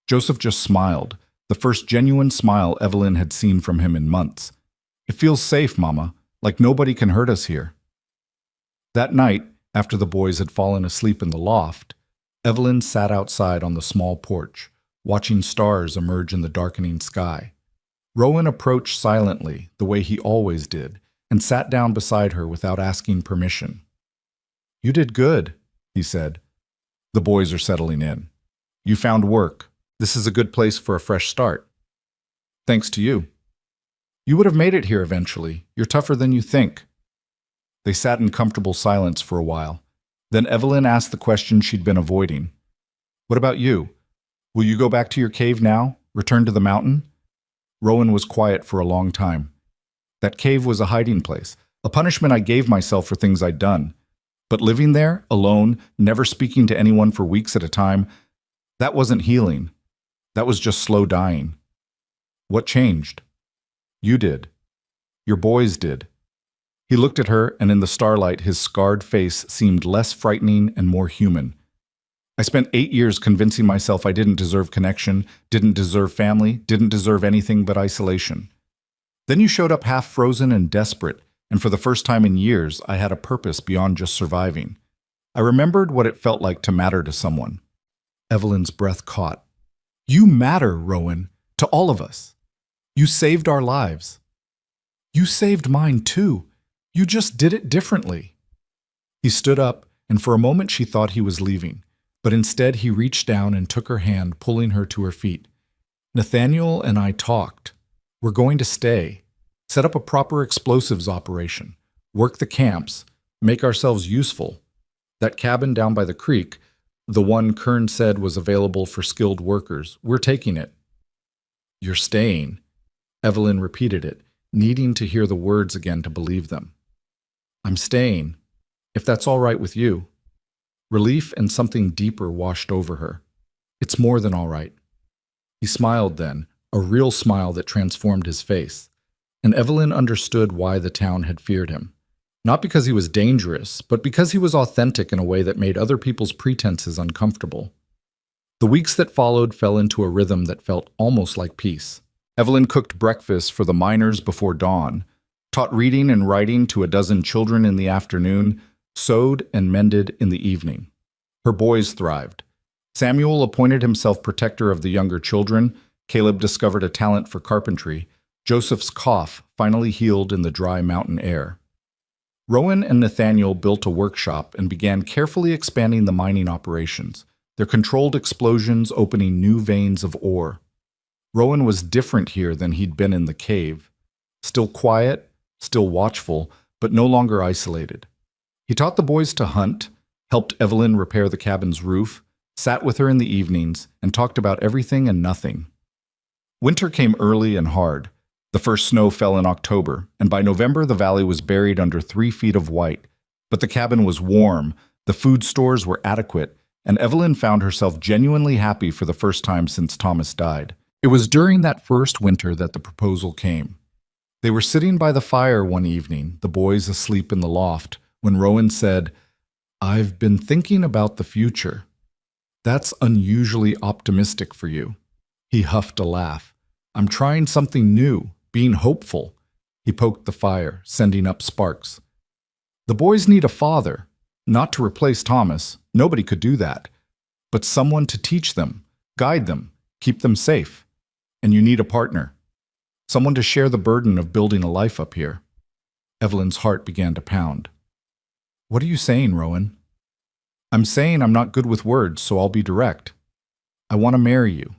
Joseph just smiled, the first genuine smile Evelyn had seen from him in months. It feels safe, Mama, like nobody can hurt us here. That night, after the boys had fallen asleep in the loft, Evelyn sat outside on the small porch, watching stars emerge in the darkening sky. Rowan approached silently, the way he always did, and sat down beside her without asking permission. You did good, he said. The boys are settling in. You found work. This is a good place for a fresh start. Thanks to you. You would have made it here eventually. You're tougher than you think. They sat in comfortable silence for a while. Then Evelyn asked the question she'd been avoiding. What about you? Will you go back to your cave now? Return to the mountain? Rowan was quiet for a long time. That cave was a hiding place, a punishment I gave myself for things I'd done. But living there, alone, never speaking to anyone for weeks at a time, that wasn't healing. That was just slow dying. What changed? You did. Your boys did. He looked at her, and in the starlight, his scarred face seemed less frightening and more human. I spent 8 years convincing myself I didn't deserve connection, didn't deserve family, didn't deserve anything but isolation. Then you showed up half frozen and desperate, and for the first time in years, I had a purpose beyond just surviving. I remembered what it felt like to matter to someone. Evelyn's breath caught. You matter, Rowan, to all of us. You saved our lives. You saved mine too. You just did it differently. He stood up, and for a moment she thought he was leaving, but instead he reached down and took her hand, pulling her to her feet. Nathaniel and I talked. We're going to stay, set up a proper explosives operation, work the camps, make ourselves useful. That cabin down by the creek, the one Kern said was available for skilled workers, we're taking it. You're staying. Evelyn repeated it, needing to hear the words again to believe them. I'm staying, if that's all right with you. Relief and something deeper washed over her. It's more than all right. He smiled then, a real smile that transformed his face, and Evelyn understood why the town had feared him. Not because he was dangerous, but because he was authentic in a way that made other people's pretenses uncomfortable. The weeks that followed fell into a rhythm that felt almost like peace. Evelyn cooked breakfast for the miners before dawn, taught reading and writing to a dozen children in the afternoon, sewed and mended in the evening. Her boys thrived. Samuel appointed himself protector of the younger children. Caleb discovered a talent for carpentry. Joseph's cough finally healed in the dry mountain air. Rowan and Nathaniel built a workshop and began carefully expanding the mining operations, their controlled explosions opening new veins of ore. Rowan was different here than he'd been in the cave. Still quiet, still watchful, but no longer isolated. He taught the boys to hunt, helped Evelyn repair the cabin's roof, sat with her in the evenings, and talked about everything and nothing. Winter came early and hard. The first snow fell in October, and by November the valley was buried under 3 feet of white. But the cabin was warm, the food stores were adequate, and Evelyn found herself genuinely happy for the first time since Thomas died. It was during that first winter that the proposal came. They were sitting by the fire one evening, the boys asleep in the loft, when Rowan said, I've been thinking about the future. That's unusually optimistic for you. He huffed a laugh. I'm trying something new, being hopeful. He poked the fire, sending up sparks. The boys need a father, not to replace Thomas. Nobody could do that. But someone to teach them, guide them, keep them safe. And you need a partner. Someone to share the burden of building a life up here. Evelyn's heart began to pound. What are you saying, Rowan? I'm saying I'm not good with words, so I'll be direct. I want to marry you.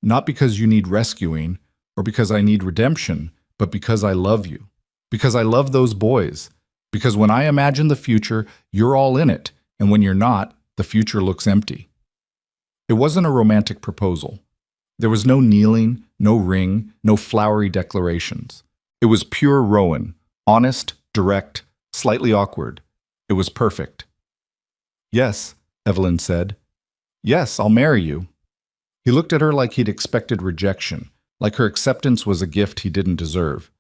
Not because you need rescuing or because I need redemption, but because I love you. Because I love those boys. Because when I imagine the future, you're all in it, and when you're not, the future looks empty. It wasn't a romantic proposal. There was no kneeling, no ring, no flowery declarations. It was pure Rowan, honest, direct, slightly awkward. It was perfect. Yes, Evelyn said. Yes, I'll marry you. He looked at her like he'd expected rejection, like her acceptance was a gift he didn't deserve.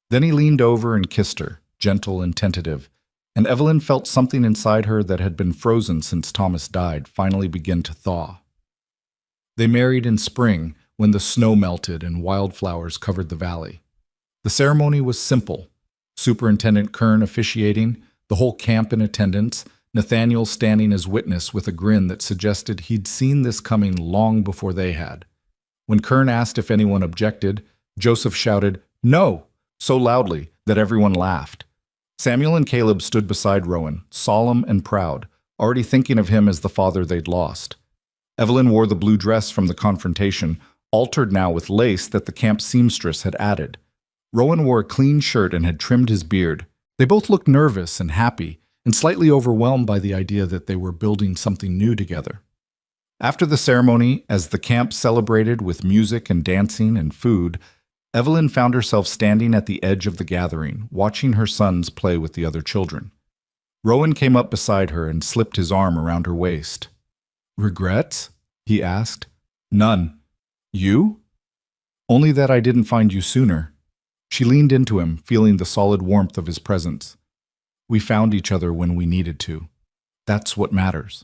Then he leaned over and kissed her, gentle and tentative, and Evelyn felt something inside her that had been frozen since Thomas died finally begin to thaw. They married in spring when the snow melted and wildflowers covered the valley. The ceremony was simple. Superintendent Kern officiating, the whole camp in attendance, Nathaniel standing as witness with a grin that suggested he'd seen this coming long before they had. When Kern asked if anyone objected, Joseph shouted, "No!" so loudly that everyone laughed. Samuel and Caleb stood beside Rowan, solemn and proud, already thinking of him as the father they'd lost. Evelyn wore the blue dress from the confrontation, altered now with lace that the camp seamstress had added. Rowan wore a clean shirt and had trimmed his beard. They both looked nervous and happy, and slightly overwhelmed by the idea that they were building something new together. After the ceremony, as the camp celebrated with music and dancing and food, Evelyn found herself standing at the edge of the gathering, watching her sons play with the other children. Rowan came up beside her and slipped his arm around her waist. "Regrets?" he asked. "None. You?" "Only that I didn't find you sooner." She leaned into him, feeling the solid warmth of his presence. "We found each other when we needed to. That's what matters."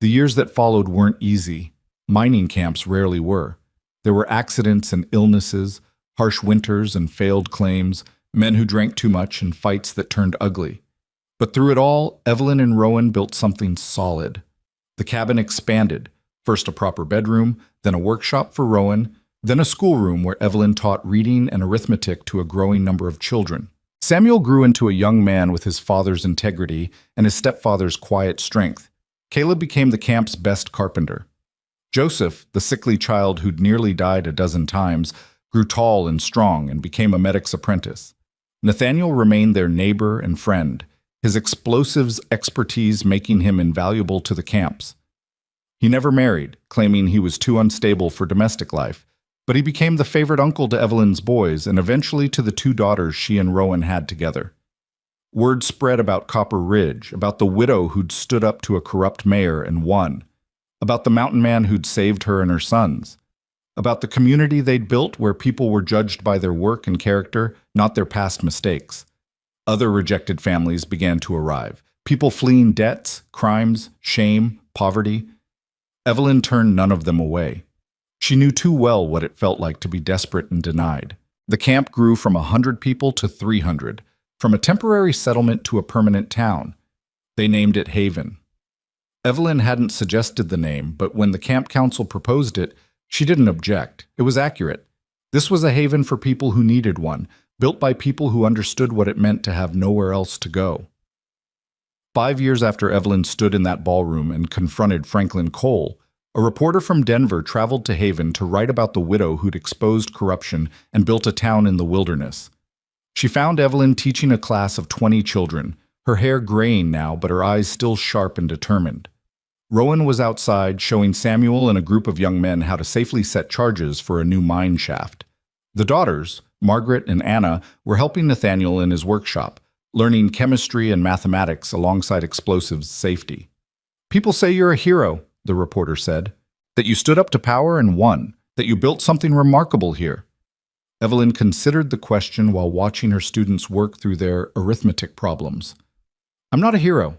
The years that followed weren't easy. Mining camps rarely were. There were accidents and illnesses, harsh winters and failed claims, men who drank too much and fights that turned ugly. But through it all, Evelyn and Rowan built something solid. The cabin expanded, first a proper bedroom, then a workshop for Rowan, then a schoolroom where Evelyn taught reading and arithmetic to a growing number of children. Samuel grew into a young man with his father's integrity and his stepfather's quiet strength. Caleb became the camp's best carpenter. Joseph, the sickly child who'd nearly died a dozen times, grew tall and strong and became a medic's apprentice. Nathaniel remained their neighbor and friend, his explosives expertise making him invaluable to the camps. He never married, claiming he was too unstable for domestic life, but he became the favorite uncle to Evelyn's boys and eventually to the 2 daughters she and Rowan had together. Word spread about Copper Ridge, about the widow who'd stood up to a corrupt mayor and won, about the mountain man who'd saved her and her sons, about the community they'd built where people were judged by their work and character, not their past mistakes. Other rejected families began to arrive, people fleeing debts, crimes, shame, poverty. Evelyn turned none of them away. She knew too well what it felt like to be desperate and denied. The camp grew from 100 people to 300, from a temporary settlement to a permanent town. They named it Haven. Evelyn hadn't suggested the name, but when the camp council proposed it, she didn't object. It was accurate. This was a haven for people who needed one, built by people who understood what it meant to have nowhere else to go. 5 years after Evelyn stood in that ballroom and confronted Franklin Cole, a reporter from Denver traveled to Haven to write about the widow who'd exposed corruption and built a town in the wilderness. She found Evelyn teaching a class of 20 children, her hair graying now but her eyes still sharp and determined. Rowan was outside showing Samuel and a group of young men how to safely set charges for a new mine shaft. The daughters, Margaret and Anna, were helping Nathaniel in his workshop, learning chemistry and mathematics alongside explosives safety. "People say you're a hero," the reporter said, "that you stood up to power and won, that you built something remarkable here." Evelyn considered the question while watching her students work through their arithmetic problems. "I'm not a hero.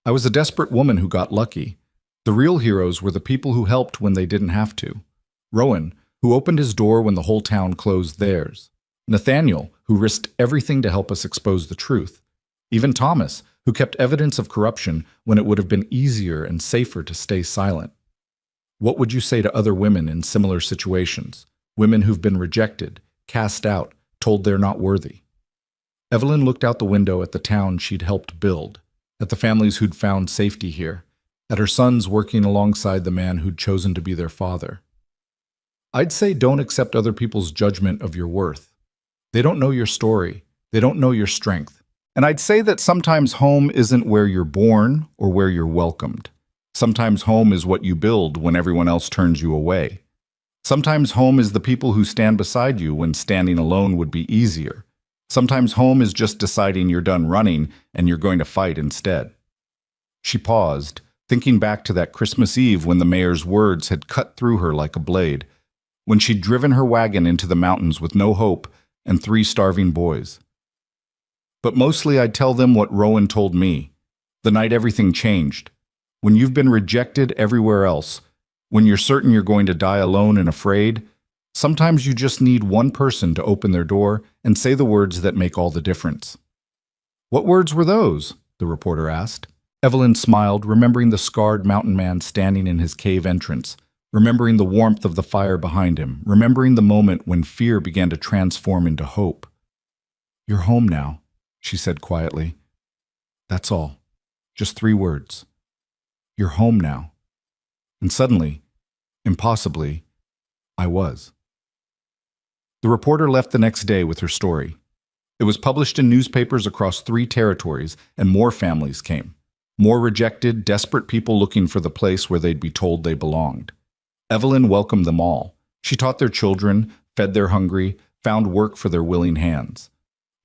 I was a desperate woman who got lucky. The real heroes were the people who helped when they didn't have to. Rowan, who opened his door when the whole town closed theirs. Nathaniel, who risked everything to help us expose the truth. Even Thomas, who kept evidence of corruption when it would have been easier and safer to stay silent. What would you say to other women in similar situations? Women who've been rejected, cast out, told they're not worthy. Evelyn looked out the window at the town she'd helped build, at the families who'd found safety here, at her sons working alongside the man who'd chosen to be their father. I'd say don't accept other people's judgment of your worth. They don't know your story. They don't know your strength. And I'd say that sometimes home isn't where you're born or where you're welcomed. Sometimes home is what you build when everyone else turns you away. Sometimes home is the people who stand beside you when standing alone would be easier. Sometimes home is just deciding you're done running and you're going to fight instead. She paused, thinking back to that Christmas Eve when the mayor's words had cut through her like a blade, when she'd driven her wagon into the mountains with no hope and 3 starving boys. But mostly I'd tell them what Rowan told me, the night everything changed. When you've been rejected everywhere else, when you're certain you're going to die alone and afraid, sometimes you just need one person to open their door and say the words that make all the difference. What words were those? The reporter asked. Evelyn smiled, remembering the scarred mountain man standing in his cave entrance, remembering the warmth of the fire behind him, remembering the moment when fear began to transform into hope. "You're home now," she said quietly. "That's all. Just 3 words. You're home now." And suddenly, impossibly, I was. The reporter left the next day with her story. It was published in newspapers across 3 territories, and more families came. More rejected, desperate people looking for the place where they'd be told they belonged. Evelyn welcomed them all. She taught their children, fed their hungry, found work for their willing hands.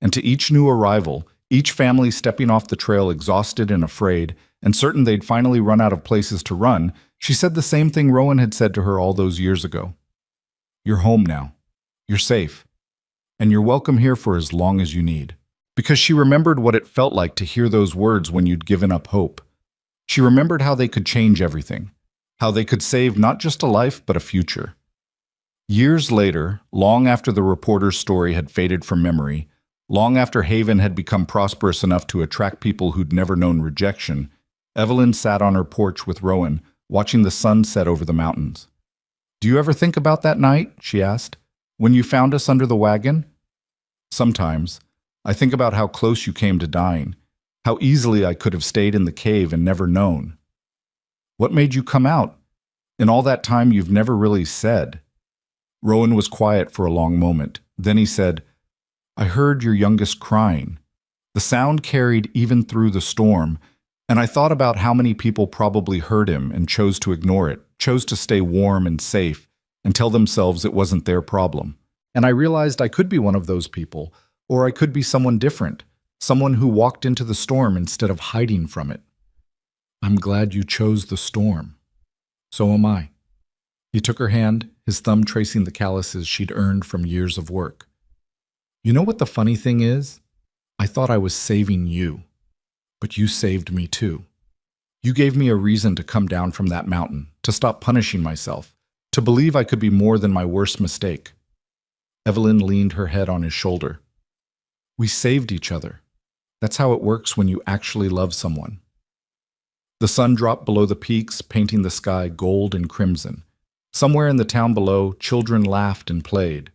And to each new arrival, each family stepping off the trail exhausted and afraid, and certain they'd finally run out of places to run, she said the same thing Rowan had said to her all those years ago. "You're home now. You're safe. And you're welcome here for as long as you need." Because she remembered what it felt like to hear those words when you'd given up hope. She remembered how they could change everything, how they could save not just a life but a future. Years later, long after the reporter's story had faded from memory, long after Haven had become prosperous enough to attract people who'd never known rejection, Evelyn sat on her porch with Rowan, watching the sun set over the mountains. "Do you ever think about that night?" she asked. "When you found us under the wagon?" "Sometimes. I think about how close you came to dying, how easily I could have stayed in the cave and never known." "What made you come out? In all that time you've never really said." Rowan was quiet for a long moment. Then he said, "I heard your youngest crying. The sound carried even through the storm, and I thought about how many people probably heard him and chose to ignore it, chose to stay warm and safe, and tell themselves it wasn't their problem. And I realized I could be one of those people, or I could be someone different, someone who walked into the storm instead of hiding from it." "I'm glad you chose the storm." "So am I." He took her hand, his thumb tracing the calluses she'd earned from years of work. "You know what the funny thing is? I thought I was saving you, but you saved me too. You gave me a reason to come down from that mountain, to stop punishing myself, to believe I could be more than my worst mistake." Evelyn leaned her head on his shoulder. "We saved each other. That's how it works when you actually love someone." The sun dropped below the peaks, painting the sky gold and crimson. Somewhere in the town below, children laughed and played.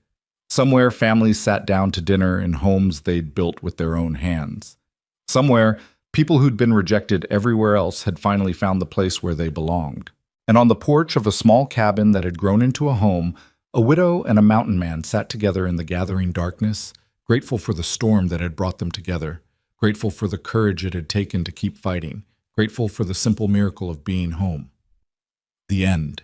Somewhere, families sat down to dinner in homes they'd built with their own hands. Somewhere, people who'd been rejected everywhere else had finally found the place where they belonged. And on the porch of a small cabin that had grown into a home, a widow and a mountain man sat together in the gathering darkness, grateful for the storm that had brought them together, grateful for the courage it had taken to keep fighting, grateful for the simple miracle of being home. The end.